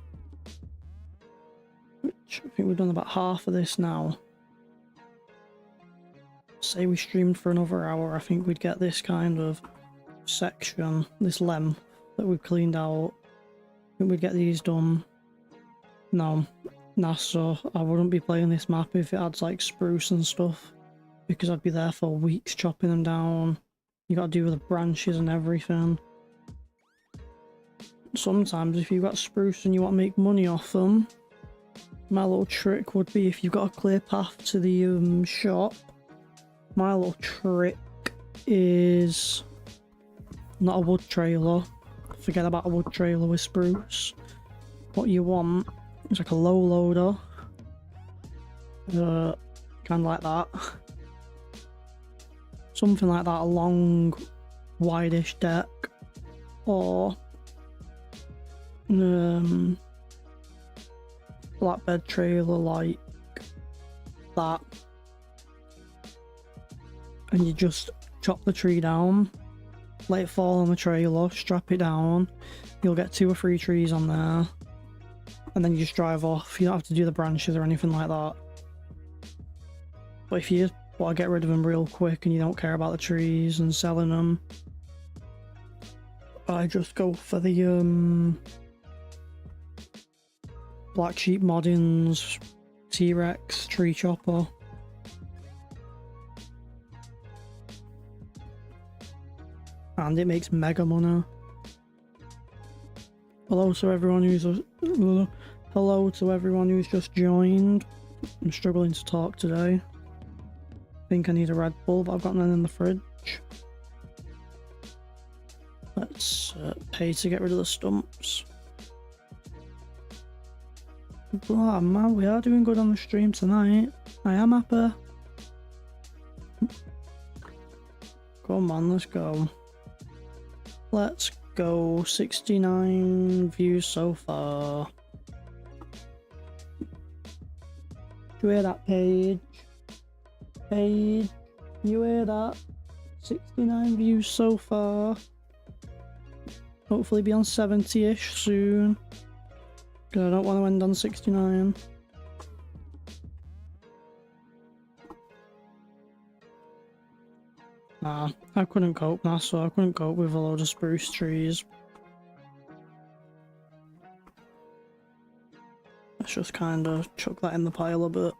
I think we've done about half of this now. Say we streamed for another hour, I think we'd get this kind of section, this length that we've cleaned out. I think we'd get these done. No, so I wouldn't be playing this map if it had like spruce and stuff, because I'd be there for weeks chopping them down. You gotta do with the branches and everything. Sometimes if you've got spruce and you want to make money off them, my little trick would be, if you've got a clear path to the shop, my little trick is not a wood trailer. Forget about a wood trailer with spruce. What you want is like a low loader, kind of like that. Something like that, a long, wide-ish deck, or flatbed trailer like that, and you just chop the tree down, let it fall on the trailer, strap it down, you'll get 2 or 3 trees on there, and then you just drive off. You don't have to do the branches or anything like that. But if you just want to get rid of them real quick and you don't care about the trees and selling them, I just go for the Black Sheep Moddings T-Rex tree chopper. And it makes mega money. Hello to everyone who's just joined. I'm struggling to talk today. I think I need a Red Bull, but I've got none in the fridge. Let's pay to get rid of the stumps. Oh man, we are doing good on the stream tonight. I am happy. Come on, let's go. Let's go. 69 views so far. Do you hear that, Paige? Paige, you hear that? 69 views so far. Hopefully be on 70-ish soon. Because I don't want to end on 69. Nah, I couldn't cope, so I couldn't cope with a load of spruce trees. Let's just kind of chuck that in the pile a bit.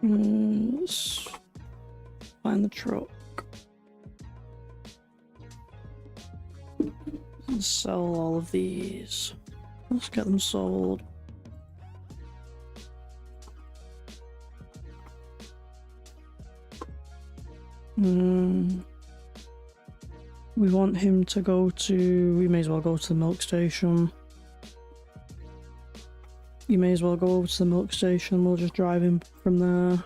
Let's find the truck and sell all of these. Let's get them sold. We want him to go to... We may as well go to the milk station. You may as well go over to the milk station, we'll just drive him from there.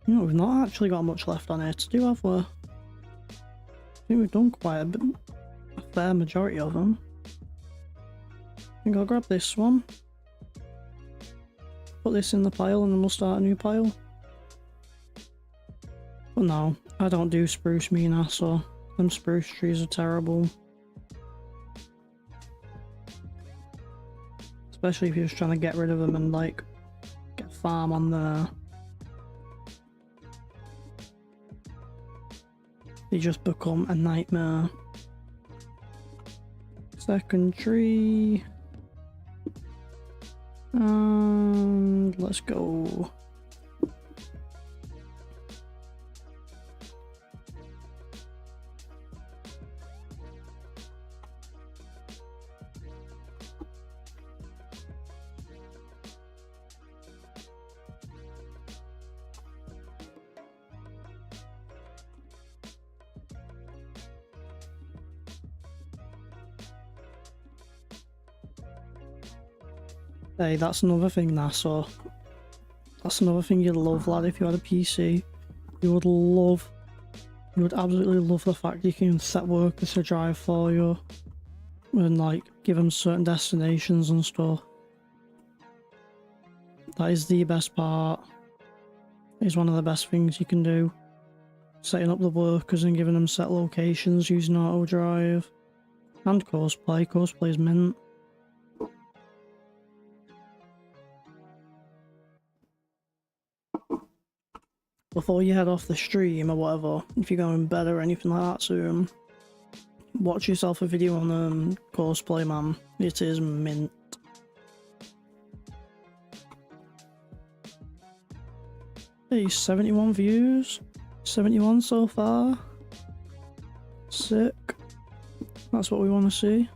You know, we've not actually got much left on here to do, have we? I think we've done quite a fair majority of them. I think I'll grab this one. Put this in the pile and then we'll start a new pile. But no, I don't do spruce, me and so them spruce trees are terrible. Especially if you're just trying to get rid of them and like get farm on there. They just become a nightmare. Second tree. And let's go. Hey, that's another thing, NASA. That's another thing you'd love, lad, if you had a PC. You would love You would absolutely love the fact you can set workers to drive for you and like give them certain destinations and stuff. That is the best part. It is one of the best things you can do. Setting up the workers and giving them set locations using auto drive. And cosplay. Cosplay is mint. Before you head off the stream or whatever, if you're going to bed or anything like that soon, watch yourself a video on cosplay, man. It is mint. Hey, 71 views. 71 so far. Sick. That's what we want to see.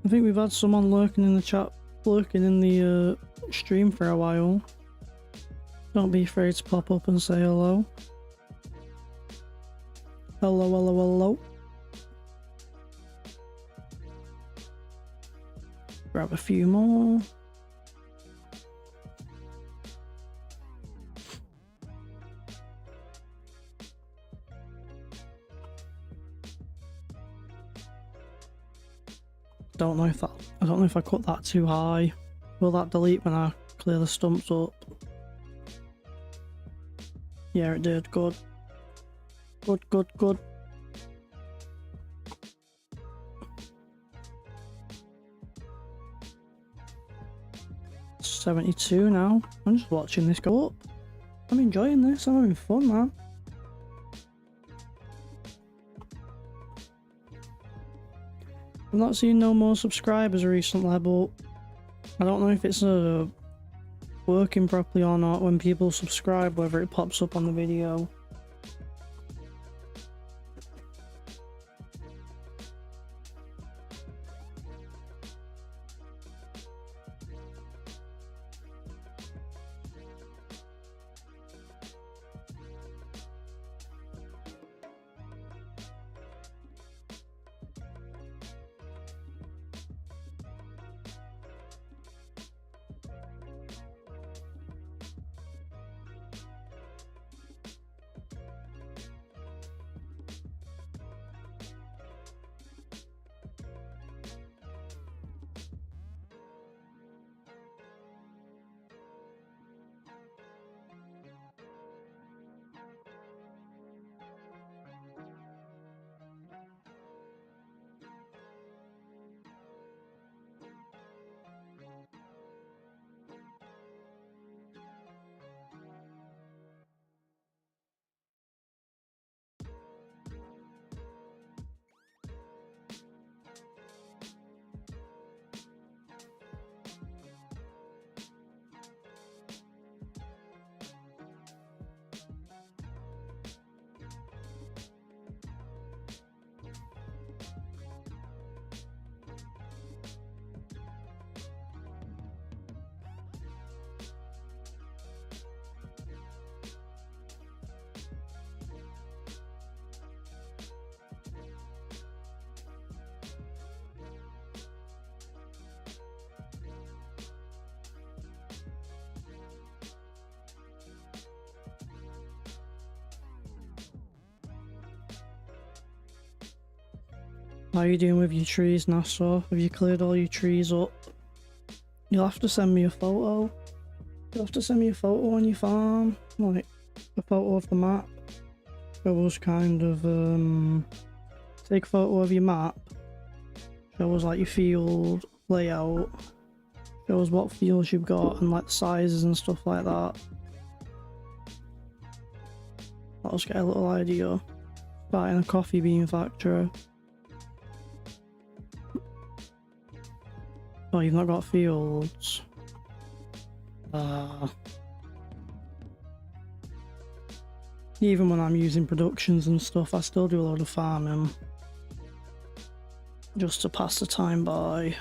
I think we've had someone lurking in the chat, lurking in the stream for a while. Don't be afraid to pop up and say hello. Hello, hello, hello. Grab a few more. I don't know if I cut that too high. Will that delete when I clear the stumps up? Yeah, it did. Good. Good, good, good. $72 now. I'm just watching this go up. I'm enjoying this. I'm having fun, man. I've not seen no more subscribers recently, but I don't know if it's working properly or not when people subscribe, whether it pops up on the video. How are you doing with your trees, Nassau? Have you cleared all your trees up? You'll have to send me a photo. You'll have to send me a photo on your farm. Like, a photo of the map. Show us kind of, take a photo of your map. Show us like your field layout. Show us what fields you've got and like the sizes and stuff like that. Let us get a little idea. Starting a coffee bean factory. Oh, you've not got fields. Even when I'm using productions and stuff, I still do a lot of farming. Just to pass the time by.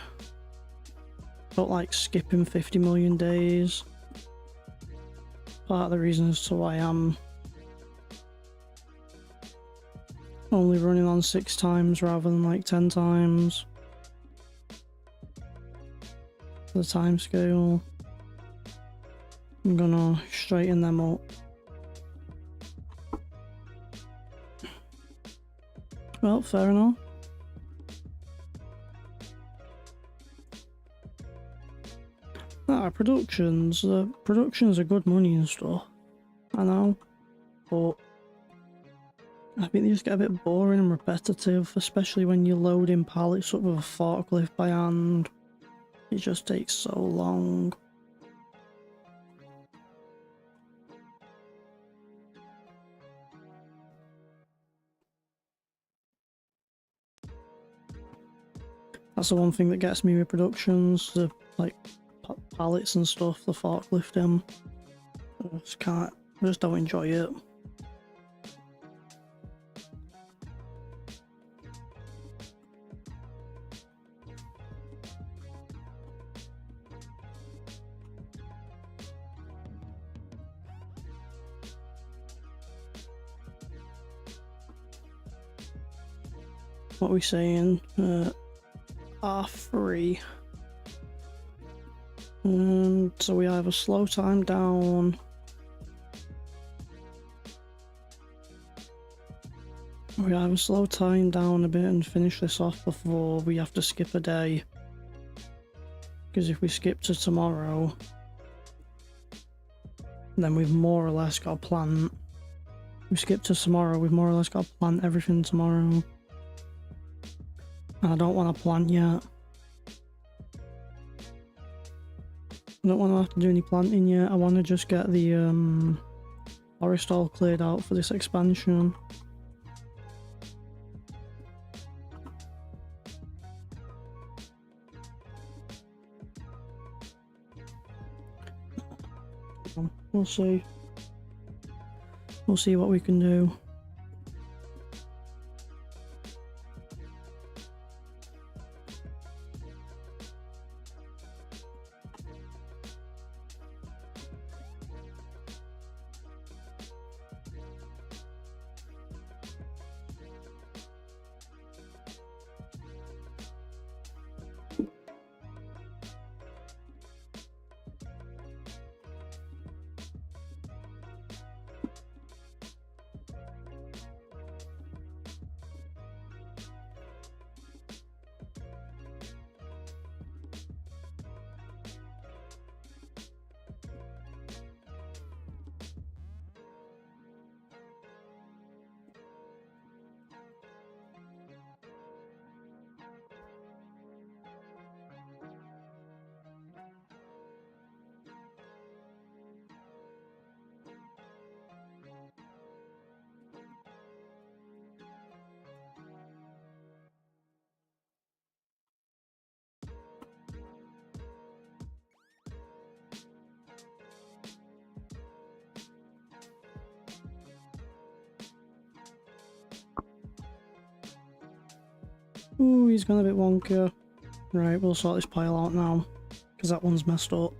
Don't like skipping 50 million days. Part of the reason as to why I'm only running on 6 times rather than like 10 times. The time scale. I'm gonna straighten them up. Well, fair enough. Productions. Productions are good money and stuff. I know. But I think they just get a bit boring and repetitive, especially when you're loading pallets up with a forklift by hand. It just takes so long. That's the one thing that gets me with productions, the like pallets and stuff, the forklifting. I just don't enjoy it. What are we saying? R3. So we either slow time down. We either slow time down a bit and finish this off before we have to skip a day. Because if we skip to tomorrow, then we've more or less got to plant. We skip to tomorrow, we've more or less got to plant everything tomorrow. And I don't want to plant yet. I don't want to have to do any planting yet. I want to just get the forest all cleared out for this expansion. We'll see. We'll see what we can do. Ooh, he's gone a bit wonky. Right, we'll sort this pile out now, because that one's messed up.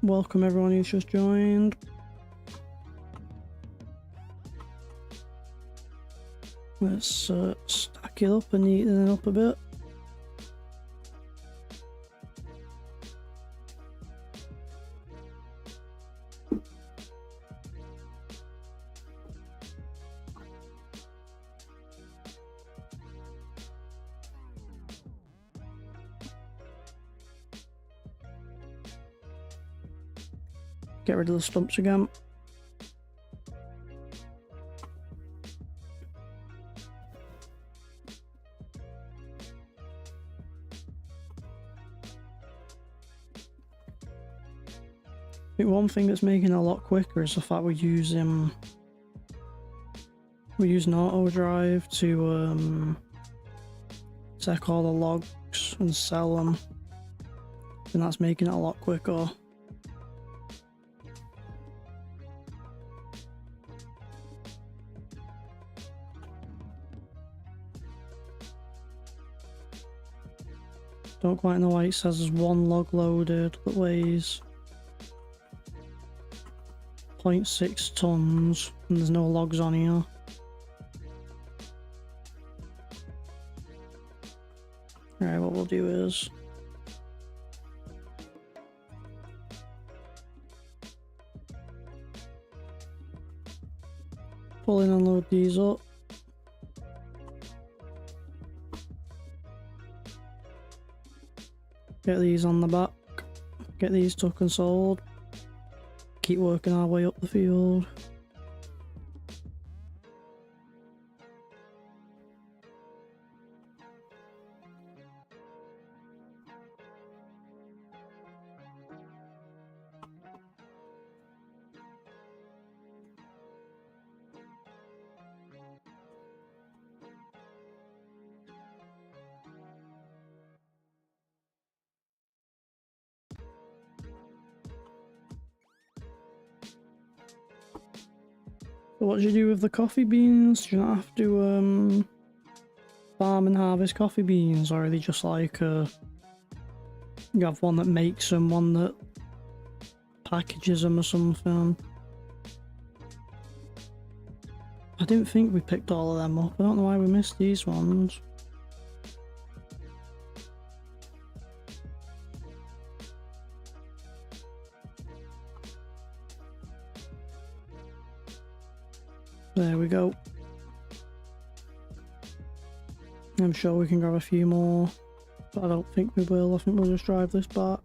Welcome everyone who's just joined. Let's stack it up and neaten it up a bit. Get rid of the stumps again. I think one thing that's making it a lot quicker is the fact we're using auto drive to take all the logs and sell them, and that's making it a lot quicker. Don't quite know why it says there's one log loaded that weighs 0.6 tons and there's no logs on here. Alright, what we'll do is pull in and load these up. Get these on the back. Get these took and sold. Keep working our way up the field. So what do you do with the coffee beans? Do you not have to farm and harvest coffee beans, or are they just like you have one that makes them, one that packages them or something? I didn't think we picked all of them up. I don't know why we missed these ones. There we go. I'm sure we can grab a few more, but I don't think we will. I think we'll just drive this back.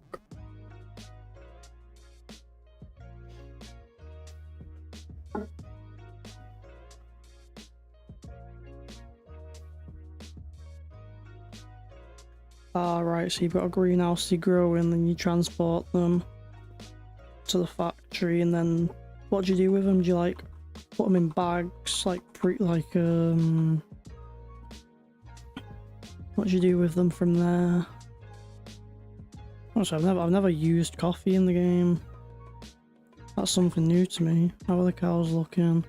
Ah, right, so you've got a greenhouse to grow in, then you transport them to the factory, and then what do you do with them? Do you like put them in bags, like what do you do with them from there? Also, I've never used coffee in the game. That's something new to me. How are the cows looking?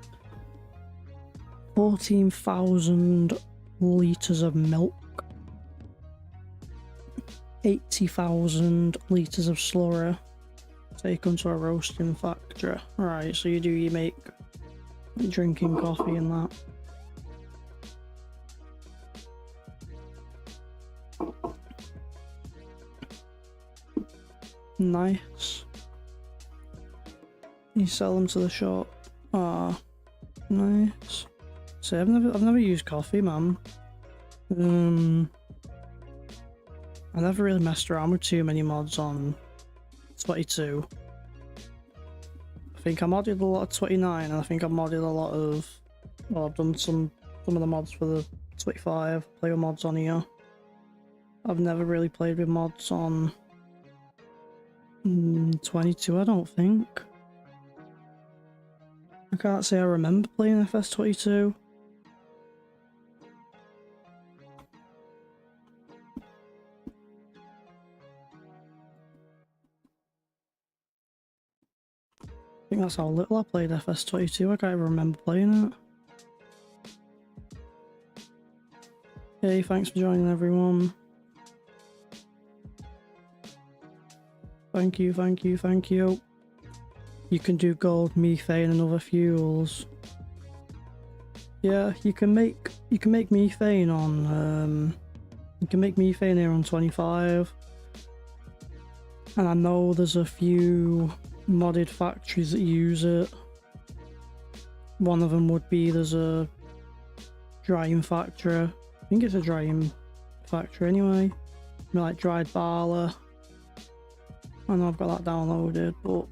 14,000 litres of milk. 80,000 litres of slurry. Take them to a roasting factory. Right, so you make drinking coffee and that. Nice. You sell them to the shop. Ah, nice. So I've never used coffee, man. I never really messed around with too many mods on 22. I think I modded a lot of 29, and I think I modded a lot of. Well, I've done some of the mods for the 25. Play with mods on here. I've never really played with mods on 22, I don't think. I can't say I remember playing FS22. I think that's how little I played FS22, I can't even remember playing it. Hey, thanks for joining everyone. Thank you, thank you, thank you. You can do gold, methane and other fuels. Yeah, you can make methane on you can make methane here on 25. And I know there's a few modded factories that use it. One of them would be there's a drying factory. I think it's a drying factory anyway. Like dried barley. I know I've got that downloaded, but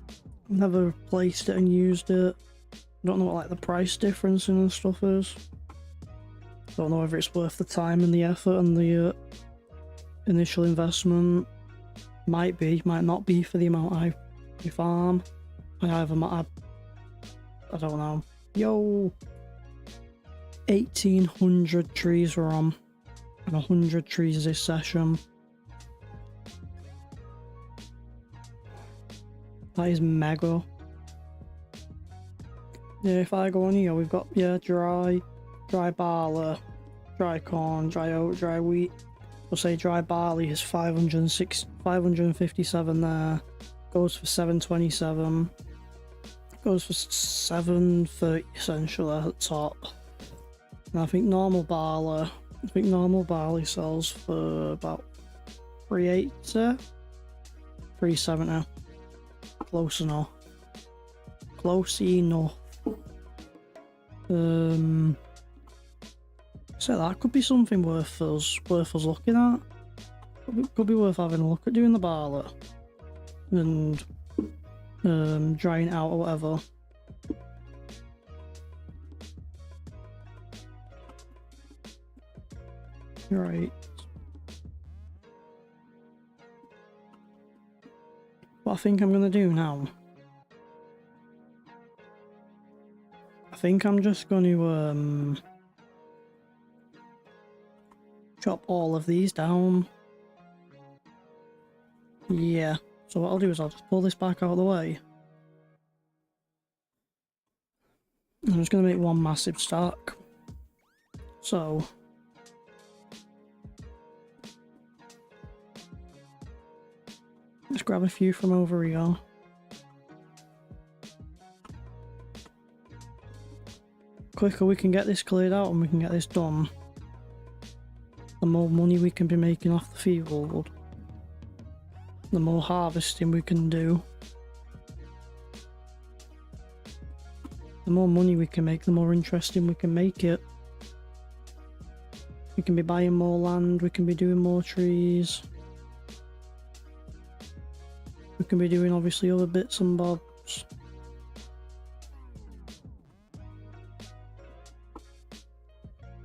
I've never placed it and used it. I don't know what like the price difference and stuff is. Don't know whether it's worth the time and the effort and the initial investment. Might be, might not be for the amount I farm. I don't know. Yo! 1,800 trees we're on. And 100 trees this session. That is mega. Yeah, if I go on here, we've got, yeah, dry barley, dry corn, dry oat, dry wheat. We'll say dry barley is 557 there. Goes for 727. Goes for 730 essentially at the top. And I think normal barley sells for about 380, 370. Close enough. Close enough. So that could be something worth us looking at. Could be worth having a look at doing the barley and drying it out or whatever. Right. What I think I'm gonna do now, I think I'm just going to chop all of these down. Yeah, so what I'll do is I'll just pull this back out of the way. I'm just going to make one massive stack. So let's grab a few from over here. Quicker we can get this cleared out and we can get this done, the more money we can be making off the field, the more harvesting we can do. The more money we can make, the more interesting we can make it. We can be buying more land, we can be doing more trees. We can be doing obviously other bits and bobs.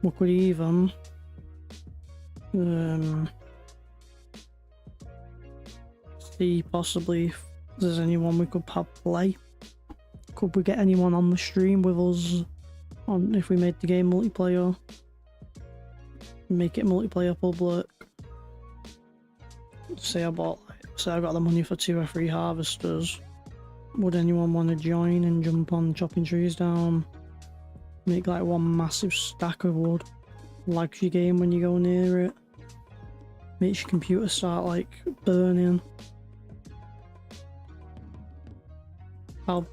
We could even see possibly if there's anyone we could play. Could we get anyone on the stream with us on if we made the game multiplayer? Make it multiplayer public. Say I got the money for 2 or 3 harvesters. Would anyone want to join and jump on chopping trees down? Make like one massive stack of wood. Lags your game when you go near it. Makes your computer start like burning. How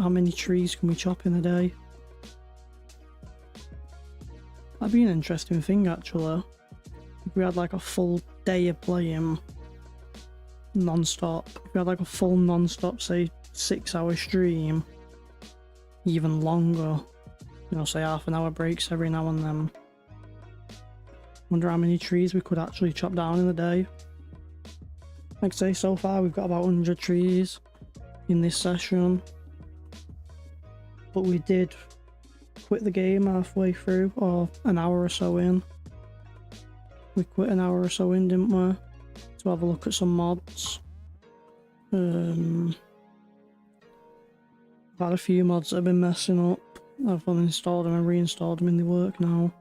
many trees can we chop in a day? That'd be an interesting thing actually. If we had like a full day of playing non-stop. If we had like a full non-stop, say 6-hour stream, even longer. You know, say half an hour breaks every now and then. Wonder how many trees we could actually chop down in a day. Like I say, so far we've got about 100 trees in this session. But we did quit the game halfway through, or an hour or so in. We quit an hour or so in, didn't we? To have a look at some mods. I've had a few mods that have been messing up. I've uninstalled them and reinstalled them and they work now.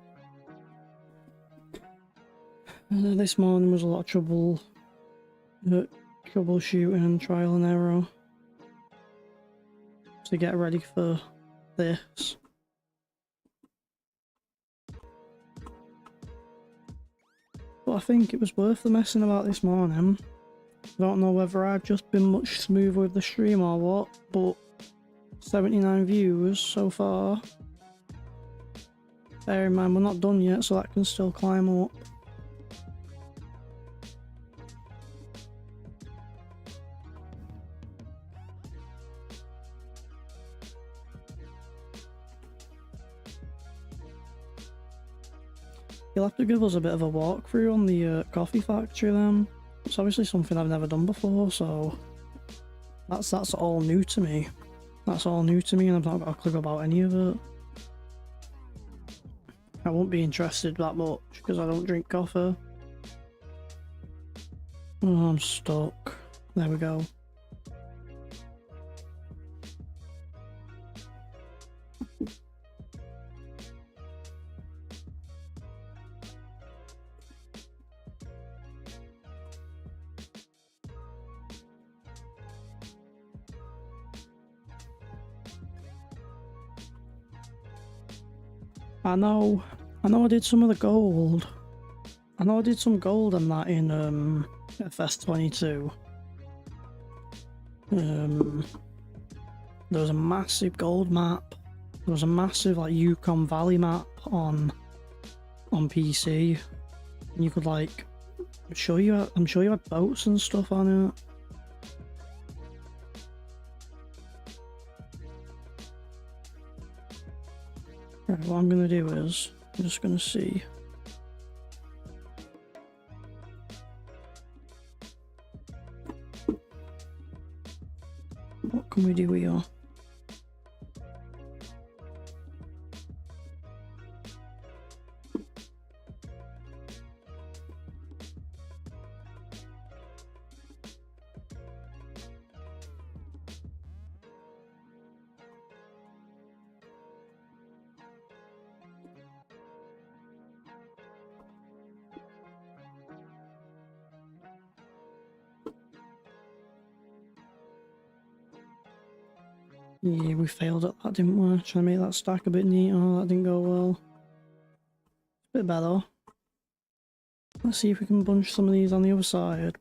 This morning was a lot of troubleshooting and trial and error to get ready for this. But I think it was worth the messing about this morning. I don't know whether I've just been much smoother with the stream or what, but 79 views so far. Bear in mind we're not done yet, so that can still climb up. You'll have to give us a bit of a walkthrough on the coffee factory then. It's obviously something I've never done before, so that's all new to me. That's all new to me and I've not got a clue about any of it. I won't be interested that much because I don't drink coffee. Oh, I'm stuck. There we go. I know I did some of the gold. I know I did some gold on that in FS22. There was a massive gold map. There was a massive like Yukon Valley map on PC. And you could like I'm sure you had boats and stuff on it. Right, what I'm gonna do is I'm just gonna see. can we do here? Yeah, we failed at that, didn't we? Trying to make that stack a bit neater. That didn't go well. A bit better. Let's see if we can bunch some of these on the other side.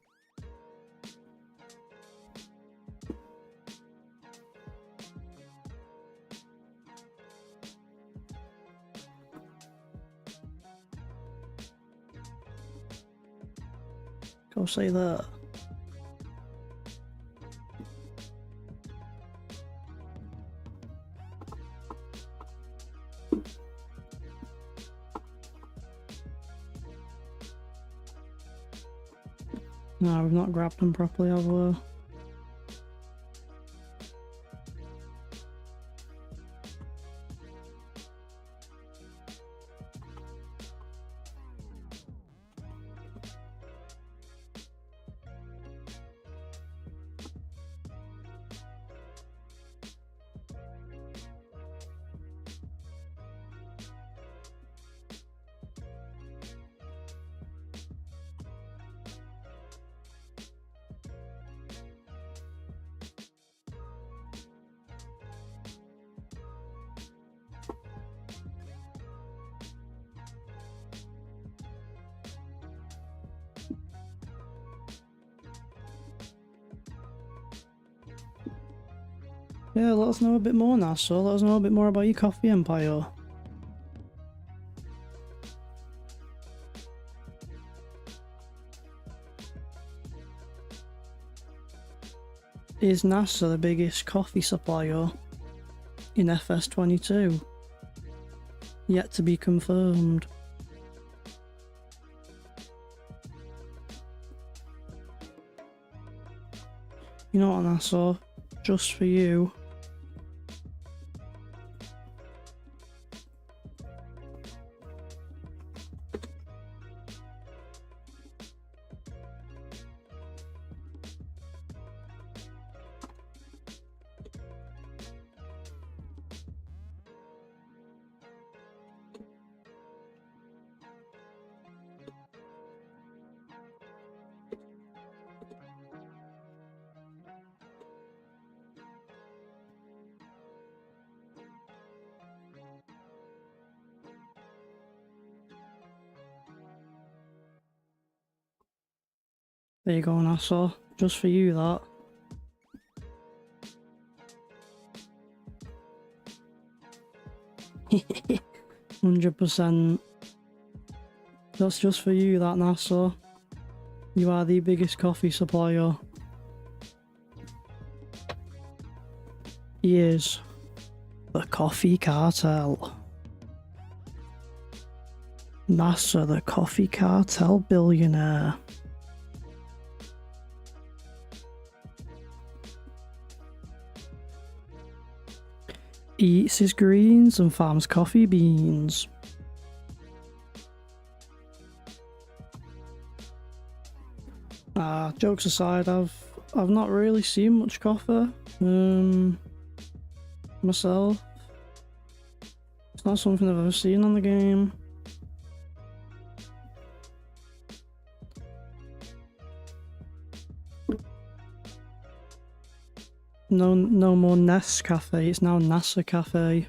Go say that. No, we've not grabbed them properly, have we? Yeah, let us know a bit more, Nassau. Let us know a bit more about your coffee empire. Is NASA the biggest coffee supplier in FS22? Yet to be confirmed. You know what, NASA? Just for you. There you go, Nassau. Just for you, that. %. That's just for you, that, Nassau. You are the biggest coffee supplier. He is the coffee cartel. NASA, the coffee cartel billionaire. Eats his greens and farms coffee beans. Jokes aside, I've not really seen much coffee myself. It's not something I've ever seen on the game. No more Nest Cafe, it's now NASA Cafe.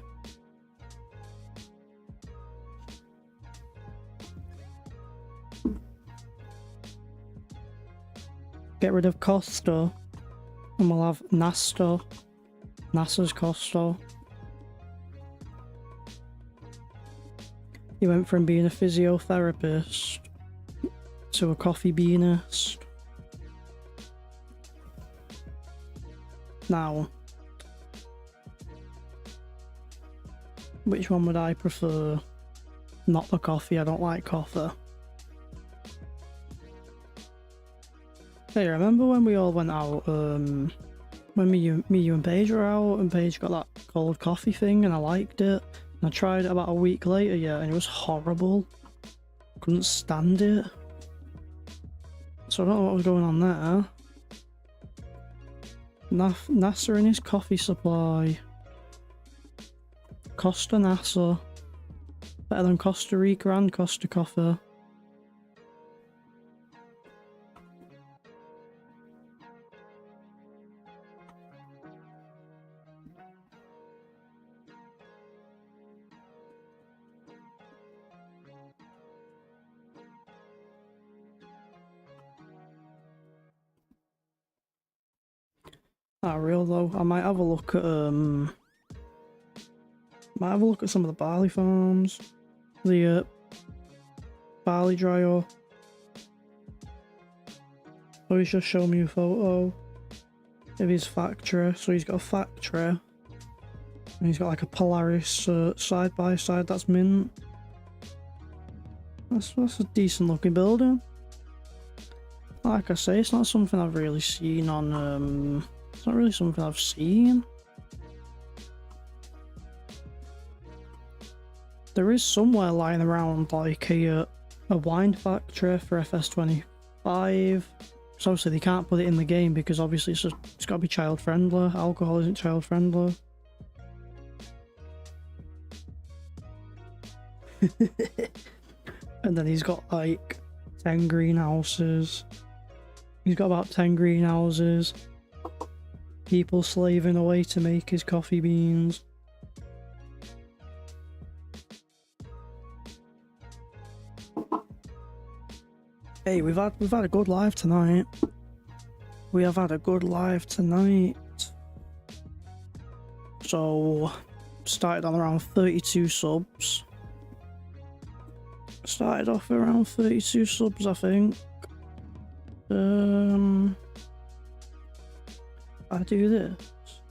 Get rid of Costa and we'll have Nasta. NASA's Costa. He went from being a physiotherapist to a coffee beanist. Now, which one would I prefer? Not the coffee, I don't like coffee. Hey, remember when we all went out when me, you and Paige were out, and Paige got that cold coffee thing, and I liked it. And I tried it about a week later, yeah, and it was horrible. Couldn't stand it. So I don't know what was going on there. NASA and his coffee supply. Costa NASA. Better than Costa Rica and Costa Coffee. Not real though. I might have a look at some of the barley farms. The barley dryer. So he's just showing me a photo of his factory. So he's got a factory. And he's got like a Polaris side by side, that's mint. That's a decent looking building. Like I say, it's not something I've really seen on it's not really something I've seen. There is somewhere lying around like a wine factory for FS25. So obviously they can't put it in the game because obviously it's got to be child friendly. Alcohol isn't child friendly. And then he's got like 10 greenhouses. He's got about 10 greenhouses. People slaving away to make his coffee beans. Hey, we've had a good live tonight. We have had a good live tonight. So started on around 32 subs. Started off around 32 subs, I think. I do this.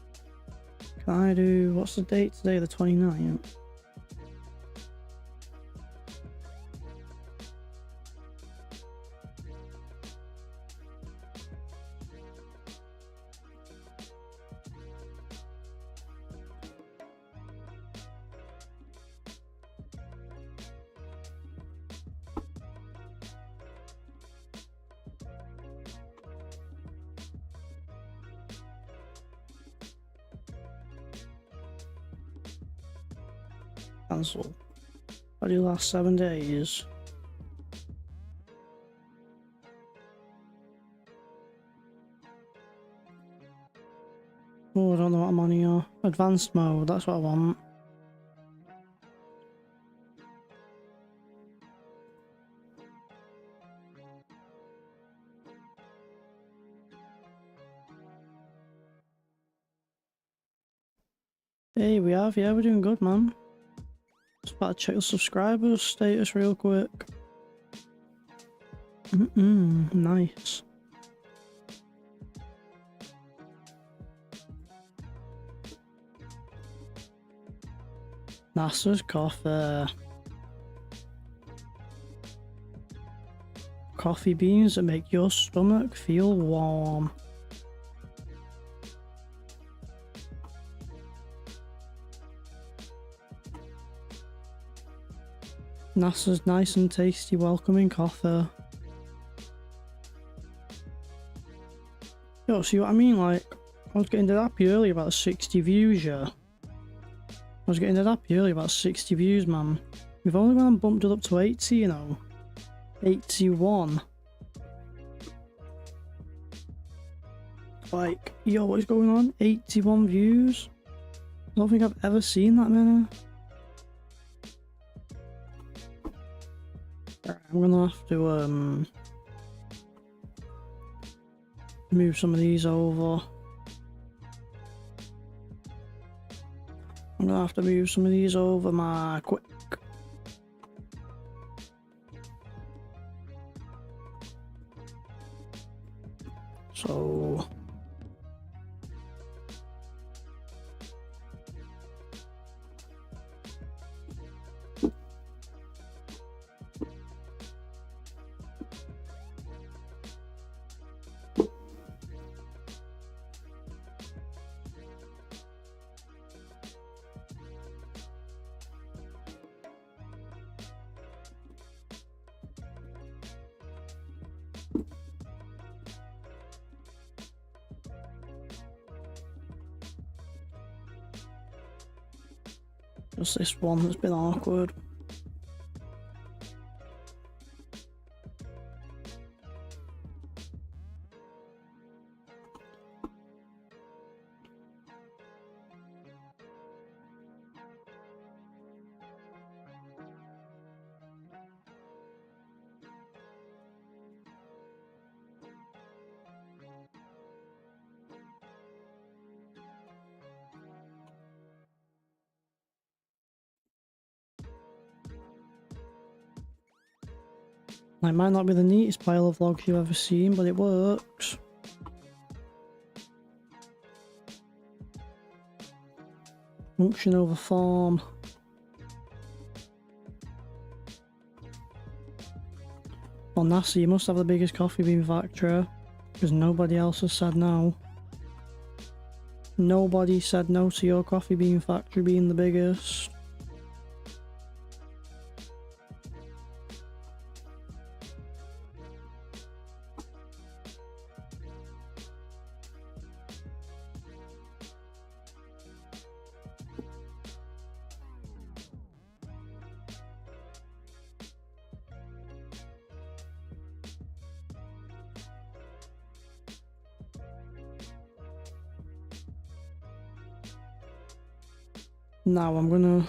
Can I do, what's the date today? The 29th. Cancel. I do last 7 days. Oh, I don't know what I'm on here. Advanced mode, that's what I want. Hey, we have, yeah, we're doing good, man. Just about to check the subscribers status real quick. Nice. NASA's coffee. Coffee beans that make your stomach feel warm. NASA's nice and tasty welcoming coffee. Yo, see what I mean? Like, I was getting that happy earlier about 60 views, yeah. I was getting that happy earlier about 60 views, man. We've only gone and bumped it up to 80, you know. 81. Like, yo, what is going on? 81 views? I don't think I've ever seen that many. I'm gonna have to move some of these over. I'm gonna have to move some of these over my quick. So Just this one that's been awkward. It might not be the neatest pile of logs you've ever seen, but it works. Function over form. Well, NASA, you must have the biggest coffee bean factory, because nobody else has said no. Nobody said no to your coffee bean factory being the biggest. Now I'm gonna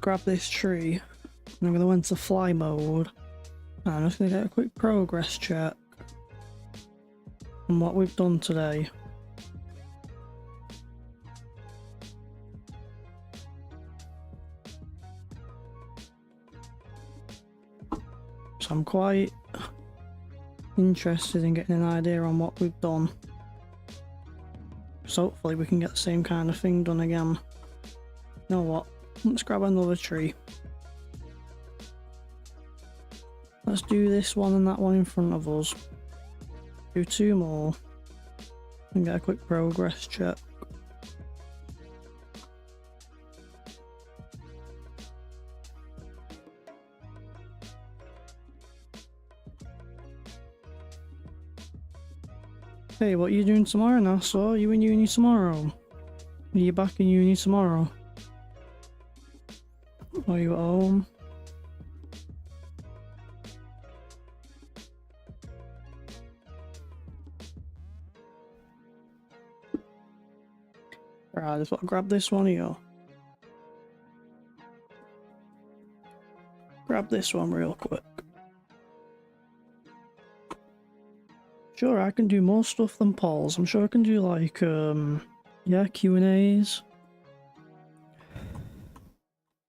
grab this tree and I'm gonna enter fly mode and I'm just gonna get a quick progress check on what we've done today. So I'm quite interested in getting an idea on what we've done. So hopefully we can get the same kind of thing done again. You know what? Let's grab another tree. Let's do this one and that one in front of us. Do two more. And get a quick progress check. Hey, what are you doing tomorrow, Nassau? Are you in uni tomorrow? Are you back in uni tomorrow? Are you at home? Right, I just want to grab this one here. Grab this one real quick. Sure, I can do more stuff than polls. I'm sure I can do like, yeah, Q&As.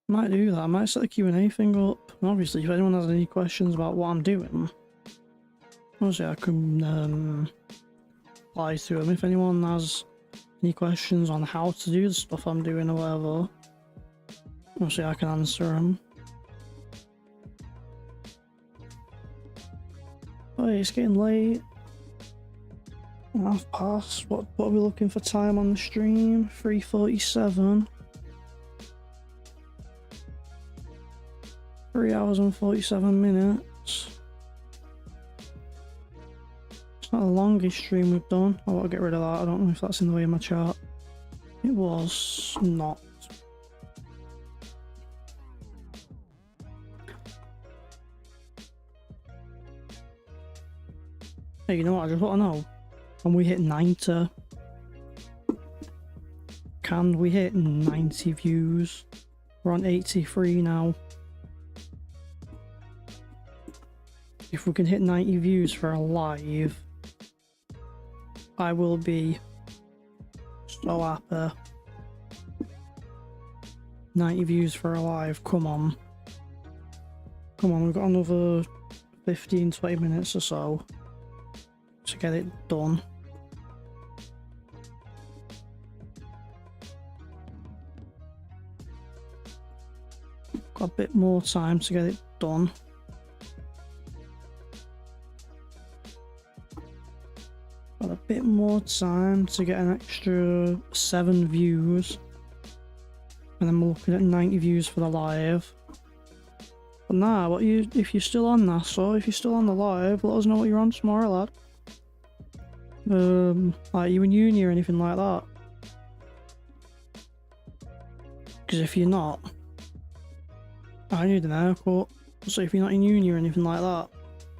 Might do that. I might set the Q&A thing up. And obviously, if anyone has any questions about what I'm doing, obviously I can reply to them. If anyone has any questions on how to do the stuff I'm doing or whatever, obviously I can answer them. Oh, it's getting late. Half past. What are we looking for time on the stream? 3:47. 3 hours and 47 minutes. It's not the longest stream we've done. I want to get rid of that. I don't know if that's in the way of my chart. It was not. Hey, you know what? I just want to know. Can we hit 90? Can we hit 90 views? We're on 83 now. If we can hit 90 views for a live, I will be so happy. 90 views for a live, come on. Come on, we've got another 15-20 minutes or so to get it done. Got a bit more time to get it done. Got a bit more time to get an extra 7 views. And then we're looking at 90 views for the live. But nah, if you're still on Nassau, if you're still on the live, let us know what you're on tomorrow, lad. Are you in uni or anything like that? Because if you're not, I need an haircut. So if you're not in uni or anything like that,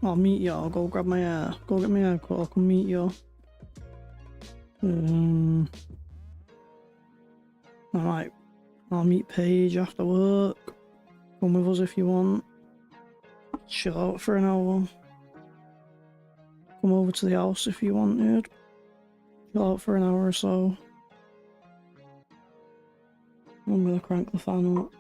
I'll meet you. I'll go grab my hair. Go get my haircut. I'll come meet you. Alright. I'll meet Paige after work. Come with us if you want. Chill out for an hour. Come over to the house if you wanted. Chill out for an hour or so. I'm gonna crank the fan up.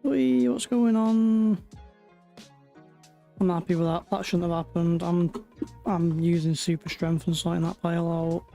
Wee, what's going on? I'm happy with that. That shouldn't have happened. I'm using super strength and sorting that pile out.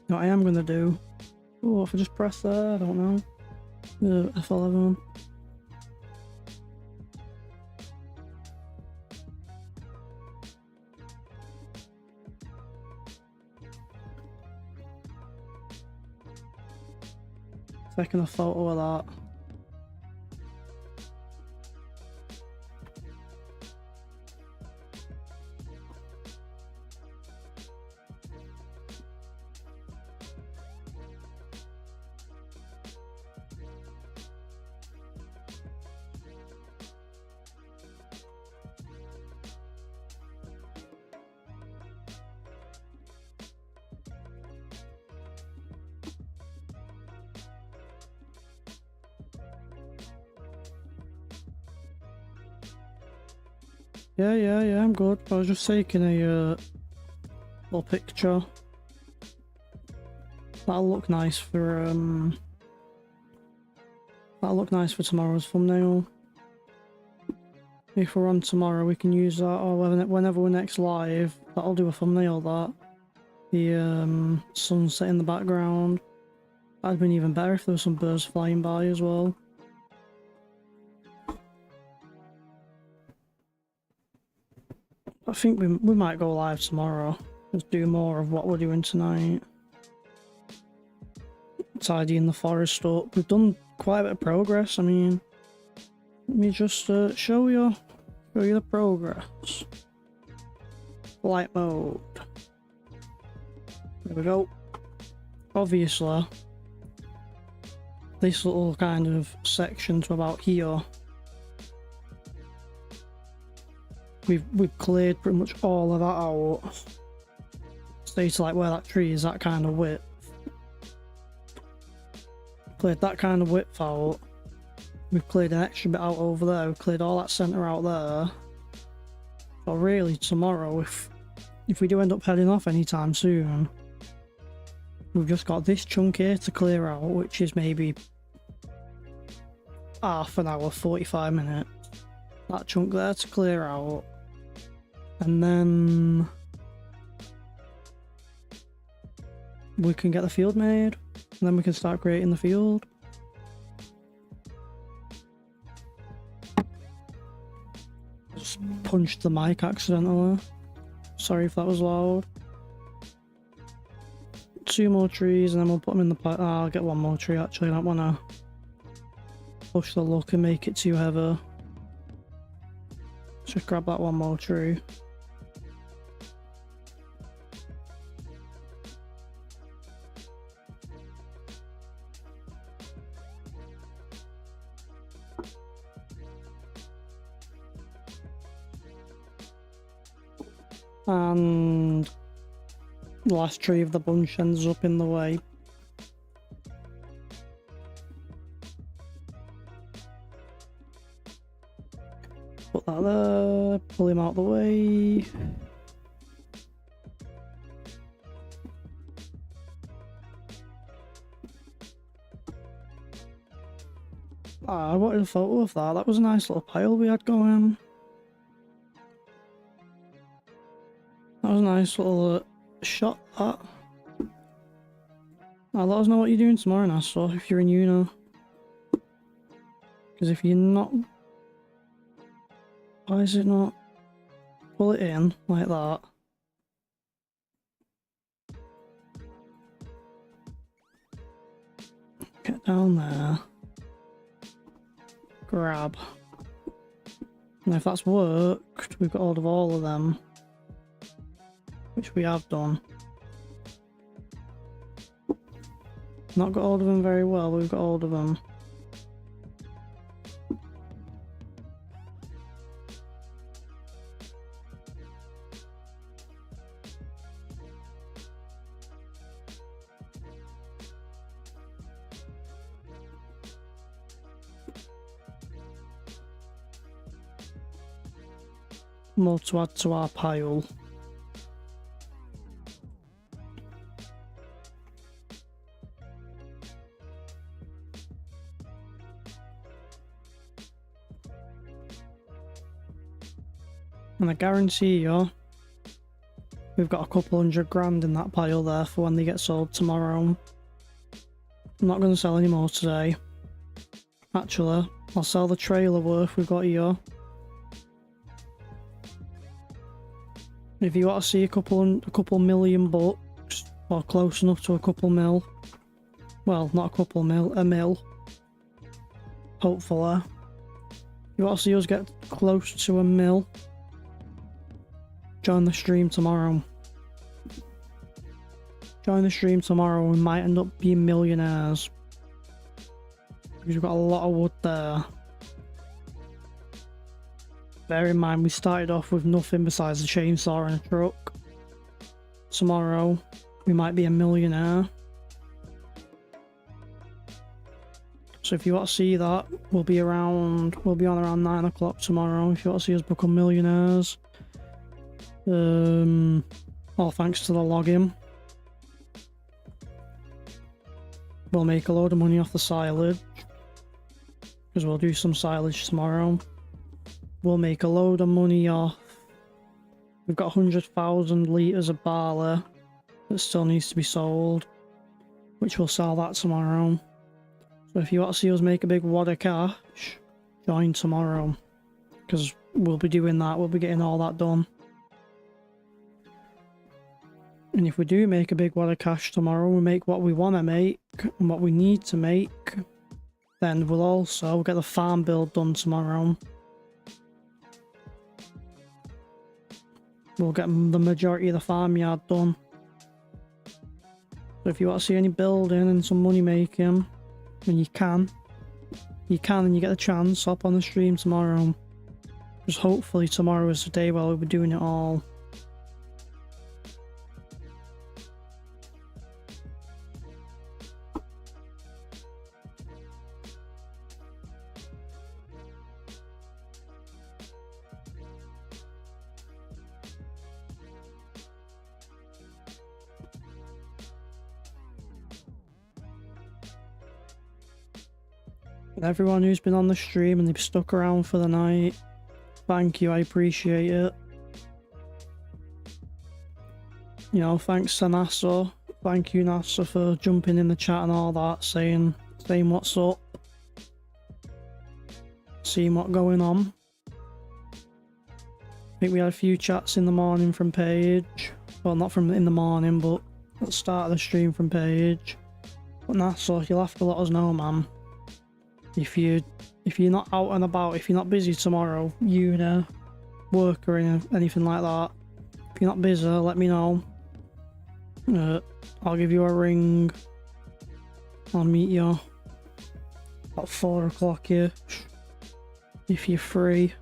What I am gonna do. Oh, if I just press there, I don't know. F11. Taking a photo of that. Yeah, I'm good. I was just taking a little picture. That'll look nice for tomorrow's thumbnail. If we're on tomorrow, we can use that, or whenever we're next live, that'll do a thumbnail. That the sunset in the background. That'd have been even better if there were some birds flying by as well. I think we might go live tomorrow. Just do more of what we're doing tonight. Tidying the forest up. We've done quite a bit of progress. I mean, let me just show you the progress. Flight mode. There we go. Obviously, this little kind of section to about here, we've cleared pretty much all of that out. Stay to like where that tree is, that kind of width. Cleared that kind of width out. We've cleared an extra bit out over there. We've cleared all that centre out there. So really tomorrow, if we do end up heading off anytime soon, we've just got this chunk here to clear out, which is maybe half an hour, 45 minutes. That chunk there to clear out. And then we can get the field made. And then we can start creating the field. Just punched the mic accidentally. Sorry if that was loud. 2 more trees and then we'll put them in the pot. I'll get 1 more tree actually. I don't want to push the luck and make it too heavy. Just grab that 1 more tree. And the last tree of the bunch ends up in the way. put that there, pull him out the way. Ah, I wanted a photo of that. That was a nice little pile we had going. That was a nice little shot, that. Now, let us know what you're doing tomorrow, Nassau, if you're in uni. Because if you're not... Why is it not? Pull it in, like that. Get down there. Grab. And if that's worked, we've got hold of all of them. Which we have done. Not got hold of them very well, but we've got hold of them. More to add to our pile. And I guarantee you, we've got a couple $100 in that pile there for when they get sold tomorrow. I'm not going to sell any more today. Actually, I'll sell the trailer worth we've got here. If you want to see a couple million bucks, or close enough to a couple mil, well, not a couple mil, a mil, hopefully. If you want to see us get close to a mil, join the stream tomorrow. Join the stream tomorrow, we might end up being millionaires. Because we've got a lot of wood there. Bear in mind, we started off with nothing besides a chainsaw and a truck. Tomorrow, we might be a millionaire. So if you want to see that, we'll be on around 9 o'clock tomorrow if you want to see us become millionaires. All thanks to the login. We'll make a load of money off the silage. Because we'll do some silage tomorrow. We'll make a load of money off. We've got 100,000 litres of barley that still needs to be sold, which we'll sell that tomorrow. So if you want to see us make a big wad of cash, join tomorrow, because we'll be doing that, we'll be getting all that done. And if we do make a big wad of cash tomorrow, we make what we want to make and what we need to make, then we'll also get the farm build done tomorrow. We'll get the majority of the farmyard done. So if you want to see any building and some money making, and you can and you get the chance, hop on the stream tomorrow. Because hopefully tomorrow is the day where we'll be doing it all. Everyone who's been on the stream and they've stuck around for the night, thank you, I appreciate it. You know, thanks to Nassau. Thank you, Nassau, for jumping in the chat and all that, saying what's up, seeing what's going on. I think we had a few chats in the morning from Paige. Well, not from in the morning, but at the start of the stream from Paige. But Nassau, you'll have to let us know, man. If you're not out and about, if you're not busy tomorrow, uni, work or anything like that, if you're not busy, let me know. I'll give you a ring. I'll meet you about 4 o'clock here. If you're free.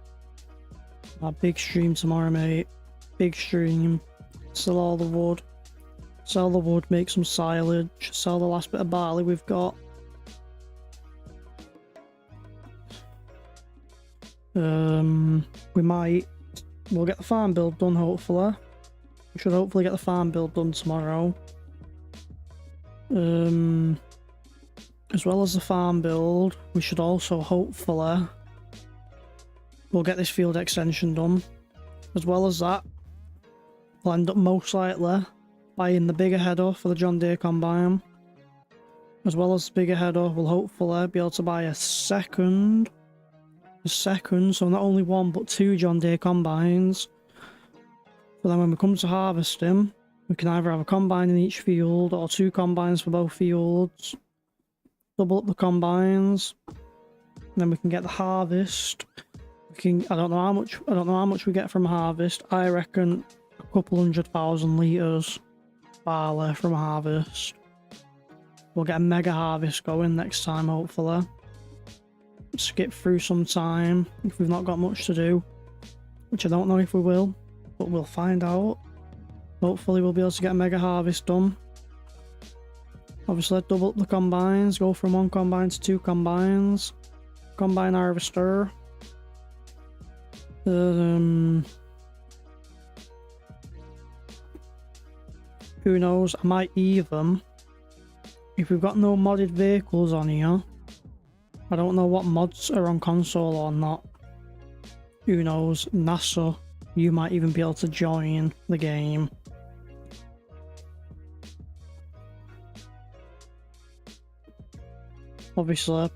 A big stream tomorrow, mate. Big stream. Sell all the wood. Sell the wood, make some silage. Sell the last bit of barley we've got. We'll get the farm build done hopefully. We should hopefully get the farm build done tomorrow. As well as the farm build, we should also hopefully... We'll get this field extension done. As well as that, we'll end up most likely buying the bigger header for the John Deere Combine. As well as the bigger header, we'll hopefully be able to buy a second, so not only one but two John Deere Combines. So then when we come to harvesting, we can either have a combine in each field or two combines for both fields. Double up the combines. Then we can get the harvest. I don't know how much we get from harvest. I reckon a couple 100,000 litres barley from harvest. We'll get a mega harvest going next time hopefully. Skip through some time if we've not got much to do. Which I don't know if we will, but we'll find out. Hopefully we'll be able to get a mega harvest done. Obviously double up the combines, go from one combine to two combines. Combine harvester. Who knows, I might even, if we've got no modded vehicles on here, I don't know what mods are on console or not. Who knows, NASA, you might even be able to join the game. Obviously,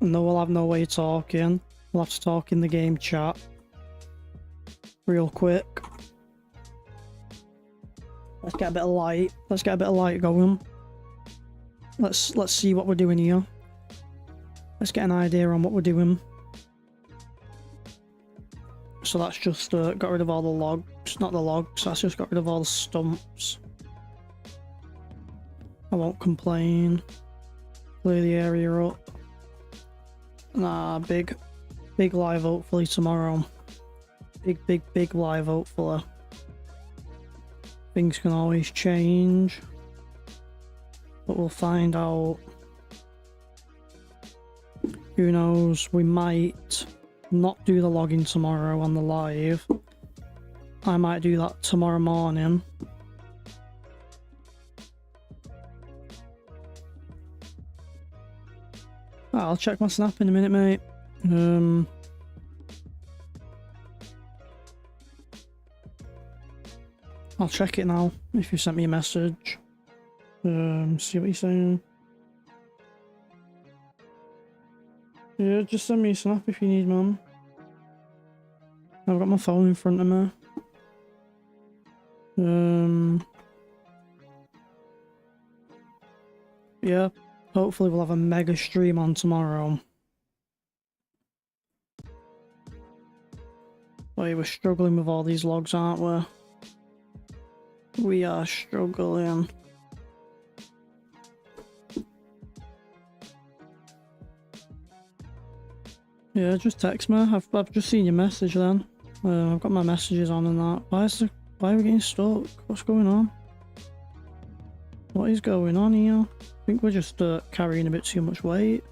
no, we'll have no way of talking. We'll have to talk in the game chat. Real quick. Let's get a bit of light. Let's get a bit of light going. Let's see what we're doing here. Let's get an idea on what we're doing. So that's just got rid of all the logs. Not the logs, that's just got rid of all the stumps. I won't complain. Clear the area up. Nah, big live hopefully tomorrow. Big live hopefully. Things can always change. But we'll find out. Who knows, we might not do the logging tomorrow on the live. I might do that tomorrow morning. I'll check my snap in a minute, mate. I'll check it now if you sent me a message. See what you're saying. Yeah, just send me a snap if you need, man. I've got my phone in front of me. Yeah, hopefully we'll have a mega stream on tomorrow. Oh, yeah, we're struggling with all these logs, aren't we? We are struggling. Yeah, just text me. I've just seen your message then. I've got my messages on and that. Why are we getting stuck? What's going on? What is going on here? I think we're just carrying a bit too much weight.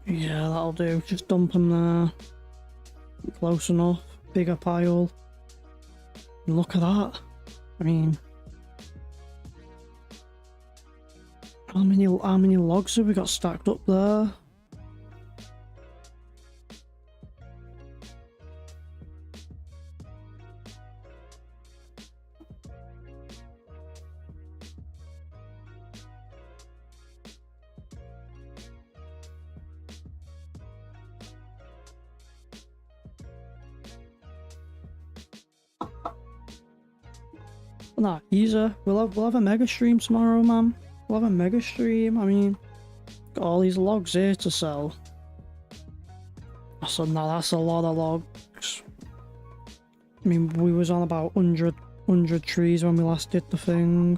Yeah, that'll do. Just dump them there. Close enough. Bigger pile. And look at that. I mean, how many logs have we got stacked up there? Nah, easy. We'll have a mega stream tomorrow, man. We'll have a mega stream. I mean, got all these logs here to sell. So now that's a lot of logs. I mean, we was on about 100 trees when we last did the thing.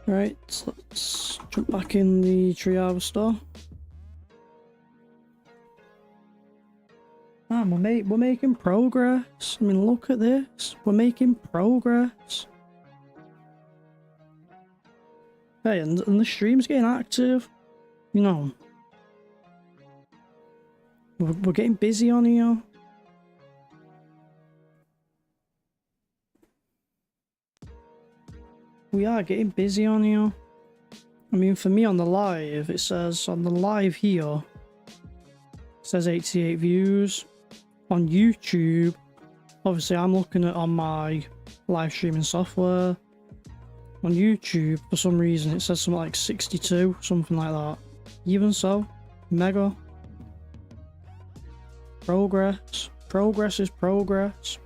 Right, let's jump back in the tree harvester. Man, we're making progress. I mean, look at this. We're making progress. Hey, and the stream's getting active. You know, we're getting busy on here. We are getting busy on here. I mean, for me on the live, it says on the live here, it says 88 views. On YouTube, obviously I'm looking at on my live streaming software. On YouTube, for some reason, it says something like 62, something like that. Even so, mega. Progress. Progress is progress.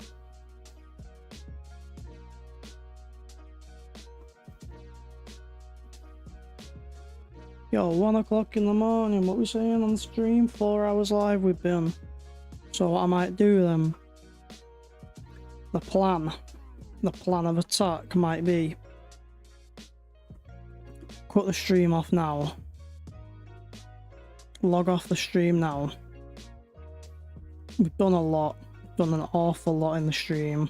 Yo, 1 o'clock in the morning, what we saying on the stream? 4 hours live we've been. So what I might do then, the plan of attack might be cut the stream off now, log off the stream now. We've done a lot, done an awful lot in the stream.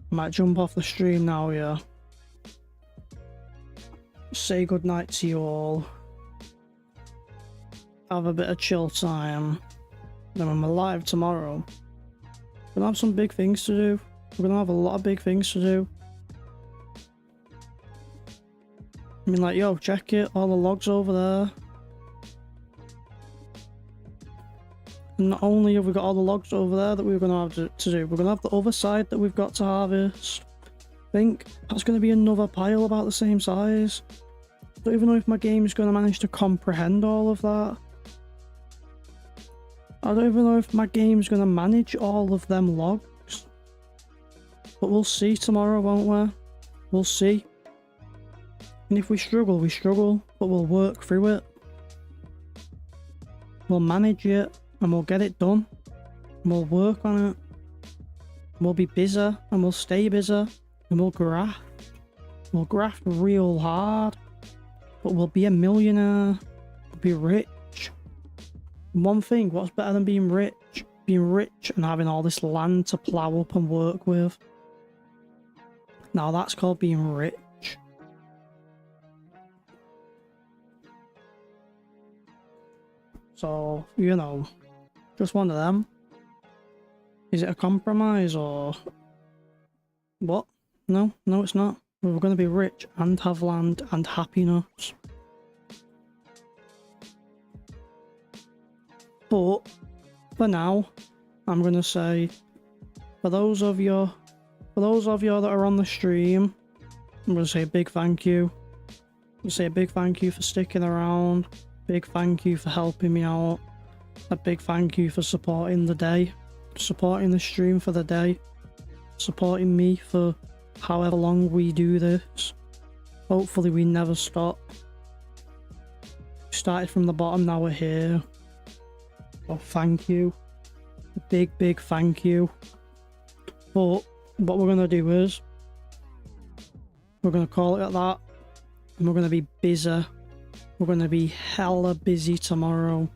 I might jump off the stream now, yeah. Say goodnight to you all. Have a bit of chill time. Then when we're live tomorrow, we're gonna have some big things to do. We're gonna have a lot of big things to do. I mean, like, yo, check it, all the logs over there. And not only have we got all the logs over there that we're gonna have to do, we're gonna have the other side that we've got to harvest. I think that's gonna be another pile about the same size. I don't even know if my game is gonna manage to comprehend all of that. I don't even know if my game's gonna manage all of them logs. But we'll see tomorrow, won't we? We'll see. And if we struggle, but we'll work through it. We'll manage it, and we'll get it done. And we'll work on it. And we'll be busy, and we'll stay busy, and we'll graft. We'll graft real hard. But we'll be a millionaire. We'll be rich. One thing, what's better than being rich? Being rich and having all this land to plough up and work with. Now that's called being rich. So, you know, just one of them. Is it a compromise or what? No, it's not. We're going to be rich and have land and happiness. But for now, I'm going to say, for those of you that are on the stream, I'm going to say a big thank you. I'm going to say a big thank you for sticking around. Big thank you for helping me out. A big thank you for supporting the day. Supporting the stream for the day. Supporting me for however long we do this. Hopefully we never stop. We started from the bottom, now we're here. So thank you. A big thank you. But what we're going to do is, we're going to call it at that. And we're going to be busy. We're going to be hella busy tomorrow.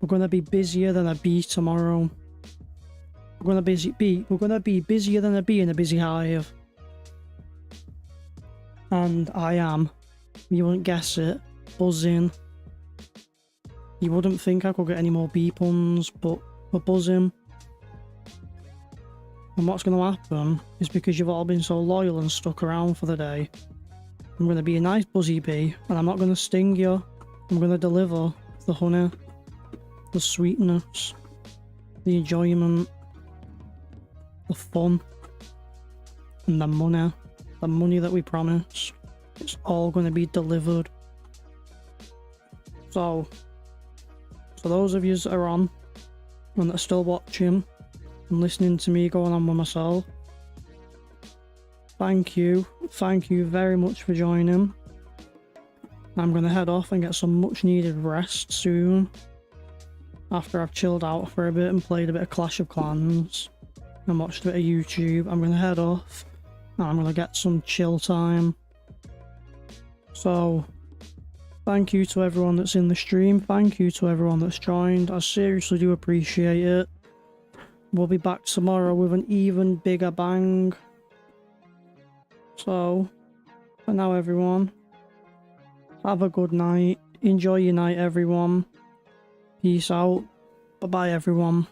We're going to be busier than a bee tomorrow. We're going to be busier than a bee in a busy hive. And I am, you wouldn't guess it, buzzing. You wouldn't think I could get any more bee puns, but we're buzzing. And what's going to happen is, because you've all been so loyal and stuck around for the day, I'm going to be a nice buzzy bee, and I'm not going to sting you. I'm going to deliver the honey, the sweetness, the enjoyment, the fun, and the money that we promise. It's all going to be delivered. So, for those of you that are on, and that are still watching, and listening to me going on with myself, thank you very much for joining. I'm going to head off and get some much needed rest soon, after I've chilled out for a bit and played a bit of Clash of Clans. and watched a bit of YouTube. I'm gonna head off. And I'm gonna get some chill time. So, thank you to everyone that's in the stream. Thank you to everyone that's joined. I seriously do appreciate it. We'll be back tomorrow with an even bigger bang. So, for now, everyone, have a good night. Enjoy your night, everyone. Peace out. Bye-bye, everyone.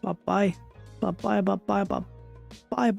Bye-bye. Bye-bye, bye-bye, bye-bye.